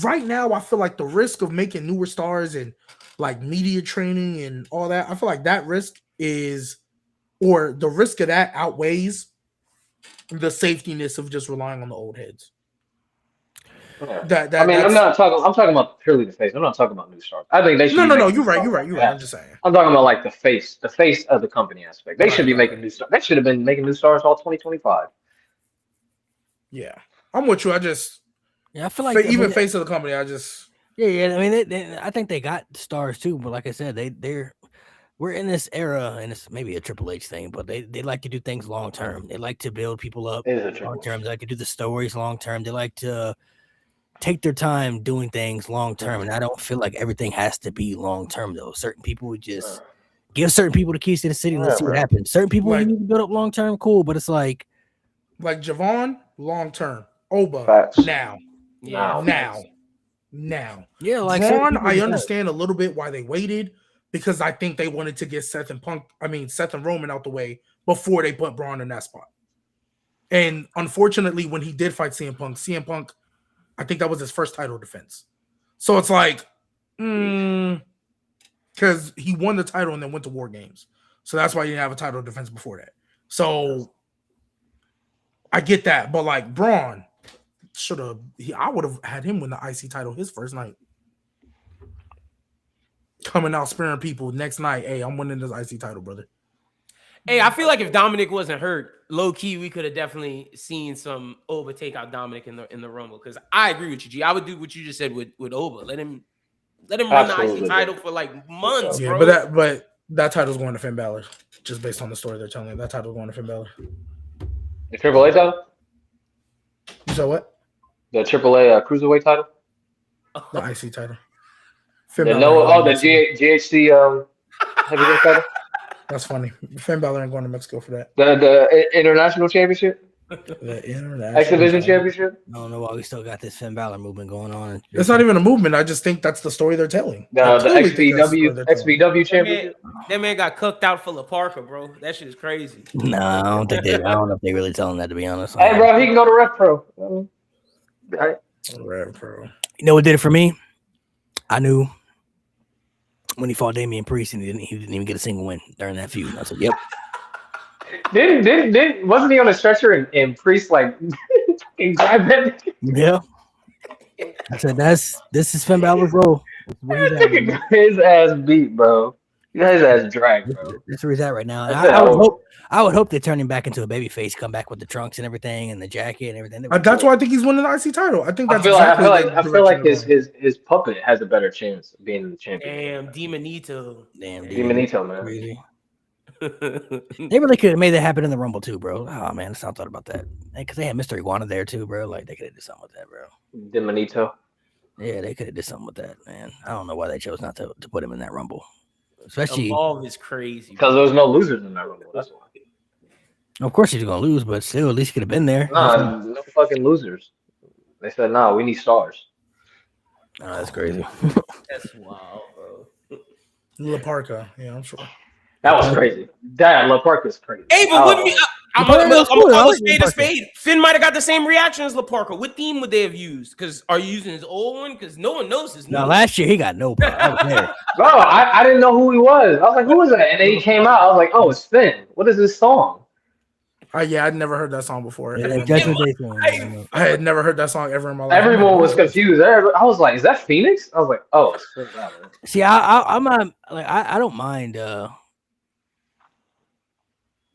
S3: right now, I feel like the risk of making newer stars and like media training and all that, I feel like that risk the risk of that outweighs the safetyness of just relying on the old heads.
S2: Yeah. I'm talking about purely the face. I'm not talking about new stars. I think they should.
S3: No. You're right. I'm just saying.
S2: I'm talking about like the face of the company aspect. They should be making new stars. They should have been making new stars all 2025.
S3: Yeah, I'm with you.
S1: I feel like
S3: even face of the company. I
S1: mean, I think they got stars too. But like I said, we're in this era, and it's maybe a Triple H thing, but they like to do things long term. They like to build people up long term. They like to do the stories long term. They like to take their time doing things long term. And I don't feel like everything has to be long term though. Certain people would just give certain people the keys to the city and let's see what happens. Certain people you need to build up long term, cool, but it's like
S3: Javon, long term. Oba,
S2: Facts.
S3: now.
S1: Yeah, like
S3: Braun, I understand a little bit why they waited because I think they wanted to get Seth and Roman out the way before they put Braun in that spot. And unfortunately, when he did fight CM Punk, I think that was his first title defense. So it's like, because he won the title and then went to War Games. So that's why he didn't have a title defense before that. So I get that. But like Braun, should have. I would have had him win the IC title his first night. Coming out sparing people next night. Hey, I'm winning this IC title, brother.
S5: Hey, I feel like if Dominic wasn't hurt, low key, we could have definitely seen some Oba take out Dominic in the Rumble. Because I agree with you, G. I would do what you just said with Oba. Let him run
S2: Absolutely.
S5: the IC title for like months,
S3: Yeah,
S5: bro.
S3: but that title's going to Finn Balor, just based on the story they're telling. That title's going to Finn Balor.
S2: The AAA title?
S3: You said what?
S2: The AAA cruiserweight title?
S3: The IC title.
S2: The
S3: Balor ain't going to
S2: GHC heavyweight title?
S3: That's funny. Finn Balor ain't going to Mexico for that.
S2: The international championship?
S3: The international
S2: X Division championship?
S1: I don't know why we still got this Finn Balor movement going on.
S3: It's not even a movement. I just think that's the story they're telling.
S2: The
S3: I clearly think that's the story they're telling.
S2: XPW championship?
S5: That man got cooked out for La Parker, bro. That shit is crazy.
S1: No, I don't think they. I don't know if they really telling that, to be honest.
S2: Hey, bro, he can go to Rev Pro. Right.
S3: Rev Pro.
S1: You know what did it for me? I knew when he fought Damian Priest and he didn't even get a single win during that feud. I said, "Yep."
S2: Wasn't he on a stretcher and Priest like grabbed him?
S1: Yeah. I said, "This is Finn Balor's role."
S2: His ass beat, bro. He got his ass dragged, bro.
S1: That's where he's at right now. And
S2: That's
S1: I would hope they turn him back into a babyface, come back with the trunks and everything, and the jacket and everything.
S3: That's why I think he's winning the IC title. I think that's.
S2: I feel like his puppet has a better chance of being the champion.
S5: Damn, Demonito.
S2: Demonito, man.
S1: Crazy. They really could have made that happen in the Rumble too, bro. Oh man, I thought about that because they had Mr. Iguana there too, bro. Like they could have did something with that, bro.
S2: Demonito.
S1: Yeah, they could have did something with that, man. I don't know why they chose not to put him in that Rumble, especially.
S5: Evolve is crazy
S2: Because there was no losers in that Rumble. That's why.
S1: Of course he's gonna lose, but still, at least he could have been there.
S2: Nah, no fucking losers. They said, "Nah, we need stars."
S1: Oh, that's crazy.
S5: That's wild, bro.
S3: La Parka. Yeah, I'm sure.
S2: That was crazy. That La Parka is crazy.
S5: Hey, but wouldn't be. I'm
S1: Parker
S5: gonna
S1: was cool,
S5: call
S1: though.
S5: a spade a spade. Finn might have got the same reaction as La Parker. What theme would they have used? Because are you using his old one? Because no one knows his new.
S1: No, last year he got no problem. I was there.
S2: Bro, I didn't know who he was. I was like, "Who is that?" And then he came out. I was like, "Oh, it's Finn. What is this song?"
S3: Yeah, I'd never heard that song before.
S1: Yeah, Judgment Day song, you know.
S3: I had never heard that song ever in my life.
S2: Everyone was confused. I was like, "Is that Phoenix?" I was like, "Oh, it's Finn Balor."
S1: See, I'm not like I don't mind. I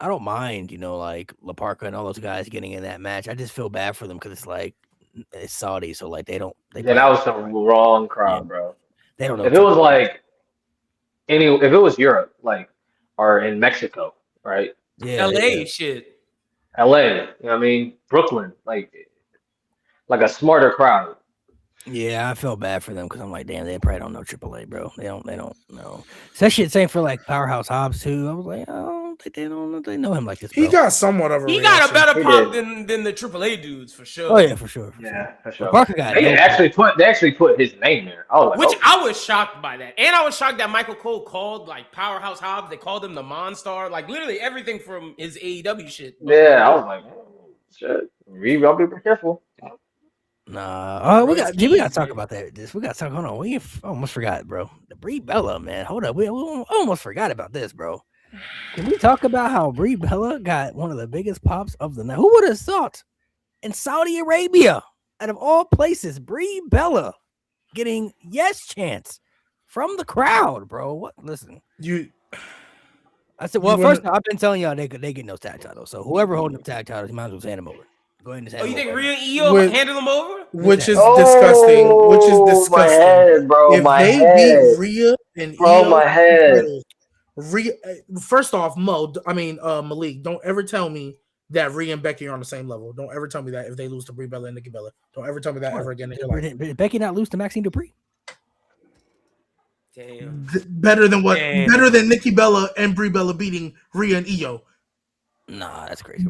S1: don't mind, you know, like La Parka and all those guys getting in that match. I just feel bad for them because it's like it's Saudi, so like they don't.
S2: Yeah, that was the wrong crowd, bro.
S1: They don't know.
S2: If it was like if it was Europe, like, or in Mexico, right?
S1: Yeah,
S5: LA shit.
S2: LA, you know what I mean? Brooklyn, like a smarter crowd.
S1: Yeah, I felt bad for them because I'm like, damn, they probably don't know AAA, bro. They don't know. Especially the same for like Powerhouse Hobbs too. I was like, oh, they know him like this. Bro.
S3: He got somewhat of a.
S5: He got a better
S2: He
S5: pop
S2: did.
S5: than the AAA dudes for sure.
S1: Oh yeah, for sure.
S2: Yeah, for sure.
S1: Parker got
S2: They
S1: it.
S2: actually put his name there. I was like,
S5: Which I was shocked by that. And I was shocked that Michael Cole called like Powerhouse Hobbs. They called him the Monstar. Like literally everything from his AEW shit.
S2: yeah, I was like, shit. Y'all be careful.
S1: Nah, we got to talk about that. We got to talk. Hold on, we almost forgot, bro. The Brie Bella, man. Hold up, we almost forgot about this, bro. Can we talk about how Brie Bella got one of the biggest pops of the night? Who would have thought in Saudi Arabia, out of all places, Brie Bella getting yes chance from the crowd, bro? What? Listen, I said, well, first I've been telling y'all they get no tag titles. So whoever holding the tag titles, you might as well hand them over. Go ahead and hand
S5: Oh, you
S1: them
S5: think
S1: over.
S5: Rhea and Io handed them over?
S3: Which is disgusting. Which is disgusting.
S2: My head, bro.
S3: If
S2: my
S3: they
S2: head.
S3: beat Rhea and
S2: Bro,
S3: Io,
S2: my head.
S3: Rhea, first off, Malik, don't ever tell me that Rhea and Becky are on the same level. Don't ever tell me that if they lose to Brie Bella and Nikki Bella. Don't ever tell me that ever again in your life.
S1: Did Becky not lose to Maxine Dupree?
S5: Damn.
S3: Better than Nikki Bella and Brie Bella beating Rhea and Io.
S1: Nah, that's crazy.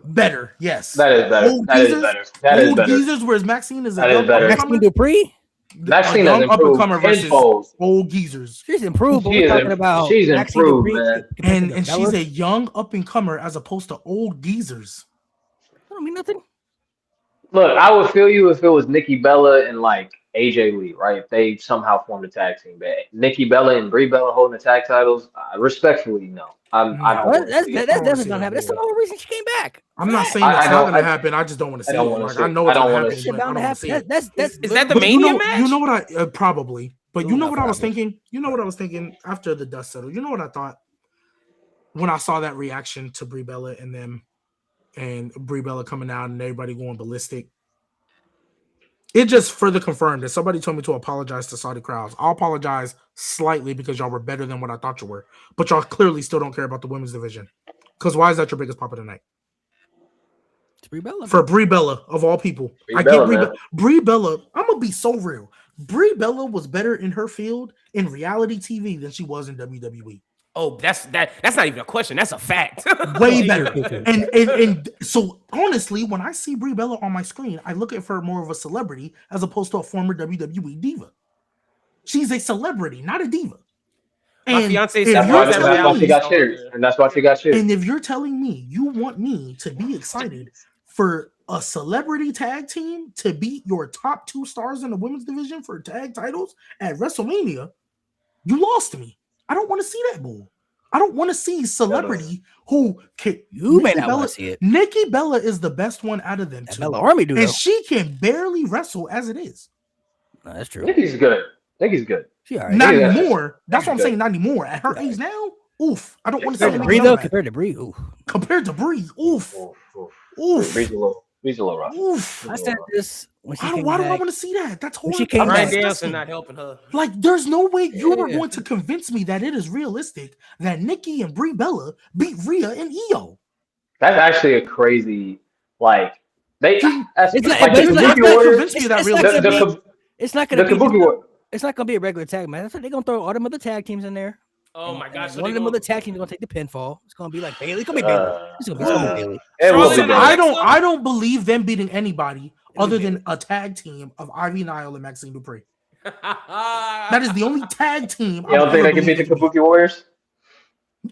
S3: Better, yes.
S2: That is better.
S3: Old
S2: That is
S3: geezers-
S2: better. That is
S3: Old
S2: better.
S3: geezers, whereas Maxine is a
S2: That is
S3: young
S2: better.
S3: up-and-comer.
S1: Maxine Dupree?
S2: Maxine
S3: A
S2: has
S3: young
S2: improved
S3: up-and-comer versus
S2: tenfold.
S3: old geezers.
S1: She's improved, but
S2: She
S1: we're
S2: is
S1: talking about
S2: she's
S1: Maxine
S2: improved,
S1: Dupree
S2: man.
S1: compared to
S3: And
S1: Bella.
S3: she's a young up-and-comer as opposed to old geezers.
S1: I don't mean nothing.
S2: Look, I would feel you if it was Nikki Bella and like AJ Lee, right? If they somehow formed a tag team, but Nikki Bella and Brie Bella holding the tag titles, respectfully, no. I don't
S3: No.
S1: Well,
S2: want to
S1: that's
S2: see it.
S1: that's
S3: wanna
S1: definitely
S3: see
S1: gonna
S3: that
S1: happen. That's the
S3: bull.
S1: whole reason she came back.
S3: I'm not
S1: Fact.
S3: saying it's
S2: I
S3: not
S2: don't-
S3: gonna
S2: I-
S3: happen. I just don't want to see
S2: don't
S3: it.
S2: wanna
S3: Like
S2: see
S3: I
S2: it.
S3: know
S2: I
S3: it's
S2: don't
S3: gonna
S2: wanna
S3: happen,
S2: see
S1: Shit
S3: but I
S1: bound
S3: don't
S1: to
S3: want to see
S1: happen.
S3: it.
S5: Is that the
S3: But
S5: Mania match?
S3: you know what I probably. But you
S1: Ooh,
S3: know
S1: not
S3: what I was
S1: probably.
S3: thinking. You know what I was thinking after the dust settled. You know what I thought when I saw that reaction to Brie Bella and them, and Brie Bella coming out and everybody going ballistic. It just further confirmed that somebody told me to apologize to Saudi crowds. I'll apologize slightly because y'all were better than what I thought you were, but y'all clearly still don't care about the women's division. Because why is that your biggest pop of the night?
S1: It's Brie Bella.
S3: For Brie Bella of all people,
S2: Brie
S3: I
S2: Bella,
S3: get
S2: man.
S3: Brie Bella. I'm gonna be so real. Brie Bella was better in her field in reality TV than she was in WWE.
S5: Oh, that's not even a question. That's a fact.
S3: Way better. And so honestly, when I see Brie Bella on my screen, I look at her more of a celebrity as opposed to a former WWE diva. She's a celebrity, not a diva.
S5: My
S3: And
S5: fiance
S3: if
S5: said
S2: That's
S3: you're
S2: why,
S5: that
S2: that's
S3: telling
S2: why
S3: me-
S2: she got
S5: star
S2: cheers,
S5: there.
S2: and that's why she got cheers.
S3: And if you're telling me you want me to be excited for a celebrity tag team to beat your top 2 stars in the women's division for tag titles at WrestleMania, you lost me. I don't want to see that bull. I don't want to see celebrity who can.
S1: You may not want to see it.
S3: Nikki Bella is the best one out of them
S1: That
S3: two,
S1: Bella Army do though.
S3: and she can barely wrestle as it is.
S1: No, that's true.
S2: Nikki's good. Nikki's good.
S1: She all right.
S3: Not
S2: Yeah,
S3: anymore. That's what I'm
S2: good.
S3: saying. Not anymore. At her age now, oof. I don't want to see
S2: Compared to
S3: Nikki
S1: Brie
S3: Bella
S1: though,
S3: back.
S1: compared to Brie, ooh.
S3: Compared to Brie, oof,
S2: Oof, oof.
S3: oof,
S2: Bree's a little rough.
S3: oof.
S1: I said this when she
S3: Why
S1: came
S3: do I
S1: back.
S3: want to see that? That's
S1: When
S3: horrible.
S1: she came
S3: That's
S5: Brian
S1: back.
S5: Danielson
S3: disgusting.
S5: not helping her.
S3: Like, there's no way you were
S1: Yeah.
S3: going to convince me that it is realistic that Nikki and Brie Bella beat Rhea and Io.
S2: That's actually a crazy, like, they. That's,
S1: It's not-
S2: like
S1: but
S2: the
S1: it's not-
S2: Kabuki
S1: it's not
S2: Warriors.
S3: convince me that
S1: it's
S3: real.
S1: not
S2: The,
S1: gonna
S2: the,
S1: be-
S2: Kab-
S1: It's not
S2: the
S1: gonna be.
S2: Kabuki Warriors.
S1: It's not gonna be a regular tag match. They're gonna throw all them other tag teams in there.
S5: Oh my gosh! So
S1: One
S5: they
S1: of them
S5: gonna-
S1: other tag teams is gonna take the pinfall. It's gonna be like Bailey. It's gonna be Bailey. It's gonna be Bailey.
S2: It will
S5: Charlotte
S2: be
S5: and
S2: Bailey.
S5: Alexa?
S3: I don't believe them beating anybody
S1: It'll be
S3: other
S1: Bailey.
S3: than a tag team of Ivy Nile and Maxine Dupree. That is the only tag team.
S2: You don't think they can beat the Kabuki Warriors?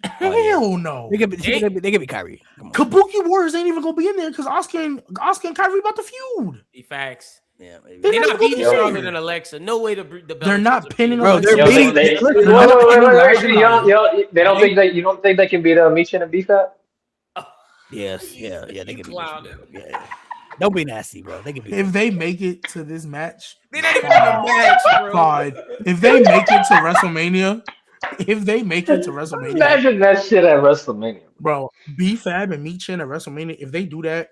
S3: Hell no.
S1: They could be Kyrie. Come on.
S3: Kabuki Warriors ain't even gonna be in there because Oscar and Kyrie about to feud.
S5: Be facts.
S1: Yeah, maybe.
S3: They're
S5: They're
S3: not
S5: not beating
S3: gonna be
S5: Charlotte
S3: there.
S5: and Alexa. No way to the
S3: They're not pinning
S1: Bro,
S3: Alexa.
S1: they're
S2: You don't
S1: beating-
S2: think they,
S1: listen,
S2: wait,
S1: they're not
S2: wait,
S1: pinning
S2: wait,
S1: Ivy Nile.
S2: they don't think that you don't think they can beat Michin and BFAT?
S1: Yes, yeah, they
S5: You
S1: can be.
S5: clowned.
S1: Yeah. Don't be nasty, bro. They can be.
S3: If they make it to this match,
S5: They're not even in the match, bro.
S3: fine. If they make it to WrestleMania,
S2: Imagine that shit at WrestleMania.
S3: bro, B-Fab and Michin at WrestleMania, if they do that,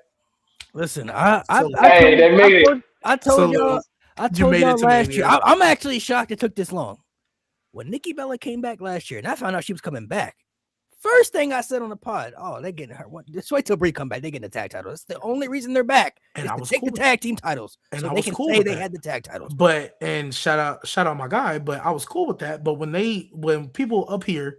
S1: Listen,
S2: Hey, they made it.
S1: I told
S3: So,
S1: y'all. I
S3: you
S1: told
S3: made
S1: y'all
S3: it to
S1: last
S3: Mania.
S1: year. I'm actually shocked it took this long. When Nikki Bella came back last year, and I found out she was coming back. First thing I said on the pod, oh, they're getting her. Just wait till Brie come back. They getting the tag title. That's the only reason they're back.
S3: And
S1: is
S3: I
S1: to
S3: was
S1: take
S3: cool
S1: the
S3: with
S1: tag team titles,
S3: And
S1: so
S3: I
S1: they
S3: was
S1: can
S3: cool
S1: say
S3: with
S1: they
S3: that.
S1: had the tag titles.
S3: but and shout out my guy, but I was cool with that. But when people up here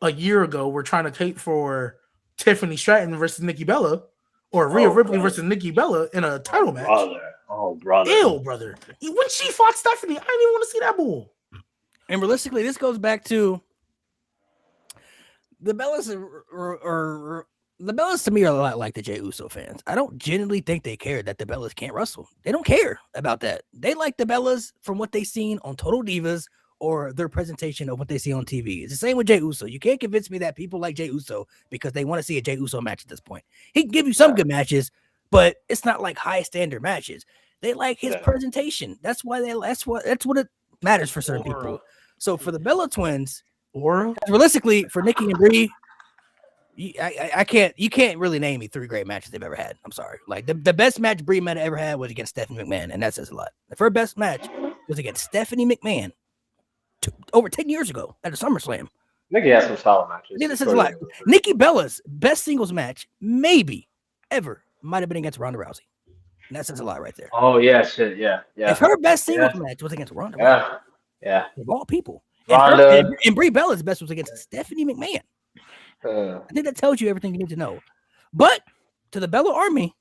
S3: a year ago were trying to cape for Tiffany Stratton versus Nikki Bella or Rhea Ripley versus Nikki Bella in a title match.
S2: Brother.
S3: Ew, brother. When she fought Stephanie, I didn't even want to see that bull.
S1: And realistically, this goes back to the Bellas are the Bellas to me are a lot like the Jey Uso fans. I don't genuinely think they care that the Bellas can't wrestle. They don't care about that. They like the Bellas from what they've seen on Total Divas or their presentation of what they see on TV. It's the same with Jey Uso. You can't convince me that people like Jey Uso because they want to see a Jey Uso match at this point. He can give you some good matches, but it's not like high standard matches. They like his presentation. That's why that's what it matters for certain people. So for the Bella twins,
S3: Or
S1: realistically, for Nikki and Brie, you can't really name me 3 great matches they've ever had. I'm sorry. Like the best match Brie Meta ever had was against Stephanie McMahon, and that says a lot. The first best match was against Stephanie McMahon over 10 years ago at a SummerSlam.
S2: Nikki has some solid matches.
S1: Yeah, that says a lot. Nikki Bella's best singles match, maybe ever, might have been against Ronda Rousey. And that says a lot right there.
S2: Oh yeah, shit, yeah.
S1: If her best singles match was against Ronda Rousey,
S2: Yeah.
S1: of all people,
S2: Ronda.
S1: and Brie Bella's best was against Stephanie McMahon. I think that tells you everything you need to know. But to the Bella Army,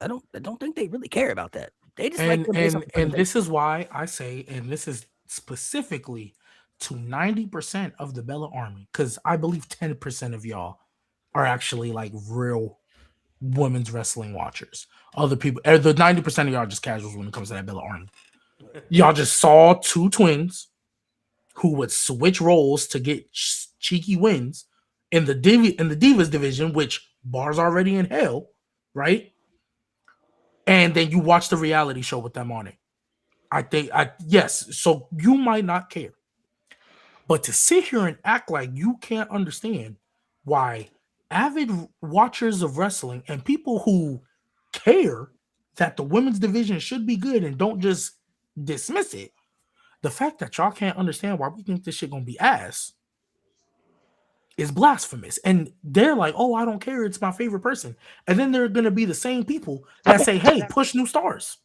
S1: I don't think they really care about that. They just like
S3: and this is why I say, and this is specifically to 90% of the Bella Army, because I believe 10% of y'all are actually like real women's wrestling watchers. Other people, the 90% of y'all are just casuals when it comes to that Bella Army. Y'all just saw two twins who would switch roles to get cheeky wins in the Divas division, which Bar's already in hell, right? And then you watch the reality show with them on it. Yes, so you might not care. But to sit here and act like you can't understand why avid watchers of wrestling and people who care that the women's division should be good and don't just dismiss it, the fact that y'all can't understand why we think this shit gonna be ass is blasphemous. And they're like, oh, I don't care, it's my favorite person. And then they're gonna be the same people that say, hey, push new stars.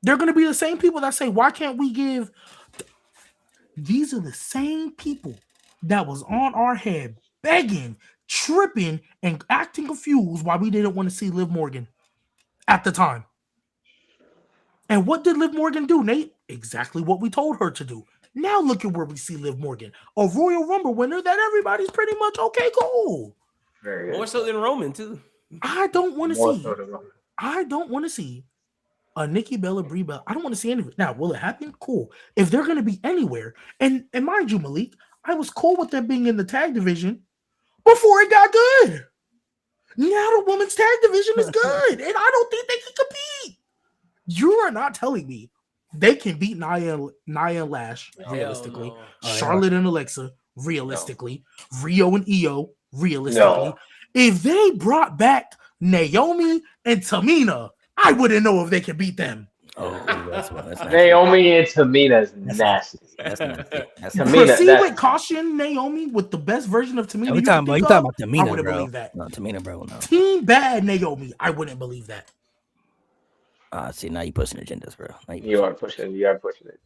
S3: They're gonna be the same people that say, why can't we give? These are the same people that was on our head begging, tripping, and acting confused why we didn't want to see Liv Morgan at the time. And what did Liv Morgan do, Nate? Exactly what we told her to do. Now look at where we see Liv Morgan, a Royal Rumble winner that everybody's pretty much okay, cool.
S2: Very
S5: More
S2: good.
S5: so than Roman too.
S3: I don't want to
S2: More
S3: see.
S2: so than Roman.
S3: I don't want to see a Nikki Bella, Brie Bella. I don't want to see any of it. Now, will it happen? Cool. If they're going to be anywhere, and mind you, Malik, I was cool with them being in the tag division before it got good. Now the women's tag division is good, and I don't think they can compete. You are not telling me they can beat Nia and Lash realistically,
S5: no.
S3: Charlotte and Alexa realistically, Rio and Io realistically. If they brought back Naomi and Tamina, I wouldn't know if they could beat them.
S1: Oh, that's nasty.
S2: Naomi and Tamina is nasty.
S1: That's nasty. That's
S2: Tamina,
S3: Proceed
S2: that-
S3: with caution, Naomi, with the best version of Tamina.
S1: You talking about
S3: I
S1: Tamina,
S3: wouldn't
S1: bro?
S3: believe that.
S1: No, Tamina, bro. No.
S3: Team bad Naomi, I wouldn't believe that.
S1: See, now you pushing agendas, bro. Now
S2: You are pushing it.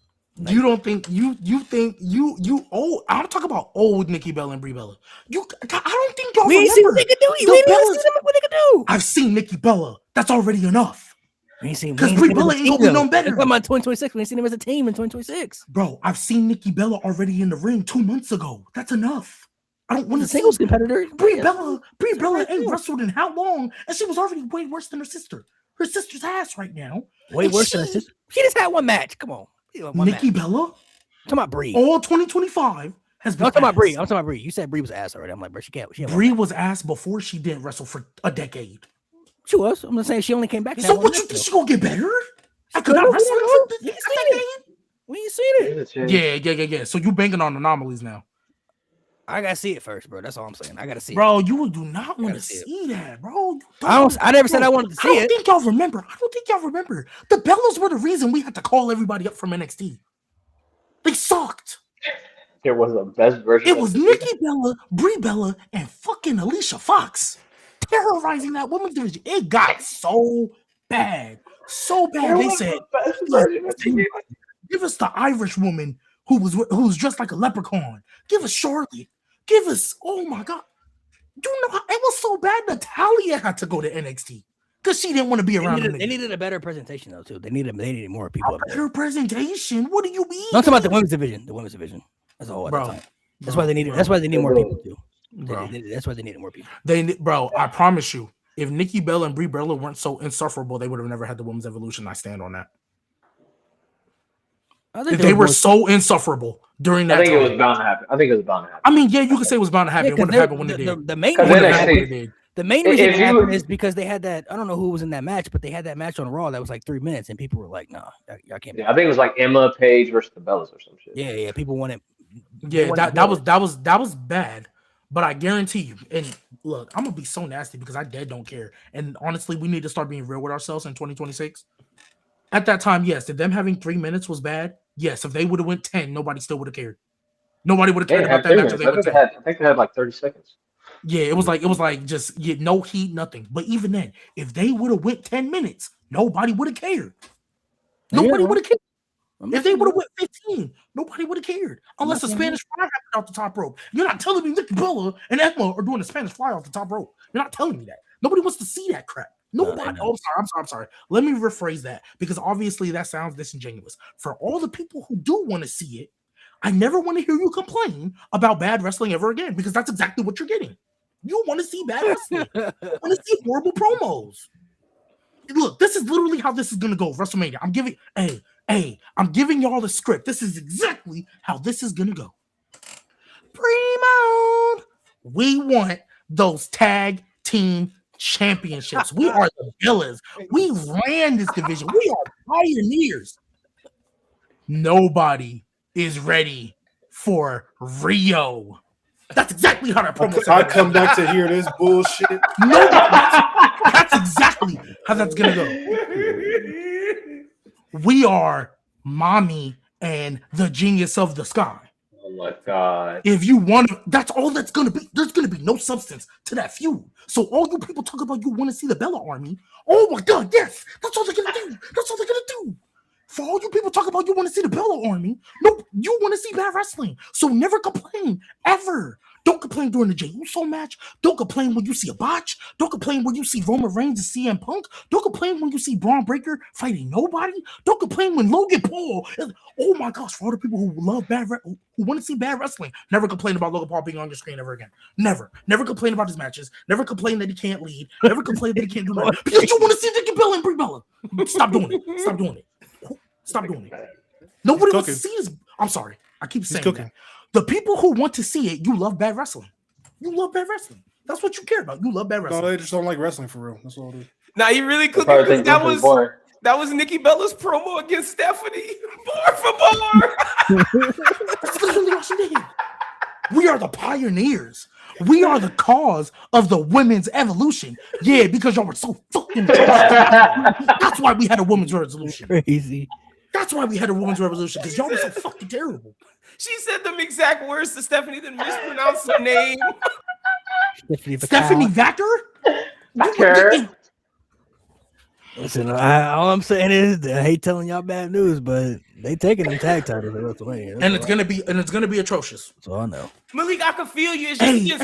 S3: You don't think you think you old? I'm talking about old Nikki Bella and Brie Bella. I don't think y'all
S1: we ain't seen what
S3: remember.
S1: they could do.
S3: The
S1: We ain't even
S3: Bellas-
S1: seen what they could do.
S3: I've seen Nikki Bella. That's already enough,
S1: We ain't seen
S3: because
S1: we ain't
S3: Brie
S1: seen them
S3: Bella
S1: as a
S3: ain't
S1: team,
S3: gonna be
S1: though.
S3: known better.
S1: That's about 2026. We ain't seen them as a team in 2026.
S3: Bro, I've seen Nikki Bella already in the ring 2 months ago. That's enough. I don't want
S1: The
S3: to see
S1: singles competitor.
S3: Brie
S1: Yeah.
S3: Bella
S1: right
S3: ain't
S1: there.
S3: wrestled in how long, and she was already way worse than her sister. Her sister's ass right now.
S1: Way
S3: And
S1: worse than her
S3: she-
S1: sister. She just had one match. Come on. She had one
S3: Nikki
S1: match.
S3: Bella,
S1: Talking about Brie.
S3: all 2025 has been.
S1: I'm talking about Brie.
S3: ass.
S1: I'm talking about Brie. You said Brie was ass already. I'm like, bro, she can't. She,
S3: Brie was ass before she didn't wrestle for a decade.
S1: she was. I'm just saying she only came back. and
S3: So
S1: had one
S3: what you
S1: match,
S3: think
S1: though.
S3: she gonna get better? After
S1: could've,
S3: not
S1: we
S3: wrestling
S1: don't
S3: for
S1: know. You
S3: a
S1: ain't seen
S3: decade?
S1: We ain't seen it.
S3: Yeah. So you banking on anomalies now,
S1: I gotta see it first, bro. That's all I'm saying. I gotta see it.
S3: bro. You do not want to
S1: Gotta see it.
S3: see that, bro.
S1: I never said I wanted to see
S3: I don't
S1: it.
S3: think y'all remember. The Bellas were the reason we had to call everybody up from NXT. They sucked.
S2: It was the best version.
S3: It
S2: of
S3: was
S2: Tamina.
S3: Nikki Bella, Brie Bella, and fucking Alicia Fox terrorizing that women's division. It got so bad. So
S2: It
S3: bad. They
S2: was
S3: said,
S2: the best version of Tamina.
S3: give us the Irish woman who was dressed like a leprechaun. Give us Charlotte. Give us, oh my God. You know, it was so bad Natalia had to go to NXT because she didn't want to be around them.
S1: They needed a better presentation though too. They needed more people up there.
S3: Her presentation. What do you mean?
S1: No, I'm talking about the women's division. The women's division as a whole at
S3: Bro,
S1: the time. That's why they needed. That's why they need more people too.
S3: Bro.
S1: That's why they needed more people.
S3: Bro, I promise you, if Nikki Bella and Brie Bella weren't so insufferable, they would have never had the women's evolution. I stand on that. If they were so insufferable during that
S2: I think
S3: time.
S2: it was bound to happen.
S3: I mean, yeah, you could say it was bound to happen. It wouldn't have happened when it did.
S1: The main
S2: Because
S3: Wouldn't have
S2: NXT
S3: happened when it did.
S1: The main
S2: If
S1: reason it
S2: you-
S1: happened is because they had that. I don't know who was in that match, but they had that match on Raw that was like 3 minutes, and people were like, "Nah, y'all can't."
S2: Yeah, I think it was like Emma Page versus the Bellas or some shit.
S1: Yeah. People wanted.
S3: Yeah,
S1: wanted
S3: that
S1: more.
S3: was bad. But I guarantee you, and look, I'm gonna be so nasty because I dead don't care. And honestly, we need to start being real with ourselves in 2026. At that time, yes, if them having 3 minutes was bad, yes, if they would have went 10, nobody still would have cared. Nobody would have
S2: They
S3: cared
S2: didn't have
S3: about that
S2: 3
S3: match if
S2: minutes.
S3: they went 10.
S2: I think they had like 30 seconds.
S3: Yeah, it was like just no heat, nothing. But even then, if they would have went 10 minutes, nobody would have cared. Nobody would have cared. If they would have went 15, nobody would have cared. Unless the Spanish fly happened off the top rope. You're not telling me Nikki Bella and Emma are doing a Spanish fly off the top rope. You're not telling me that. Nobody wants to see that crap. Nobody.
S1: No.
S3: I'm sorry. Let me rephrase that because obviously that sounds disingenuous. For all the people who do want to see it, I never want to hear you complain about bad wrestling ever again because that's exactly what you're getting. You want to see bad wrestling. You want to see horrible promos. look, this is literally how this is gonna go. WrestleMania. I'm giving y'all the script. This is exactly how this is gonna go. Primo, we want those tag team championships. We are the villas. We ran this division. We are pioneers. Nobody is ready for Rio. That's exactly how that promo.
S4: I come back to hear this bullshit.
S3: No, that's exactly how that's gonna go. We are Mommy and the Genius of the Sky.
S2: Oh my god!
S3: If you want to, that's all that's gonna be. There's gonna be no substance to that feud. So all you people talk about, you want to see the Bella Army. Oh my god, yes, that's all they're gonna do. That's all they're gonna do. For all you people talk about, you want to see the Bella Army. Nope, you want to see bad wrestling. So never complain ever. Don't complain during the Jey Uso match. Don't complain when you see a botch. Don't complain when you see Roman Reigns and CM Punk. Don't complain when you see Braun Breaker fighting nobody. Don't complain when Logan Paul. Oh my gosh! For all the people who love who want to see bad wrestling, never complain about Logan Paul being on your screen ever again. Never complain about his matches. Never complain that he can't lead. Never complain that he can't do nothing because you want to see Nikki Bella and Brie Bella. Stop doing it. Stop doing it. Stop doing it. Nobody wants to see this. I'm sorry. I keep saying that. The people who want to see it, you love bad wrestling. You love bad wrestling. That's what you care about. You love bad wrestling.
S4: No, they just don't like wrestling for real. That's all it is.
S5: Now you really could. That was Nikki Bella's promo against Stephanie, bar for bar.
S3: That's literally what she did. We are the pioneers. We are the cause of the women's evolution. Yeah, because y'all were so fucking. That's why we had a women's revolution.
S1: Crazy.
S3: That's why we had a women's revolution, because y'all were so fucking terrible.
S5: She said them exact words to Stephanie, then mispronounced her name.
S3: Stephanie Vacker?
S1: Listen, all I'm saying is I hate telling y'all bad news, but they taking them tag titles at WrestleMania.
S3: And it's gonna be atrocious.
S1: That's all I know.
S5: Malik, I can feel you. It's just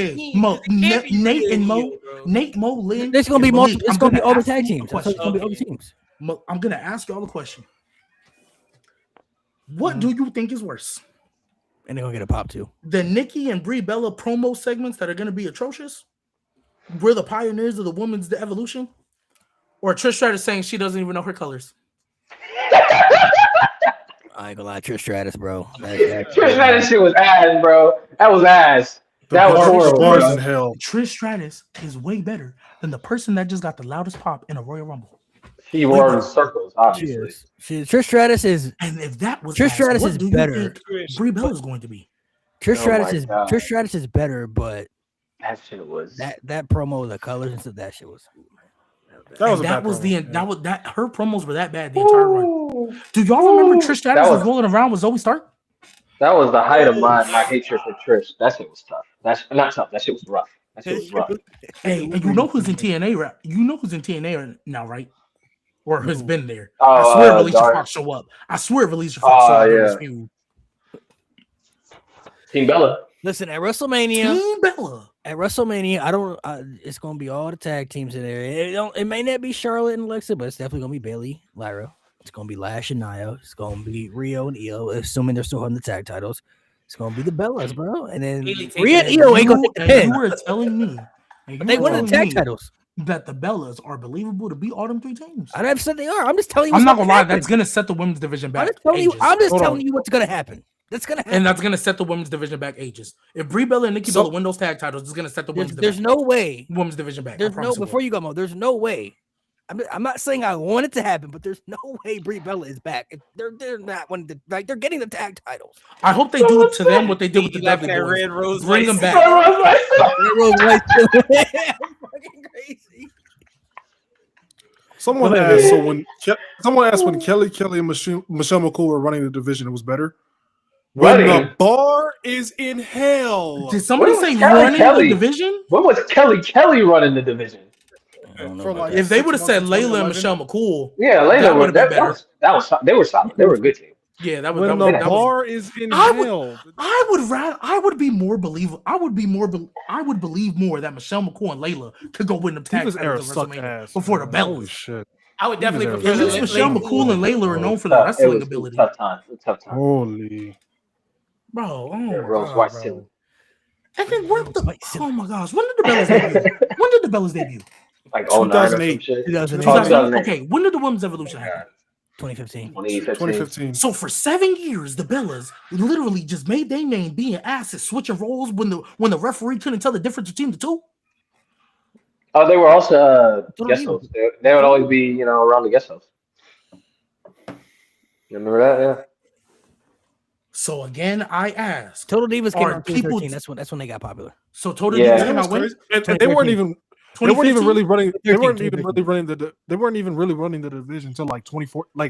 S3: hey, Mo, Nate and Mo, Nate, Mo, Lynn.
S1: There's gonna be multiple. It's gonna be over tag teams. It's gonna be over teams.
S3: I'm gonna ask y'all a question. What do you think is worse?
S1: And they're gonna get a pop too.
S3: The Nikki and Brie Bella promo segments that are gonna be atrocious. We're the pioneers of the women's evolution, or Trish Stratus saying she doesn't even know her colors.
S1: I ain't gonna lie, Trish Stratus, bro.
S2: Trish Stratus shit was ass, bro. That was ass. That was horrible.
S4: Bars in hell.
S3: Trish Stratus is way better than the person that just got the loudest pop in a Royal Rumble.
S2: She wore in circles, obviously.
S1: Trish Stratus is,
S3: and if that was
S1: Trish Stratus is better.
S3: Brie Bella is going to be.
S1: Trish Stratus is better, but
S2: that shit was
S1: that promo, the colors and stuff. That shit was.
S3: Her promos were that bad the entire run. Do y'all remember Trish Stratus was rolling around with Zoe Stark?
S2: That was the height of my hatred for Trish. That shit was tough. That's not tough. That shit was rough. That shit was rough.
S3: Hey, and you know who's in TNA, right? You know who's in TNA now, right? Or has been there. I swear Alicia Fox show up. I swear Alicia Fox show up in this feud.
S2: Team Bella.
S1: Listen, at WrestleMania.
S3: Team Bella.
S1: At WrestleMania, it's gonna be all the tag teams in there. It may not be Charlotte and Alexa, but it's definitely gonna be Bayley, Lyra. It's gonna be Lash and Nia. It's gonna be Rio and Io, assuming they're still holding the tag titles. It's gonna be the Bellas, bro. And then Rhea and Io ain't gonna take the pin.
S3: You were telling me,
S1: they won the tag titles.
S3: That the Bellas are believable to beat all them three teams.
S1: I never said they are. I'm just telling you.
S3: I'm not gonna lie. That's gonna set the women's division back.
S1: I'm just telling you what's gonna happen. That's gonna happen.
S3: And that's gonna set the women's division back ages. If Brie Bella and Nikki Bella win those tag titles, it's gonna set the women's division.
S1: There's no way.
S3: Women's division back.
S1: There's no before you go, Mo. There's no way. I'm not saying I want it to happen, but there's no way Brie Bella is back. They're not one of the, they're getting the tag titles.
S3: I hope they do to them what they did with the Dudley Boys.
S5: Red Rose
S3: Bring them back.
S1: Red Rose White. Fucking crazy.
S4: Someone asked when Kelly and Michelle McCool were running the division, it was better. When the bar is in hell.
S3: Did somebody say running the division?
S2: When was Kelly running the division?
S3: If they would have said Layla and Michelle McCool,
S2: Layla would have been better. They were solid. They were a good team.
S3: Yeah, that was
S4: when the bar is in hell.
S3: I would be more believable. I would believe more that Michelle McCool and Layla could go win the tag titles before the Bellas.
S4: Holy shit!
S5: I would definitely prefer.
S3: At least Michelle McCool and Layla are known for their wrestling ability.
S2: Tough time.
S4: Holy,
S3: bro!
S2: Rose White silly.
S3: And then oh my gosh! When did the Bellas debut?
S2: like 09 or some
S4: 2008.
S2: shit.
S1: 2008.
S2: 2008.
S3: Okay, when did the women's evolution happen?
S1: 2015.
S4: 2015.
S3: So for 7 years, the Bellas literally just made their name being asses, switching roles when the referee couldn't tell the difference between the two.
S2: Oh, they were also
S1: Total
S2: guest
S1: Divas.
S2: hosts. They would always be, around the guest hosts. You remember that? Yeah.
S3: So again, I ask.
S1: Total Divas came
S3: Are
S1: out in
S3: people-
S1: 2013. That's when they got popular.
S3: So Total
S2: Yeah.
S3: Divas came out when?
S4: And they weren't even. They weren't even
S3: 2015?
S4: really running. They weren't
S1: 2013.
S4: even really running the. They weren't even really running the division until like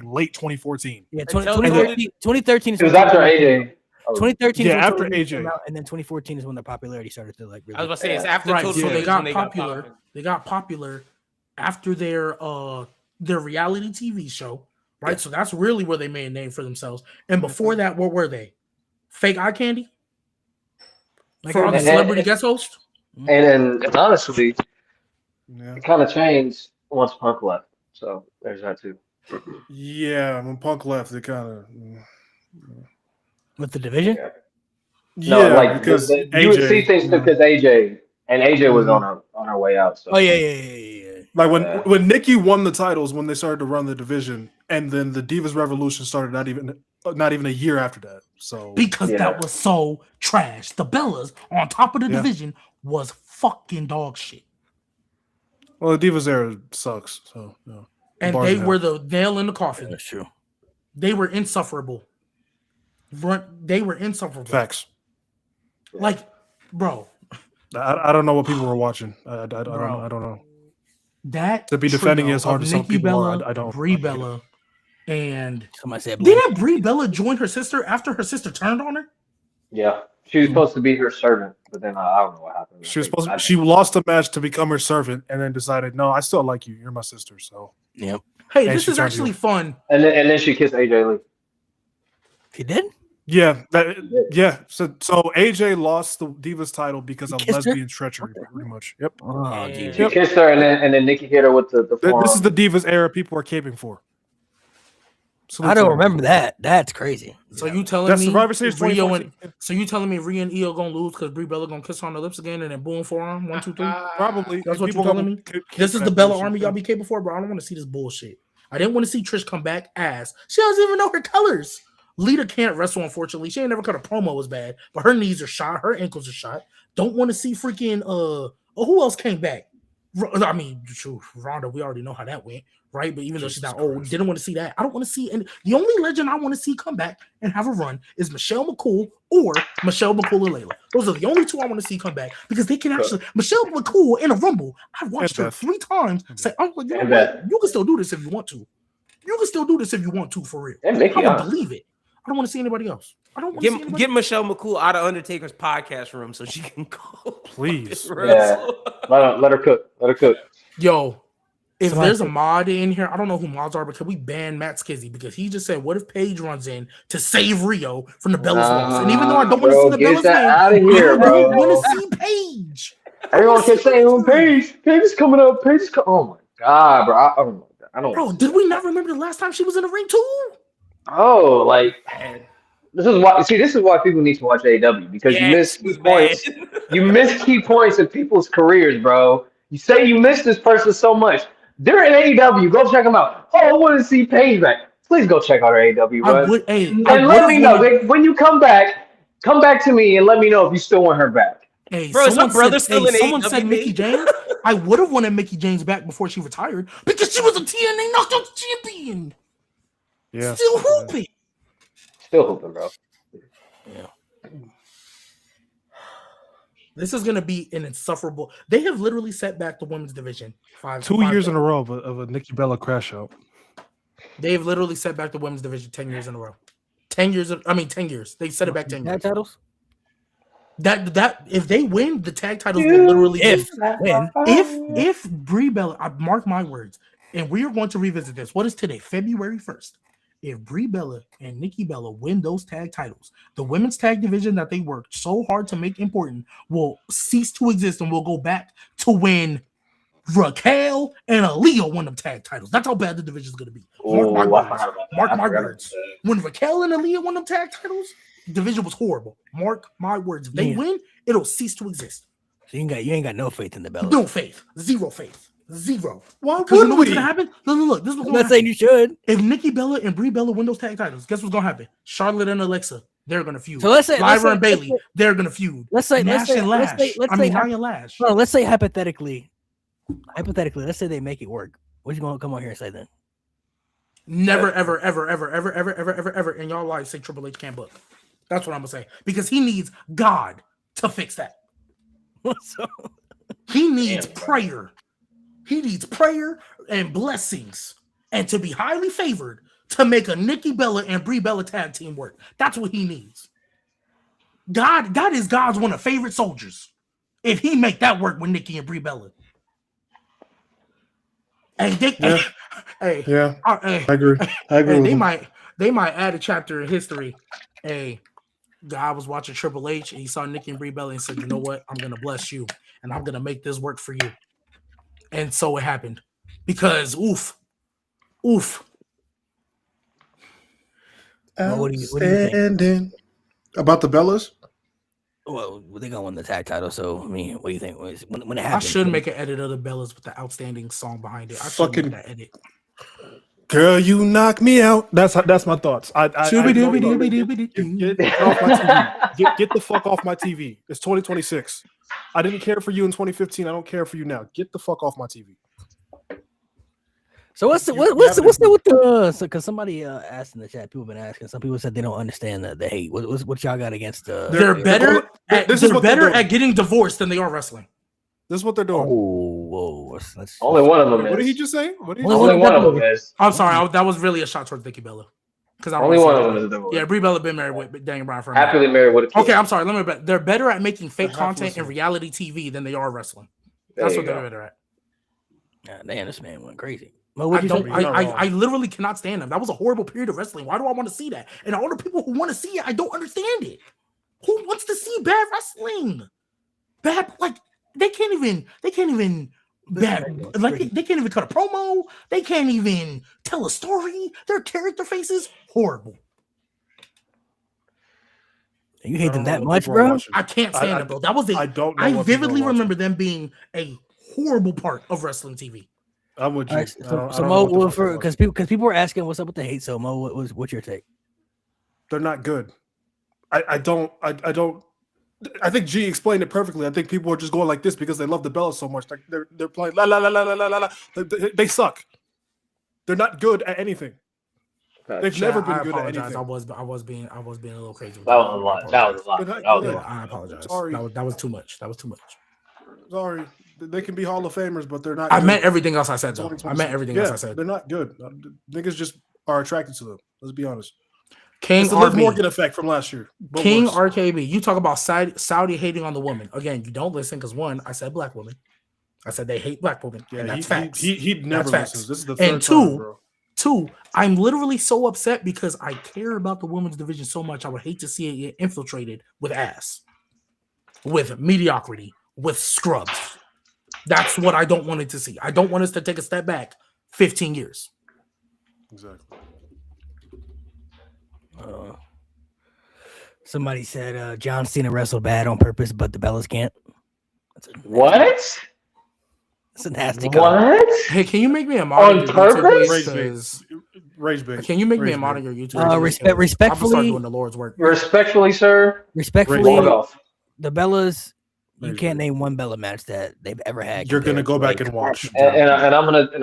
S4: late 2014.
S1: Yeah,
S5: Until
S1: 2013, 2013 is
S2: It was
S1: when
S2: after
S1: Total Divas-
S2: AJ.
S1: 2013 is
S4: Yeah,
S1: when
S4: after
S1: Total Divas
S4: AJ.
S1: came out, and then 2014 is when their popularity started to like
S5: I was
S1: really.
S5: about to say it's after
S3: Right,
S5: Total
S3: so
S5: Divas
S3: they
S5: when
S3: got
S5: they
S3: popular.
S5: popping.
S3: They got popular after their reality TV show, right?
S1: Yeah.
S3: So that's really where they made a name for themselves. And before that, what were they? Fake eye candy for other
S2: And-
S3: celebrity guest host.
S2: And honestly,
S4: Yeah.
S2: it kind of changed once Punk left. So there's that too.
S4: Yeah. When Punk left, it kind of.
S1: With the division.
S2: No,
S4: Yeah,
S2: like
S4: because
S2: you would see things because AJ was
S4: Mhm.
S2: on her way out. So
S1: Oh yeah.
S4: like
S2: Yeah.
S4: when Nikki won the titles when they started to run the division, and then the Divas Revolution started not even a year after that. So
S3: Because
S2: Yeah.
S3: that was so trash. The Bellas on top of the
S4: Yeah.
S3: division was fucking dog shit.
S4: well, the Divas era sucks. So no.
S3: And
S4: Bars
S3: they
S4: in
S3: were
S4: hell.
S3: the nail in the coffin.
S1: That's true.
S3: They were insufferable. They were insufferable.
S4: Facts.
S3: Like, bro,
S4: I don't know what people were watching. I don't
S3: Bro.
S4: know. I don't know.
S3: that
S4: To be defending
S3: trio
S4: it as hard
S3: of
S4: as some
S3: Nikki
S4: people
S3: Bella,
S4: are, I don't.
S3: Brie Bella, and
S1: Somebody said Blake.
S3: didn't Brie Bella join her sister after her sister turned on her?
S2: yeah, she was supposed to be her servant, but then I don't know what happened.
S4: She was supposed to, she lost a match to become her servant, and then decided, no, I still like you. You're my sister. So
S1: Yep.
S3: Hey,
S4: And
S3: this
S4: she
S3: is
S4: turned
S3: actually
S4: heel.
S3: fun.
S2: and then she kissed AJ Lee.
S1: He did.
S4: yeah, So AJ lost the Divas title because of
S1: kissed her?
S4: lesbian treachery, pretty much. Yep.
S1: Oh,
S5: Yeah.
S1: geez.
S2: She kissed her, and then Nikki hit her with the forearm.
S4: This is the Divas era people are caping for. Salute
S1: I
S4: to
S1: don't
S4: them.
S1: remember that. That's crazy.
S3: So you telling
S4: That's
S3: me
S4: Survivor Series
S3: Rio
S4: 2014.
S3: and so you telling me Rhea and Io gonna lose because Brie Bella gonna kiss her on the lips again and then boom forearm 1, 2, 3?
S4: Probably.
S3: That's what
S4: People
S3: you're telling
S4: gonna
S3: me?
S4: kick
S3: This is
S4: that
S3: the Bella
S4: bullshit
S3: Army
S4: too.
S3: y'all be caping for, bro. I don't want to see this bullshit. I didn't want to see Trish come back ass. She doesn't even know her colors. Lita can't wrestle, unfortunately. She ain't never cut a promo was bad, but her knees are shot, her ankles are shot. Don't want to see freaking who else came back? I mean, shoot, Ronda, we already know how that went, right? But even though she's
S4: Jesus
S3: not old,
S4: Christ.
S3: didn't want to see that. I don't want to see any. The only legend I want to see come back and have a run is Michelle McCool or Michelle McCool and Layla. Those are the only two I want to see come back because they can actually Michelle McCool in a Rumble. I've watched her
S4: Beth.
S3: 3 times. Say, I'm like, you know
S2: And
S3: what?
S2: Beth.
S3: You can still do this if you want to. You can still do this if you want to, for real.
S2: And
S3: I
S2: Nikki,
S3: would
S2: honestly.
S3: believe it. I don't want to see anybody else. I don't want to see anybody.
S5: Get Michelle McCool out of Undertaker's podcast room so she can go.
S4: Please.
S5: wrestle.
S2: Let her cook. Let her cook.
S3: Yo, if
S1: Somebody
S3: there's a
S1: said-
S3: mod in here, I don't know who mods are, but can we ban Matt Skizzy because he just said, "What if Paige runs in to save Rio from the Bellas loss?" And even though I don't want to see the
S2: get
S3: Bellas
S2: that
S3: win,
S2: out of here,
S3: I
S2: bro.
S3: don't want to see Paige.
S2: Everyone kept saying, "Oh, Paige is coming up. Paige is coming." Oh my god, bro! Oh my god, I don't.
S3: Bro, did we not remember the last time she was in the ring too?
S2: Oh, like this is why. See, this is why people need to watch AEW because you miss key points. You miss key points in people's careers, bro. You say you miss this person so much. They're in AEW. Go check them out. Oh, I want to see Paige back. Please go check out her AEW,
S3: I
S2: bro.
S3: would, hey,
S2: And
S3: I
S2: let me know
S3: would've
S2: when you come back to me and let me know if you still want her back.
S3: Hey,
S5: Bro, is her brother still in
S3: someone
S5: AEW,
S3: said Mickey
S5: Paige?
S3: James. I would have wanted Mickey James back before she retired because she was a TNA Knockouts champion.
S4: Yeah.
S3: Still hooping.
S2: Still hooping, bro.
S3: This is gonna be an insufferable. They have literally set back the women's division
S4: 2 years in a row of a Nikki Bella crash out.
S3: They have literally set back the women's division 10 years in a row. 10 years. 10 years. They set it back 10
S1: Tag
S3: years.
S1: titles.
S3: That if they win, the tag titles will literally
S1: If win.
S3: if Brie Bella, I mark my words, and we are going to revisit this. What is today? February 1st. If Brie Bella and Nikki Bella win those tag titles, the women's tag division that they worked so hard to make important will cease to exist and will go back to when Raquel and Aaliyah won them tag titles. That's how bad the division is going to be. Mark my words. Mark my words. When Raquel and Aaliyah won them tag titles, the division was horrible. Mark my words. If they
S1: Yeah.
S3: win, it'll cease to exist.
S1: So you ain't got no faith in the Bellas.
S3: No faith. Zero faith. Zero.
S4: Why
S3: Because you know
S4: would
S3: what's
S4: we?
S3: gonna happen? Look. This is what's
S1: I'm
S3: gonna
S1: not saying
S3: happen.
S1: you should.
S3: If Nikki Bella and Brie Bella win those tag titles, guess what's gonna happen? Charlotte and Alexa, they're gonna feud.
S1: So let's say
S3: Lyra and Bailey, they're gonna feud.
S1: let's say
S3: Nash and Lash. Nia Lash.
S1: well, let's say hypothetically, let's say they make it work. What you gonna come on here and say then?
S3: Never, ever in y'all life say Triple H can't book. That's what I'm gonna say. Because he needs God to fix that.
S1: So,
S3: He needs prayer. He needs prayer and blessings and to be highly favored to make a Nikki Bella and Brie Bella tag team work. That's what he needs. God is God's one of favorite soldiers. If he make that work with Nikki and Brie Bella. Hey,
S4: Yeah,
S3: hey,
S4: I agree. I agree.
S3: hey,
S4: with him.
S3: they might add a chapter in history. Hey, God was watching Triple H and he saw Nikki and Brie Bella and said, "You know what? I'm gonna bless you and I'm gonna make this work for you." And so it happened. Because oof.
S1: Well, what do you think?
S4: Outstanding. About the Bellas?
S1: well, they're gonna win the tag title. So I mean, what do you think? When it
S3: I
S1: happens,
S3: should make an edit of the Bellas with the outstanding song behind it. I should
S4: Fucking-
S3: make that edit.
S4: Girl, you knock me out. That's my thoughts. Get off my TV. Get the fuck off my TV. It's 2026. I didn't care for you in 2015. I don't care for you now. Get the fuck off my TV.
S1: So what's
S4: You
S1: with
S4: haven't-
S1: the because somebody asked in the chat, people have been asking. Some people said they don't understand the hate. What y'all got against
S3: They're better
S4: This is
S3: they're
S4: what they're
S3: better
S4: doing.
S3: at getting divorced than they are wrestling.
S4: This is what they're doing.
S1: whoa.
S2: Only one of them
S4: What did he
S2: is.
S4: just say? What did he
S1: Well,
S2: Only
S4: say?
S2: one of them is.
S3: I'm sorry, that was really a shot towards Nikki Bella. Because
S2: Only one of them is the
S3: Yeah, Brie Bella been married with Daniel Bryan for a minute.
S2: happily married with a kid.
S3: Okay, I'm sorry. Let me bet. They're better at making fake
S4: half
S3: content
S4: listener.
S3: and reality TV than they are wrestling.
S2: There
S3: That's
S2: you
S3: what they're
S2: go.
S3: better at.
S1: Damn, this man went crazy. Well, what
S3: I
S1: you
S3: don't.
S1: think?
S4: You're not wrong.
S3: I literally cannot stand them. That was a horrible period of wrestling. Why do I want to see that? And all the people who want to see it, I don't understand it. Who wants to see bad wrestling? Bad, like they can't even bad, like they can't even cut a promo. They can't even tell a story. Their character faces horrible.
S1: You hate them that
S4: know what
S1: much,
S4: people are
S1: bro?
S4: watching.
S3: I can't stand
S4: I-
S3: them, bro. That was
S4: I
S3: a.
S4: don't know.
S3: I
S4: what people
S3: vividly
S4: are watching.
S3: remember them being a horrible part of wrestling TV.
S4: I'm with you.
S1: All right,
S4: I
S1: so
S4: don't
S1: Mo,
S4: know what the fuck they're
S1: because
S4: watching.
S1: people were asking what's up with the hate. So Mo, what's your take?
S4: They're not good. I don't. I think G explained it perfectly. I think people are just going like this because they love the Bellas so much. Like they're playing la la la la la la la. They suck. They're not good at anything. They've never been
S3: I
S4: good at
S3: apologize.
S4: anything.
S3: I was being a little crazy. with
S2: That was a lot. That was a lot.
S4: They're
S2: That
S4: not
S2: was a
S4: good.
S2: lot.
S3: I apologize.
S4: Sorry.
S3: That was too much.
S4: Sorry, they can be Hall of Famers, but they're not.
S3: I
S4: good.
S3: meant everything else I said, though. I
S4: 2026.
S3: meant everything
S4: Yeah,
S3: else I said.
S4: they're not good. Niggas just are attracted to them. Let's be honest.
S3: King
S4: It's the Liv
S3: RB.
S4: Morgan effect from last year. but
S3: King
S4: worse.
S3: RKB. You talk about Saudi hating on the woman. Again, you don't listen because one, I said black women. I said they hate black women.
S4: Yeah,
S3: and that's
S4: he
S3: facts.
S4: he never
S3: That's facts.
S4: listens. This is the third
S3: And
S4: time,
S3: two,
S4: bro.
S3: Two, I'm literally so upset because I care about the women's division so much. I would hate to see it get infiltrated with ass, with mediocrity, with scrubs. That's what I don't want it to see. I don't want us to take a step back 15 years.
S4: Exactly.
S1: Somebody said John Cena wrestled bad on purpose, but the Bellas can't.
S2: What?
S1: That's a nasty comment.
S2: What?
S3: Hey, can you make me a mod on your
S2: purpose?
S3: YouTube,
S4: Rage
S3: please?
S4: Rage bait.
S3: Can you make me a
S4: Rage
S3: mod
S4: bait.
S3: on your YouTube?
S1: Respectfully-
S3: I'm gonna start doing the Lord's work.
S2: Respectfully, sir.
S1: Respectfully,
S2: Log off.
S1: the Bellas, you
S4: Rage
S1: can't
S4: bait.
S1: name one Bella match that they've ever had.
S4: You're gonna
S1: compared
S4: go
S1: to,
S4: back
S1: like,
S4: and watch.
S2: And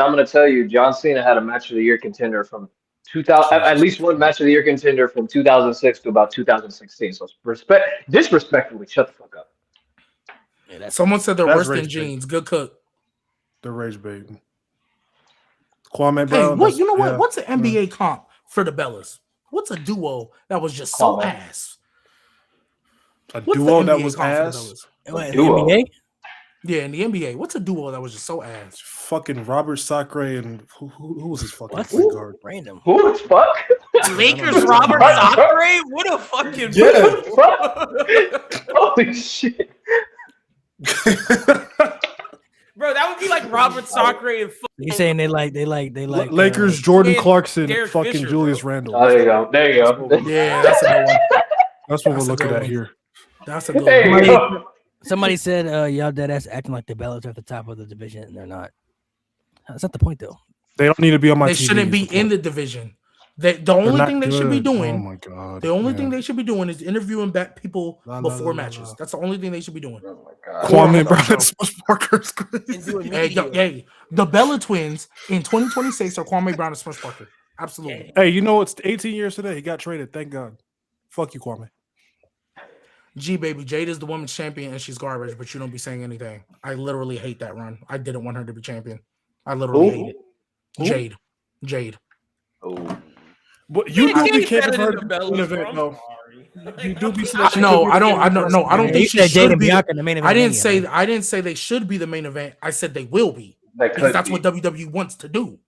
S2: I'm gonna tell you, John Cena had a match of the year contender from 2000, at least one match of the year contender from 2006 to about 2016. So disrespectfully, shut the fuck up.
S1: Yeah, that's
S3: Someone said they're
S4: That's
S3: worse than
S4: rage bait.
S3: jeans. Good cook.
S4: The rage bait. Kwame
S3: Hey,
S4: Brown.
S3: what?
S4: that's-
S3: You know what?
S4: yeah.
S3: What's an NBA comp for the Bellas? What's a duo that was just so
S2: Kwame.
S3: ass?
S4: A
S3: What's the
S4: duo that
S3: NBA
S4: was
S3: comp for the
S4: ass?
S3: Bellas?
S1: What, in the
S2: Duo.
S1: NBA?
S3: Yeah, in the NBA. What's a duo that was just so ass?
S4: Fucking Robert Sacre and who was his fucking
S1: What?
S4: point guard?
S1: Random.
S2: Who the fuck?
S5: Lakers Robert Sacre? What a fucking
S2: Fuck. Holy shit.
S5: bro. That would be like Robert Sacre and
S1: You saying they like
S4: Lakers, Jordan
S5: and
S4: Clarkson,
S5: Derek
S4: fucking
S5: Fisher,
S4: Julius
S5: bro.
S4: Randle.
S2: Oh, there you go. There you go.
S3: Yeah, that's a good one.
S4: That's what
S3: That's
S4: we're
S3: a
S4: looking
S3: good
S4: at
S3: one.
S4: here.
S3: That's a good
S2: There
S3: one.
S2: you go.
S1: Somebody said y'all dead ass acting like the Bellas are at the top of the division, and they're not. That's not the point, though.
S4: They don't need to be on my
S3: They
S4: TV.
S3: shouldn't be in the division. The only
S4: not
S3: thing they should be
S4: good. Oh
S3: doing,
S4: my god.
S3: the only
S4: Yeah.
S3: thing they should be doing is interviewing back people
S4: La, la,
S3: before
S4: la, la,
S3: matches.
S4: la.
S3: That's the only thing they should be doing.
S2: Oh my god.
S4: Kwame Brown
S3: So-
S4: and Smush Parker is
S5: And do a
S3: Hey,
S5: media.
S3: hey, the Bella twins in 2026 are Kwame Brown and Smush Parker. Absolutely.
S4: Hey, you know it's 18 years today. He got traded. Thank God. Fuck you, Kwame.
S3: G baby, Jade is the women's champion and she's garbage, but you don't be saying anything. I literally hate that run. I didn't want her to be champion. I literally
S2: Who?
S3: hate it.
S4: Who?
S3: Jade.
S2: Oh.
S4: But you
S5: Man,
S4: do be
S5: Jade's
S4: caping
S5: better
S4: her
S5: than
S4: to
S5: the
S4: be an
S5: Bellas,
S4: event,
S5: bro.
S4: though.
S5: I'm sorry.
S4: You do be
S5: Like,
S4: selecting
S3: No,
S4: her
S3: I
S4: to
S3: don't.
S4: be
S3: I
S4: an
S3: don't.
S4: event.
S3: No, I don't
S1: You
S3: think she
S1: said Jade
S3: should
S1: and
S3: be.
S1: Bianca in the main event.
S3: I didn't
S1: Mania,
S3: say.
S1: man.
S3: I didn't say they should be the main event. I said they will be
S2: That
S3: because
S2: could
S3: that's
S2: be.
S3: what WWE wants to do.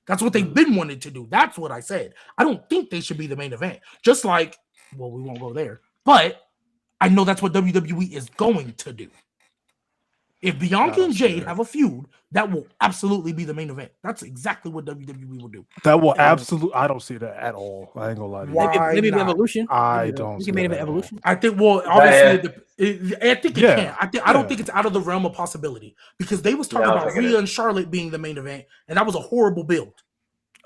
S3: That's what they've been wanting to do. That's what I said. I don't think they should be the main event. Just like, well, we won't go there, but I know that's what WWE is going to do. If Bianca and Jade have a feud, that will absolutely be the main event. That's exactly what WWE will do.
S4: That will absolutely. I don't see that at all. I ain't gonna lie to you.
S3: Why
S1: Maybe
S3: not?
S1: Evolution.
S4: I
S1: Maybe
S4: don't
S1: We
S4: see
S1: can main
S4: that
S1: event
S4: at all.
S1: Evolution.
S3: I think. Well, obviously, I think it
S4: Yeah.
S3: can. I don't
S4: Yeah.
S3: think it's out of the realm of possibility because they was talking
S2: Yeah, I don't
S3: about
S2: think it
S3: Rhea and Charlotte being the main event, and that was a horrible build.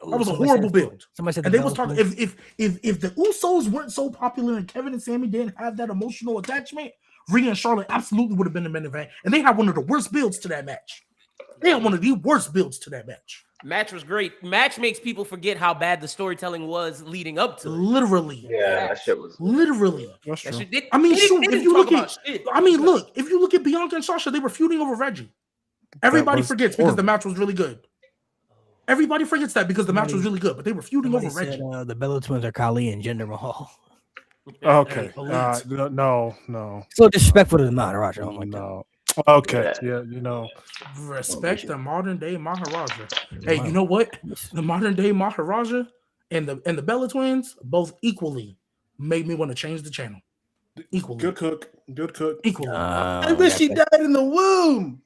S3: That was a
S1: Somebody
S3: horrible
S1: said-
S3: build.
S1: Somebody said
S3: And
S1: the
S3: they was
S1: Bellas
S3: talking
S1: twins.
S3: if the Usos weren't so popular and Kevin and Sami didn't have that emotional attachment, Rhea and Charlotte absolutely would have been the main event. And they had one of the worst builds to that match. They had one of the worst builds to that match.
S5: Match was great. Match makes people forget how bad the storytelling was leading up to it.
S3: Literally.
S2: Yeah, that shit was.
S3: Literally.
S4: That's
S5: That
S4: true.
S5: shit did,
S3: I mean,
S5: they
S3: shoot,
S5: didn't
S3: if you
S5: talk
S3: look
S5: about
S3: at
S5: shit.
S3: I mean, look, if you look at Bianca and Sasha, they were feuding over Reggie. Everybody
S4: was
S3: forgets because the
S4: horrible.
S3: match was really good. Everybody forgets that because the match was really good, but they were feuding
S1: Somebody
S3: over Reggie.
S1: said the Bella twins are Khali and Jinder Mahal.
S4: Okay.
S3: Elite.
S4: No.
S1: So disrespectful to the Maharaja. I don't like that.
S4: No. Okay. Yeah. You know.
S3: Respect the modern day Maharaja. Hey, you know what? The modern day Maharaja and the Bella twins both equally made me want to change the channel. Equally.
S4: Good cook. Good cook.
S3: Equally.
S4: I wish she died in the womb.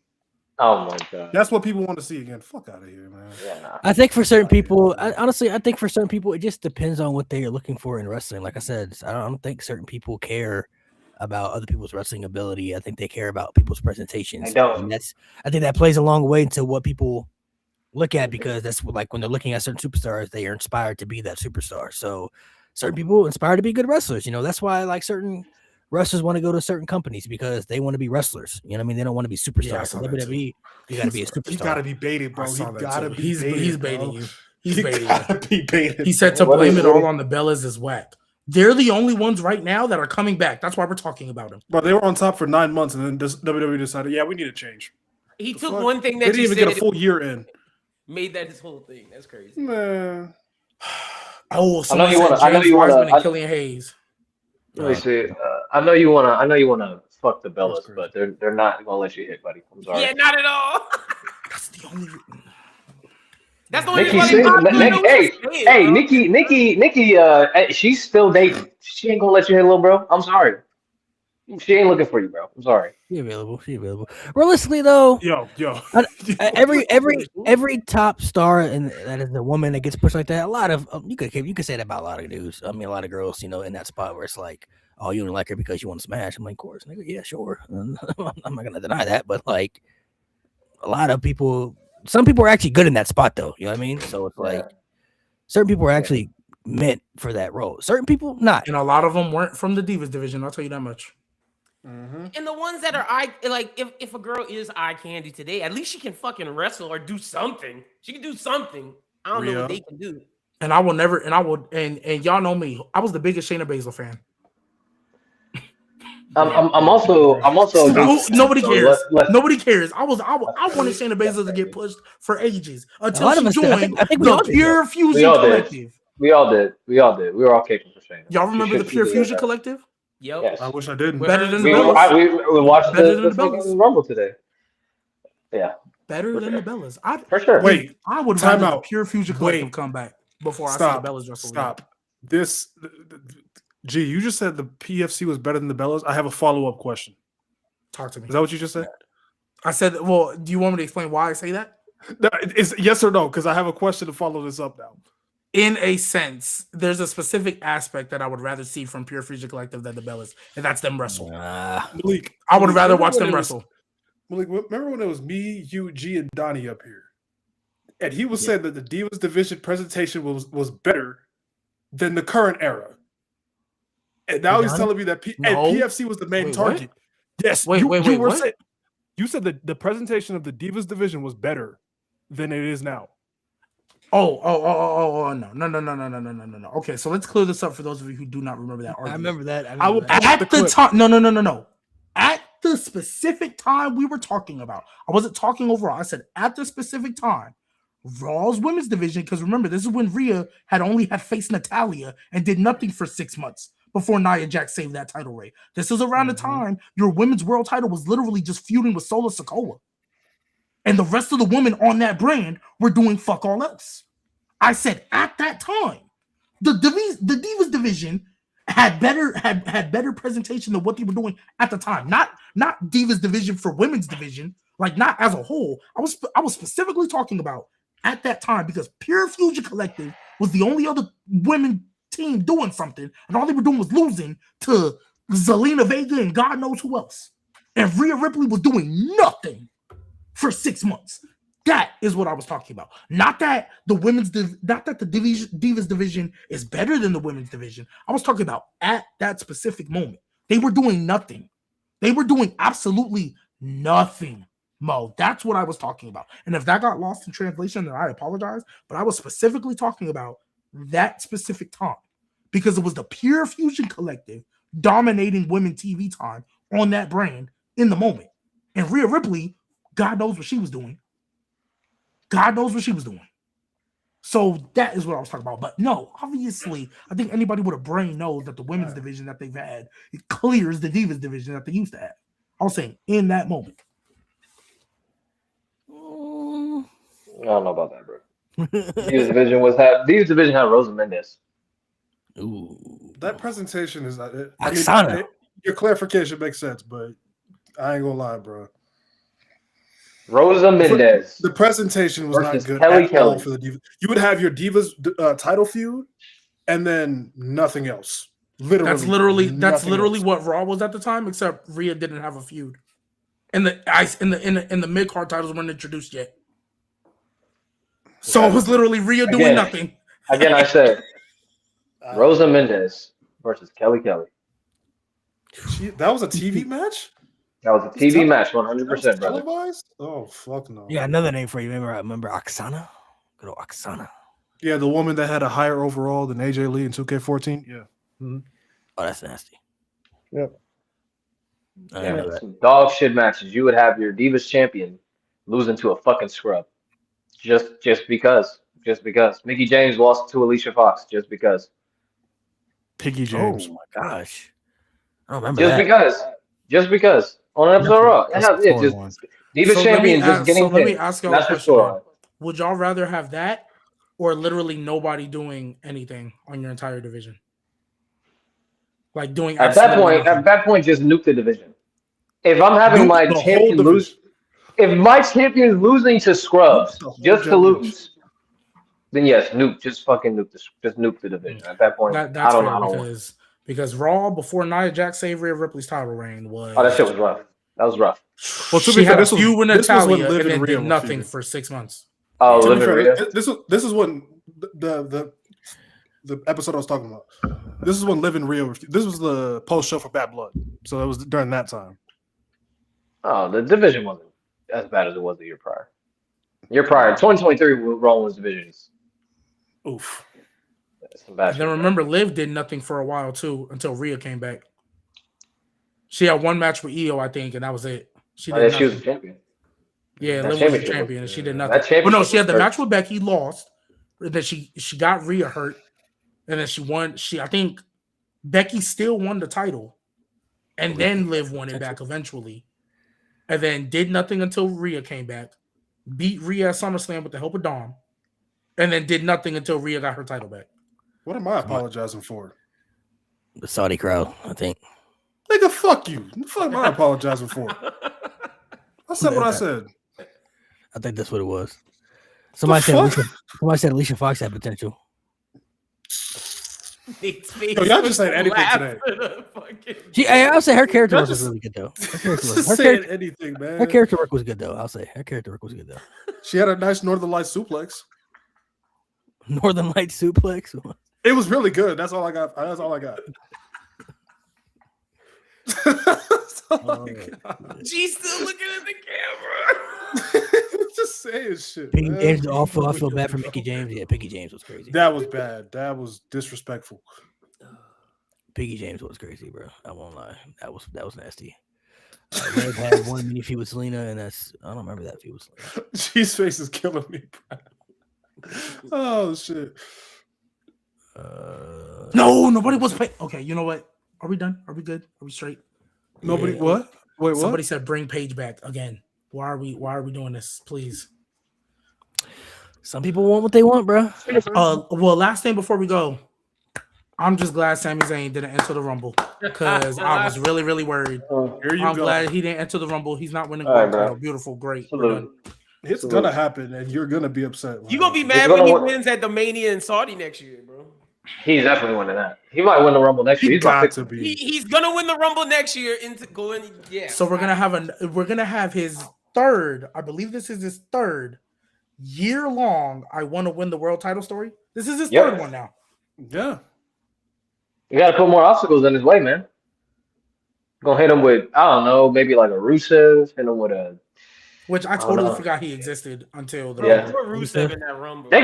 S2: Oh my god.
S4: That's what people want to see again. Fuck out of here, man.
S2: Yeah, nah.
S1: I think for certain people, honestly, I think for certain people, it just depends on what they are looking for in wrestling. Like I said, I don't think certain people care about other people's wrestling ability. I think they care about people's presentations.
S2: They don't.
S1: And I think that plays a long way into what people look at because that's what, like when they're looking at certain superstars, they are inspired to be that superstar. So certain people inspired to be good wrestlers. You know, that's why like certain wrestlers want to go to certain companies because they want to be wrestlers. You know what I mean? They don't want to be
S3: Yeah, I
S1: superstars.
S3: saw
S1: In
S3: that too.
S1: WWE, you got to be a superstar.
S4: He gotta be baited, bro.
S3: I
S4: He
S3: saw that
S4: gotta
S3: too.
S4: be
S3: He's
S4: baited.
S3: baiting
S4: bro.
S3: you. He's
S4: He
S3: baiting you.
S4: gotta be baited.
S3: He said to
S2: What
S3: blame
S2: is
S3: it
S2: it?
S3: all on the Bellas is whack. They're the only ones right now that are coming back. That's why we're talking about them.
S4: But they were on top for 9 months, and then WWE decided, yeah, we need a change.
S5: He
S4: The
S5: took
S4: fuck?
S5: one thing
S4: They
S5: that
S4: didn't
S5: you
S4: even get a
S5: said,
S4: full year in.
S5: made that his whole thing. That's crazy.
S4: Man,
S3: Oh, someone
S2: you
S3: said
S2: wanna- I know
S3: James
S2: you wanna-
S3: Wiseman and
S2: I-
S3: Killian Hayes.
S2: Let me see. I know you wanna fuck the
S4: That's
S2: Bellas,
S4: crazy.
S2: but they're not gonna let you hit, buddy. I'm sorry.
S5: Yeah, not at all.
S3: That's the only.
S5: That's the only
S2: Nikki,
S5: reason why
S2: Nick,
S5: they know what
S2: hey,
S5: you're saying,
S2: hey,
S5: bro.
S2: Nikki, she's still dating. She ain't gonna let you hit, little bro. I'm sorry. She ain't looking for you, bro. I'm sorry.
S1: She available. She available. Realistically, though,
S4: yo.
S1: every top star and that is a woman that gets pushed like that. A lot of you could say that about a lot of dudes. I mean, a lot of girls, you know, in that spot where it's like, oh, you don't like her because you want to smash. I'm like, of course, nigga, yeah, sure. I'm not gonna deny that, but like, a lot of people, some people are actually good in that spot, though. You know what I mean? So it's like, certain people are actually meant for that role. Certain people, not.
S3: And a lot of them weren't from the Divas division. I'll tell you that much.
S5: And the ones that are if a girl is eye candy today, at least she can fucking wrestle or do something. She can do something. I don't know
S4: Rhea.
S5: what they can do.
S3: And I will never. And I would. And y'all know me. I was the biggest Shayna Baszler fan.
S2: I'm also.
S3: Nobody
S2: so
S3: cares.
S2: let's-
S3: Nobody cares. I wanted Shayna Baszler to get pushed for ages until
S1: lot
S3: she
S1: of us did.
S3: joined
S1: I think we all
S3: the
S1: did,
S3: Pure
S2: We
S3: Fusion
S2: all did.
S3: Collective.
S2: We all did. We were all caping for Shayna.
S3: Y'all
S2: She
S3: remember the
S2: should
S3: Pure
S2: be
S3: Fusion
S2: there.
S3: Collective?
S5: Yep.
S2: Yes.
S4: I wish I didn't.
S3: Better than
S2: We,
S3: the Bellas.
S2: we watched
S3: Better
S2: the
S3: than the
S2: fucking
S3: Bellas.
S2: Rumble today. Yeah,
S3: Better
S2: For
S3: than
S2: sure.
S3: the Bellas. I
S2: for sure.
S4: Wait,
S3: I would
S4: time
S3: rather the
S4: out.
S3: Pure Fusion Collective
S4: Wait.
S3: come back before I
S4: Stop.
S3: see the Bellas wrestle.
S4: Stop. This, G, you just said the PFC was better than the Bellas. I have a follow-up question.
S3: Talk to me.
S4: Is that what you just said?
S3: I said, well, do you want me to explain why I say that?
S4: No, it's yes or no, because I have a question to follow this up now.
S3: In a sense, there's a specific aspect that I would rather see from Pure Fusion Collective than the Bellas, and that's them wrestle.
S4: Malik,
S3: I would rather
S4: remember
S3: watch
S4: when
S3: them
S4: it was-
S3: wrestle.
S4: Malik, remember when it was me, you, G, and Donnie up here? and he was saying that the Divas division presentation was better than the current era. And now he's telling me that and PFC was the main target.
S3: What?
S4: Yes.
S3: Wait,
S4: what? You said that the presentation of the Divas division was better than it is now.
S3: Oh, no. Okay, so let's clear this up for those of you who do not remember that argument.
S1: I remember that.
S3: At the time, no. At the specific time we were talking about, I wasn't talking overall. I said at the specific time, Raw's women's division, because remember, this is when Rhea had only faced Natalya and did nothing for 6 months before Nia Jax saved that title reign. This is around the time your women's world title was literally just feuding with Solo Sikoa. And the rest of the women on that brand were doing fuck all else. I said at that time, the Divas division had better presentation than what they were doing at the time. Not Divas division for women's division, like not as a whole. I was specifically talking about at that time because Pure Fusion Collective was the only other women team doing something, and all they were doing was losing to Zelina Vega and God knows who else. And Rhea Ripley was doing nothing for 6 months. That is what I was talking about. Not that the Divas division is better than the women's division. I was talking about at that specific moment. They were doing nothing. They were doing absolutely nothing, Mo. That's what I was talking about. And if that got lost in translation, then I apologize. But I was specifically talking about that specific time because it was the Pure Fusion Collective dominating women TV time on that brand in the moment. And Rhea Ripley, God knows what she was doing. God knows what she was doing. So that is what I was talking about. But no, obviously, I think anybody with a brain knows that the women's division that they've had, it clears the Divas division that they used to have. I was saying in that moment.
S2: I don't know about that, bro. Divas division had Rosa Mendes.
S1: Ooh.
S4: That presentation is
S1: Oksana.
S4: Your clarification makes sense, but I ain't gonna lie, bro.
S2: Rosa Mendes.
S4: The presentation was not good
S2: Kelly
S4: all for the Divas. You would have your Divas title feud, and then nothing else.
S3: That's literally what Raw was at the time, except Rhea didn't have a feud, and the mid card titles weren't introduced yet. So it was literally Rhea doing nothing.
S2: Again, I said Rosa Mendes versus Kelly Kelly.
S4: That was a TV match?
S2: That was a TV match, 100%, brother.
S4: Televised? Oh, fuck no.
S1: Yeah, another name for you. Remember Oksana? Good old Oksana.
S4: Yeah, the woman that had a higher overall than AJ Lee in 2K14. Yeah.
S1: Mm-hmm. Oh, that's nasty.
S2: Yep. Some dog shit matches. You would have your Divas champion losing to a fucking scrub. Just because. Mickie James lost to Alicia Fox just because.
S4: Piggy James.
S1: Oh my gosh. I don't remember
S2: Just because. On an episode of Raw. Divas champion just getting
S3: pinned. Let me ask y'all a question.
S2: Story.
S3: Would y'all rather have that or literally nobody doing anything on your entire division? Like doing
S2: at that point, just nuke the division. If I'm having my champion lose, if my champion is losing to scrubs just to lose, then yes, just fucking nuke the division. At that point,
S3: that's
S2: I don't know.
S3: Because Raw before Nia Jax saved Rhea Ripley's title reign was.
S2: Oh, that shit was rough. That was rough.
S3: Well, to be fair, this was when Natalya and then did nothing for 6 months.
S2: Oh,
S4: this is when the episode I was talking about. This is when Liv and Rhea. This was the post show for Bad Blood, so it was during that time.
S2: Oh, the division wasn't as bad as it was the year prior. 2023 Raw was divisions.
S4: Oof.
S3: Then remember, Liv did nothing for a while too until Rhea came back. She had one match with Io, I think, and that was it. She was a champion. Yeah, Liv was a champion, and she did nothing. But no, she had the match with Becky, lost. Then she got Rhea hurt, and then she won. I think Becky still won the title, and then Liv won it back eventually, and then did nothing until Rhea came back, beat Rhea at SummerSlam with the help of Dom, and then did nothing until Rhea got her title back.
S4: What am I apologizing for?
S1: The Saudi crowd, I think.
S4: Nigga, fuck you. What the fuck am I apologizing for? I said what I said.
S1: I think that's what it was. Somebody said Alicia Fox had potential.
S4: Yo, y'all just saying anything today.
S1: I'll say her character work was really good though.
S4: Saying anything, man.
S1: Her character work was good though. I'll say her character work was good though.
S4: She had a nice Northern Light suplex.
S1: Northern Light suplex.
S4: It was really good. That's all I got. That's all I got. That's all I got.
S5: She's still looking at the camera.
S4: Just saying shit.
S1: Piggy
S4: man.
S1: James awful. I feel bad for Mickey James. Yeah, Piggy James was crazy.
S4: That was bad. That was disrespectful.
S1: Piggy James was crazy, bro. I won't lie. That was nasty. Red had one mini feud with Selena, and I don't remember that feud with Selena.
S4: G's face is killing me, bro. Oh shit.
S3: No, nobody was paying. Okay, you know what? Are we done? Are we good? Are we straight?
S4: Nobody.
S1: Yeah.
S4: What? Wait, what?
S3: Somebody said bring Paige back again. Why are we doing this? Please.
S1: Some people want what they want, bro.
S3: Well, last thing before we go, I'm just glad Sami Zayn didn't enter the Rumble because I was really, really worried.
S4: Here you
S3: I'm
S4: go.
S3: glad he didn't enter the Rumble. He's not winning
S2: All right,
S3: gold
S2: bro.
S3: title. Beautiful, great. We're
S2: Salute.
S3: done.
S4: It's gonna happen, and you're gonna be upset.
S5: You gonna be mad
S2: gonna
S5: when he
S2: work.
S5: wins at the Mania in Saudi next year, bro.
S2: He's definitely winning that. He might win the Rumble next year.
S4: He
S2: He's about
S4: got
S2: to
S4: to be.
S5: He's gonna win the Rumble next year into going. Yeah.
S3: So we're gonna have his third. I believe this is his third year-long. I want to win the world title story. This is his
S2: Yep.
S3: third one now.
S4: Yeah.
S2: You got to put more obstacles in his way, man. Gonna hit him with, I don't know, maybe like a Rusev, hit him with a.
S3: Which I
S2: I don't
S3: totally
S2: know.
S3: forgot he existed until the
S2: Yeah.
S3: Rumble.
S5: Put Rusev in that Rumble.
S2: They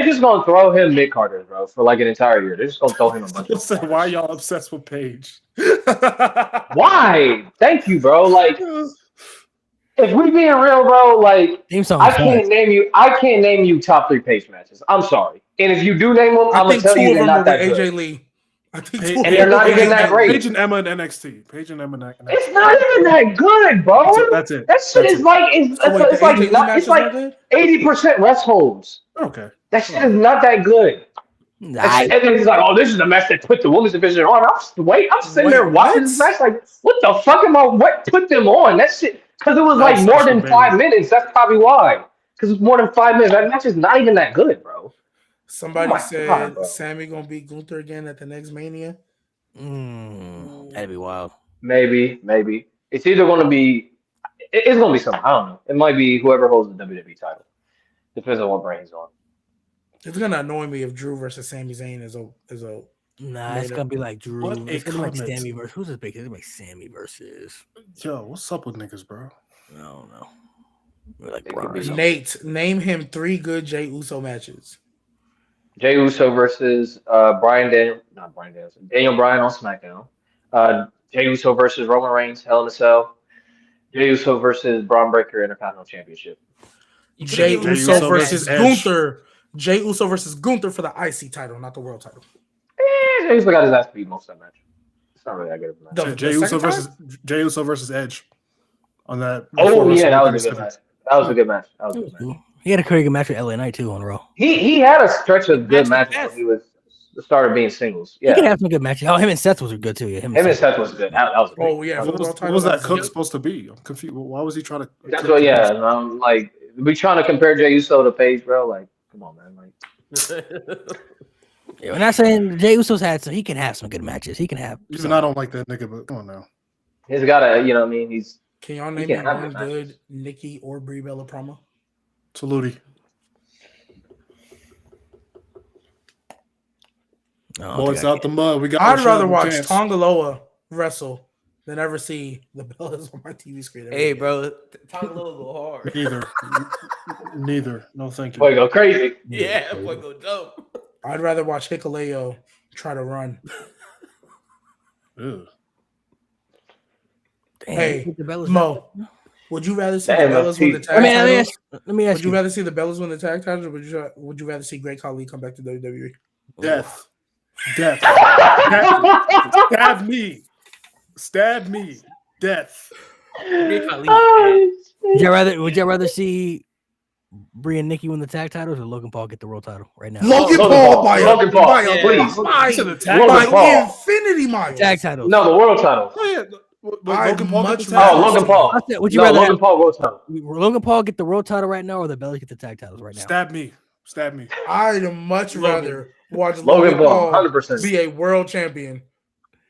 S2: just gonna throw him mid Carter, bro, for like an entire year. They're just gonna throw him a bunch of.
S4: So why y'all obsessed with Paige?
S2: Why? Thank you, bro. Like, if we being real, bro, like
S1: Theme song.
S2: I can't name you top 3 Paige matches. I'm sorry. And if you do name them,
S3: I
S2: I'm gonna
S3: think
S2: tell
S3: two
S2: you
S3: of
S2: they're
S3: them were
S2: not that
S3: with
S2: good.
S3: AJ Lee. I think
S4: Paige-
S3: two of
S2: And
S3: them
S2: they're
S3: were
S2: not
S3: with
S2: even
S3: AJ
S2: that
S3: Lee.
S2: great.
S4: Paige and Emma in NXT. Paige and Emma in NXT.
S2: It's not even that good, bro.
S4: That's it.
S2: That shit
S4: That's
S2: is
S4: it.
S2: like it's
S3: So wait,
S2: it's
S3: the AJ Lee
S2: like
S3: matches
S2: it's like
S3: are good?
S2: 80% rest holds.
S4: Okay.
S2: That shit is not that good. And then he's like, "Oh, this is the match that put the women's division on." I'm sitting there
S3: Wait,
S2: watching
S3: what?
S2: this match like, "What the fuck what put them on?" That shit because it was
S4: That's
S2: like more
S4: such a
S2: than
S4: baby.
S2: 5 minutes. That's probably why. Because it's more than 5 minutes. That match is not even that good, bro.
S3: Somebody
S2: Oh my
S3: said
S2: God, bro.
S3: Sammy gonna beat Gunther again at the next Mania.
S1: That'd be wild.
S2: Maybe. It's either going to be. It's going to be something. I don't know. It might be whoever holds the WWE title. Depends on what brand he's on.
S3: It's gonna annoy me if Drew versus Sami Zayn is a
S1: Nah, it's
S3: Later.
S1: gonna be like Drew.
S4: What a
S1: It's gonna be like
S4: comment.
S1: Sammy versus who's this big? It's gonna be like Sammy versus
S4: Yo, what's up with niggas, bro?
S1: I don't know. Or like
S2: It could
S1: Braun or
S2: be.
S1: something.
S3: Nate. Name him 3 good Jey Uso matches.
S2: Jey Uso versus Daniel Bryan on SmackDown. Jey Uso versus Roman Reigns, Hell in a Cell. Jey Uso versus Braun Breaker Intercontinental Championship.
S3: Jey
S5: Jey
S3: Uso
S4: Uso
S3: versus
S4: versus Edge.
S3: Gunther. Jey Uso versus Gunther for the IC title, not the world title.
S2: Jey Uso got his ass beat most of that match. It's not really that good of a match.
S3: The
S4: Jey Uso
S3: second time?
S4: versus Jey Uso versus Edge on that.
S2: Oh
S4: before
S2: yeah, that
S4: WrestleMania
S2: was a good
S4: 37.
S2: match. That was a good match.
S1: It was cool. He had a pretty good match with LA Knight too on Raw.
S2: He had a stretch of good
S5: Match
S2: matches
S5: with
S2: when he was started being singles.
S1: He could
S2: Yeah,
S1: have some good matches. Oh, him and Seth was good too. Yeah,
S2: him and Seth was good. That was great.
S3: Oh yeah, for
S4: What
S3: the
S4: was,
S3: world
S4: what
S3: title.
S4: was that
S3: was
S4: Cook
S3: good.
S4: supposed to be? I'm confused. Why was he trying to?
S2: That's what. Yeah, and I'm like, we trying to compare Jey Uso to Paige, bro. Like, come on, man. Like,
S1: Yeah, we're not saying Jey Uso's had some. He can have some good matches. He can have.
S4: Even
S1: some.
S4: I don't like that nigga, but come on now.
S2: he's got a, you know, what I mean, he's
S3: Can y'all
S2: He
S3: name
S2: can
S3: me
S2: have
S3: one
S2: good matches.
S3: good Nikki or Brie Bella promo?
S4: Saluti.
S1: No, I don't
S4: Boys
S1: think I
S4: out the mud. We got.
S3: I'd
S4: no
S3: rather
S4: shot, no
S3: watch
S4: chance.
S3: Tongaloa wrestle than ever see the Bellas on my TV screen. every
S5: Hey,
S3: day.
S5: bro, talk a little hard.
S4: Neither. No, thank you.
S2: boy go crazy.
S5: Yeah, boy, go dumb.
S3: I'd rather watch Hikuleo try to run.
S4: Ugh.
S1: Damn,
S3: Hey,
S1: you think the Bellas-
S3: Mo, would you rather see
S2: Damn,
S3: the Bellas win the
S2: that's
S3: tag
S1: Let me
S3: titles?
S1: ask. Let me ask
S3: Would you
S1: you.
S3: rather see the Bellas win the tag titles, or would you rather see Great Khali come back to WWE?
S4: Death. Death. Stab me. Stab me. Death.
S1: Would you rather see Brie and Nikki win the tag titles or Logan Paul get the world title right now?
S3: Logan
S2: Logan
S3: Paul
S2: Paul.
S3: by
S2: Logan Paul.
S3: by
S5: Yeah.
S2: Please.
S3: by
S2: Logan Paul.
S3: infinity miles.
S1: Tag titles.
S2: No, the world title.
S4: Oh, yeah. But
S3: I'd
S4: Logan Paul
S3: much
S4: gets the
S3: rather-
S2: Oh,
S4: tag.
S2: Logan Paul.
S1: I said, would you
S2: No,
S1: rather
S2: Logan
S1: have
S2: Paul world title.
S1: Logan Paul get the world title right now or the Bellas get the tag titles right now?
S4: Stab me. Stab me.
S3: I'd much
S5: Logan.
S3: rather watch
S2: Logan
S3: Logan
S2: Paul,
S3: Paul
S2: 100%.
S3: be a world champion.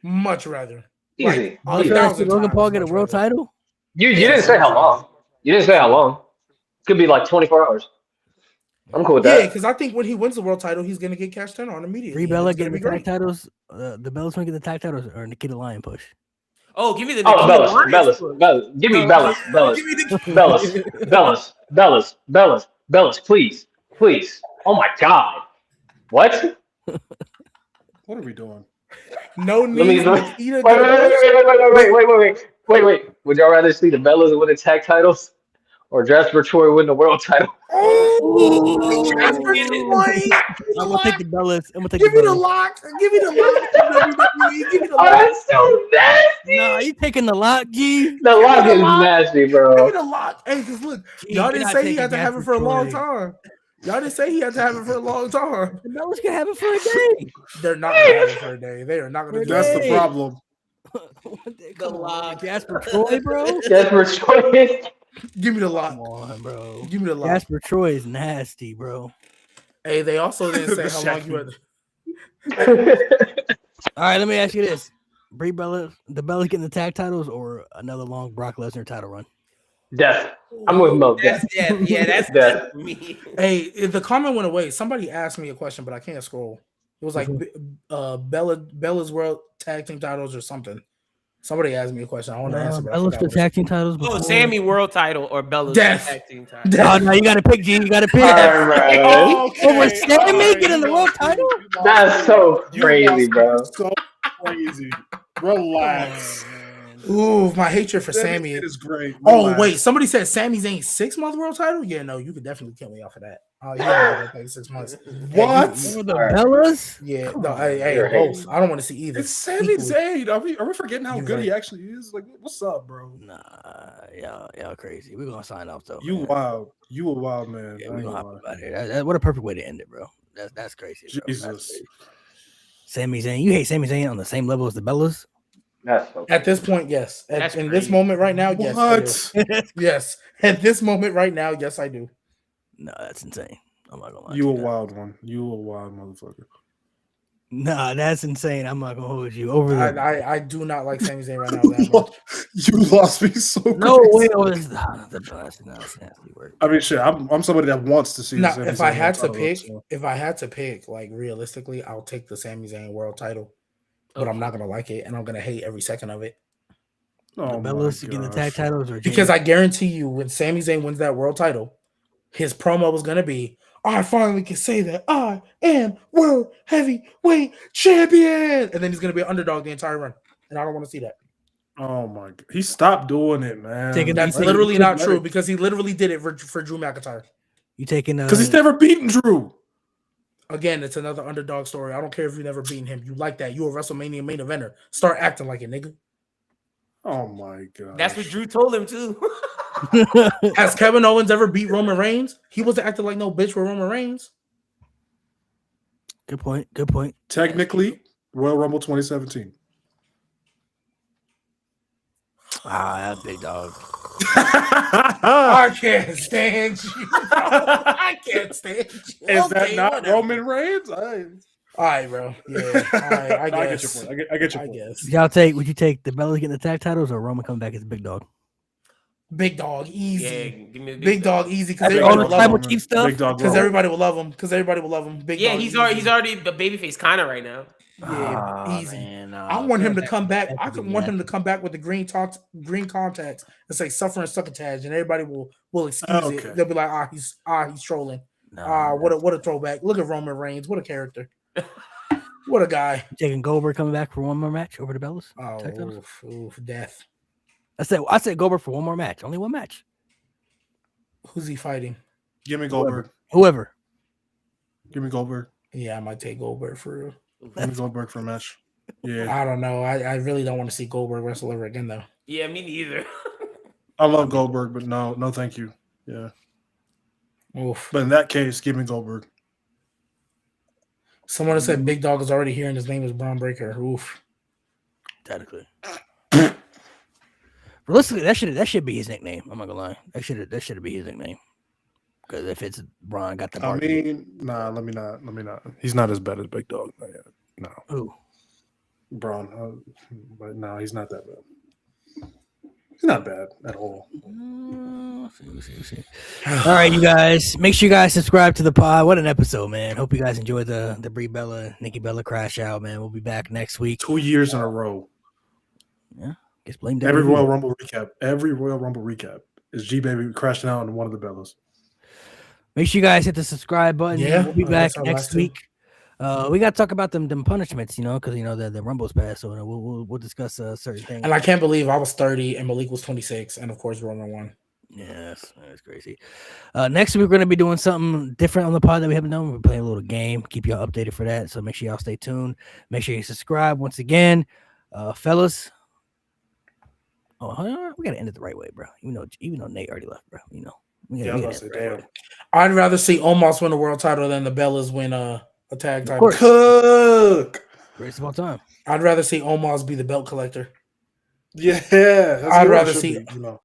S3: Much rather.
S2: Easy.
S1: Would you rather see
S3: 1,000
S1: Logan Paul
S3: times
S1: get a
S3: much
S1: world
S3: rather.
S1: title?
S2: You didn't say how long. You didn't say how long. Could be like 24 hours. I'm cool with
S3: Yeah,
S2: that.
S3: because I think when he wins the world title, he's gonna get cashed in on immediately.
S1: Brie
S3: and
S1: Bella
S3: it's gonna
S1: getting
S3: be
S1: the tag
S3: great.
S1: titles. The Bellas gonna get the tag titles, or Nikita Lion push.
S5: Oh, give me the
S2: Oh,
S5: Nikita
S2: Bellas,
S5: Lyons
S2: Bellas,
S5: push.
S2: Bellas. Give me
S3: No,
S2: Bellas, Bellas,
S3: give me the
S2: Bellas, Bellas, Bellas, Bellas, Bellas, please, please. Oh my God. What?
S4: What are we doing?
S3: no
S2: Let me.
S3: need for
S2: Wait,
S3: Nikita
S2: wait,
S3: get a
S2: wait,
S3: push.
S2: wait. Would y'all rather see the Bellas win the tag titles or Jasper Troy win the world title?
S3: Oh, Jasper
S1: Ooh.
S3: Troy.
S1: I'm gonna take the Bellas. I'm gonna take
S3: Give
S1: the
S3: me the
S1: Bellas.
S3: lock. Give me the lock. WWE. Give me the
S2: Oh,
S3: lock.
S2: that's so nasty.
S1: Nah, you taking the lock, G?
S2: The lock
S3: the
S2: is
S3: lock.
S2: nasty,
S3: Give
S2: bro.
S3: me the lock. Hey, because look,
S1: G,
S3: y'all
S1: you're
S3: didn't
S1: not
S3: say he
S1: taking
S3: had to have it
S1: Jasper
S3: for a long
S1: Troy.
S3: time. Y'all didn't say he had to have it for a long time.
S1: The Bellas can have it for a day.
S3: They're not gonna have it for a day. They are not gonna do
S4: That's the
S3: that.
S1: Hey.
S4: problem.
S1: Come on,
S5: lock.
S1: Jasper Troy, bro.
S2: Jasper Troy.
S3: Give me the
S1: Come
S3: lock.
S1: on, bro.
S3: Give me the lock.
S1: Jasper Troy is nasty, bro.
S3: Hey, they also didn't say
S4: The
S3: how long
S4: Shaq
S3: you had.
S1: All right, let me ask you this: Brie Bella, the Bellas getting the tag titles, or another long Brock Lesnar title run?
S2: Death. I'm with Milk.
S5: That's
S2: Death.
S5: death. Yeah, that's
S2: Death.
S5: death for me.
S3: Hey, the comment went away. Somebody asked me a question, but I can't scroll. It was like Bella's World Tag Team titles or something. Somebody asked me a question. I want to answer, but I
S1: Bella's
S3: forgot
S1: the
S3: what
S1: tag team titles.
S5: Oh,
S1: Before.
S5: Sammy world title or Bella's
S3: Death.
S5: tag team
S3: it
S5: title.
S3: was.
S1: Oh no, you got to pick, G. You got to pick.
S2: All right, bro.
S1: Over Sammy getting the world title?
S2: That's so
S4: You
S2: crazy,
S4: lost me.
S2: bro.
S4: So crazy. Relax.
S3: Ooh, my hatred for Sammy.
S4: It is great.
S3: Oh
S4: Relax.
S3: wait, somebody said Sami Zayn 6-month world title. Yeah, no, you could definitely kill me off of that. Oh, he only got like 6 months.
S4: What?
S1: Over the
S2: All right.
S1: Bellas?
S3: Yeah,
S4: Come
S3: no,
S4: on,
S3: hey,
S2: you're
S3: both.
S2: hating.
S3: I don't want to see either.
S4: It's Sami
S3: Equally.
S4: Zayn. Are we forgetting how
S3: You're
S4: good
S3: right.
S4: he actually is? Like, what's up, bro?
S1: Nah, y'all crazy. We're gonna sign off though.
S4: You
S1: man.
S4: wild. You a wild man.
S1: Yeah,
S4: I
S1: we're
S4: ain't
S1: gonna
S4: gonna
S1: hop
S4: lie.
S1: out here. What a perfect way to end it, bro. That's crazy. Bro. That's
S4: Jesus.
S1: crazy. Sami Zayn, you hate Sami Zayn on the same level as the Bellas?
S2: That's so
S3: At this point, yes.
S5: That's
S3: In this
S5: crazy.
S3: moment right now, yes, I do.
S4: What?
S3: Yes. At this moment right now, yes, I do.
S1: No, that's insane. I'm not gonna lie.
S4: You
S1: to
S4: a
S1: you.
S4: wild one. You a wild motherfucker.
S1: Nah, that's insane. I'm not gonna hold you over the.
S3: I do not like Sami Zayn right now that much.
S4: You lost me so
S1: No
S4: crazy.
S1: way over the Bellas. No, that's nasty work.
S4: I mean, shit. I'm somebody that wants to see.
S3: Now,
S4: Sami
S3: if I
S4: Zayn
S3: had to
S4: world
S3: pick,
S4: title, so.
S3: like realistically, I'll take the Sami Zayn world title, but I'm not gonna like it, and I'm gonna hate every second of it.
S4: Oh
S1: The
S4: my
S1: Bellas getting the tag
S4: gosh.
S1: titles, or
S3: Because I guarantee you, when Sami Zayn wins that world title, his promo was gonna be, "I finally can say that I am world heavyweight champion," and then he's gonna be an underdog the entire run, and I don't want to see that.
S4: Oh my god. He stopped doing it, man.
S1: Taking-
S3: That's
S1: Let it-
S3: literally not
S4: let
S3: true
S4: it-
S3: because he literally did it for Drew McIntyre.
S1: you taking
S4: Because he's never beaten Drew.
S3: Again, it's another underdog story. I don't care if you never beaten him. You like that. You a WrestleMania main eventer. Start acting like it, nigga.
S4: Oh my god.
S5: That's what Drew told him too.
S3: Has Kevin Owens ever beat Roman Reigns? He wasn't acting like no bitch with Roman Reigns.
S1: Good point. Good point.
S4: Technically, Royal Rumble 2017.
S1: Ah, that big dog.
S3: I can't stand you. Bro. I can't stand you.
S4: Is that
S3: Okay,
S4: not
S3: whatever.
S4: Roman Reigns?
S3: All right, bro. Yeah. All right, I
S4: I get your
S3: guess.
S4: point. I get your
S3: I
S4: point.
S3: guess.
S1: Would you take the Bellas getting the tag titles, or Roman coming back as big dog?
S3: Big dog,
S5: Yeah,
S3: easy.
S5: give me the
S3: Big dog, easy. Because
S1: After
S3: everybody
S1: all
S3: will
S1: the
S3: love
S1: tribal
S3: him.
S1: chief stuff?
S4: Big dog.
S3: Because
S4: Roman.
S3: everybody will love him. Because everybody will love him. Big
S5: Yeah,
S3: dog,
S5: he's
S3: easy.
S5: already the babyface kind of right now.
S3: Yeah, easy.
S1: Man,
S3: I want him to come back.
S1: that
S3: I
S1: could
S3: could
S1: be
S3: want him to
S1: nasty.
S3: come back with the green contacts and say "suffer and succotage," and everybody will excuse
S4: Okay.
S3: it. They'll be like, he's trolling.
S1: Nah,
S3: What a throwback! Look at Roman Reigns. What a character. What a guy.
S1: you taking Goldberg coming back for one more match over the Bellas?
S3: Oh,
S1: Tag titles?
S3: oof, death.
S1: I said Goldberg for one more match. Only one match.
S3: Who's he fighting?
S4: Give me Goldberg.
S1: Whoever.
S4: Give me Goldberg.
S3: Yeah, I might take Goldberg for real.
S4: Give me Goldberg for a match. Yeah.
S3: I don't know. I really don't want to see Goldberg wrestle ever again, though.
S5: Yeah, me neither.
S4: I love Goldberg, but no, thank you. Yeah.
S3: Oof.
S4: But in that case, give me Goldberg.
S3: Someone said Big Dog is already here and his name is Braun Breaker. Oof.
S1: Technically. Realistically, that should be his nickname. I'm not gonna lie. That should be his nickname. Because if it's Braun got the
S4: I
S1: mark.
S4: mean, nah, let me not. He's not as bad as Big Dog. Not yet. No.
S1: Who?
S4: Braun. But no, he's not that bad. He's not bad at all.
S1: All right, you guys. Make sure you guys subscribe to the pod. What an episode, man. Hope you guys enjoyed the Brie Bella, Nikki Bella crash out, man. We'll be back next week.
S4: 2 years in a row.
S1: Yeah. Guess blame
S4: Every
S1: WWE.
S4: Royal Rumble recap. Every Royal Rumble recap is G Baby crashing out on one of the Bellas.
S1: Make sure you guys hit the subscribe button.
S3: Yeah,
S1: We'll be
S3: I
S1: back
S3: guess I'll
S1: next
S3: last two.
S1: week. We got to talk about them punishments, because the Rumble's passed, so we'll discuss certain things.
S3: And I can't believe I was 30 and Malik was 26, and of course Roman won.
S1: Yes, that's crazy. Next week we're going to be doing something different on the pod that we haven't done. We're playing a little game. Keep y'all updated for that. So make sure y'all stay tuned. Make sure you subscribe once again, fellas. Oh, we got to end it the right way, bro. Even though Nate already left, bro. We
S4: Yeah, I was about to say, damn.
S3: I'd rather see Omos win the world title than the Bellas win a tag title.
S1: course.
S4: Cook.
S1: Greatest of all time.
S3: I'd rather see Omos be the belt collector.
S4: Yeah. That's
S3: I'd
S4: what it
S3: rather
S4: should
S3: see-
S4: be,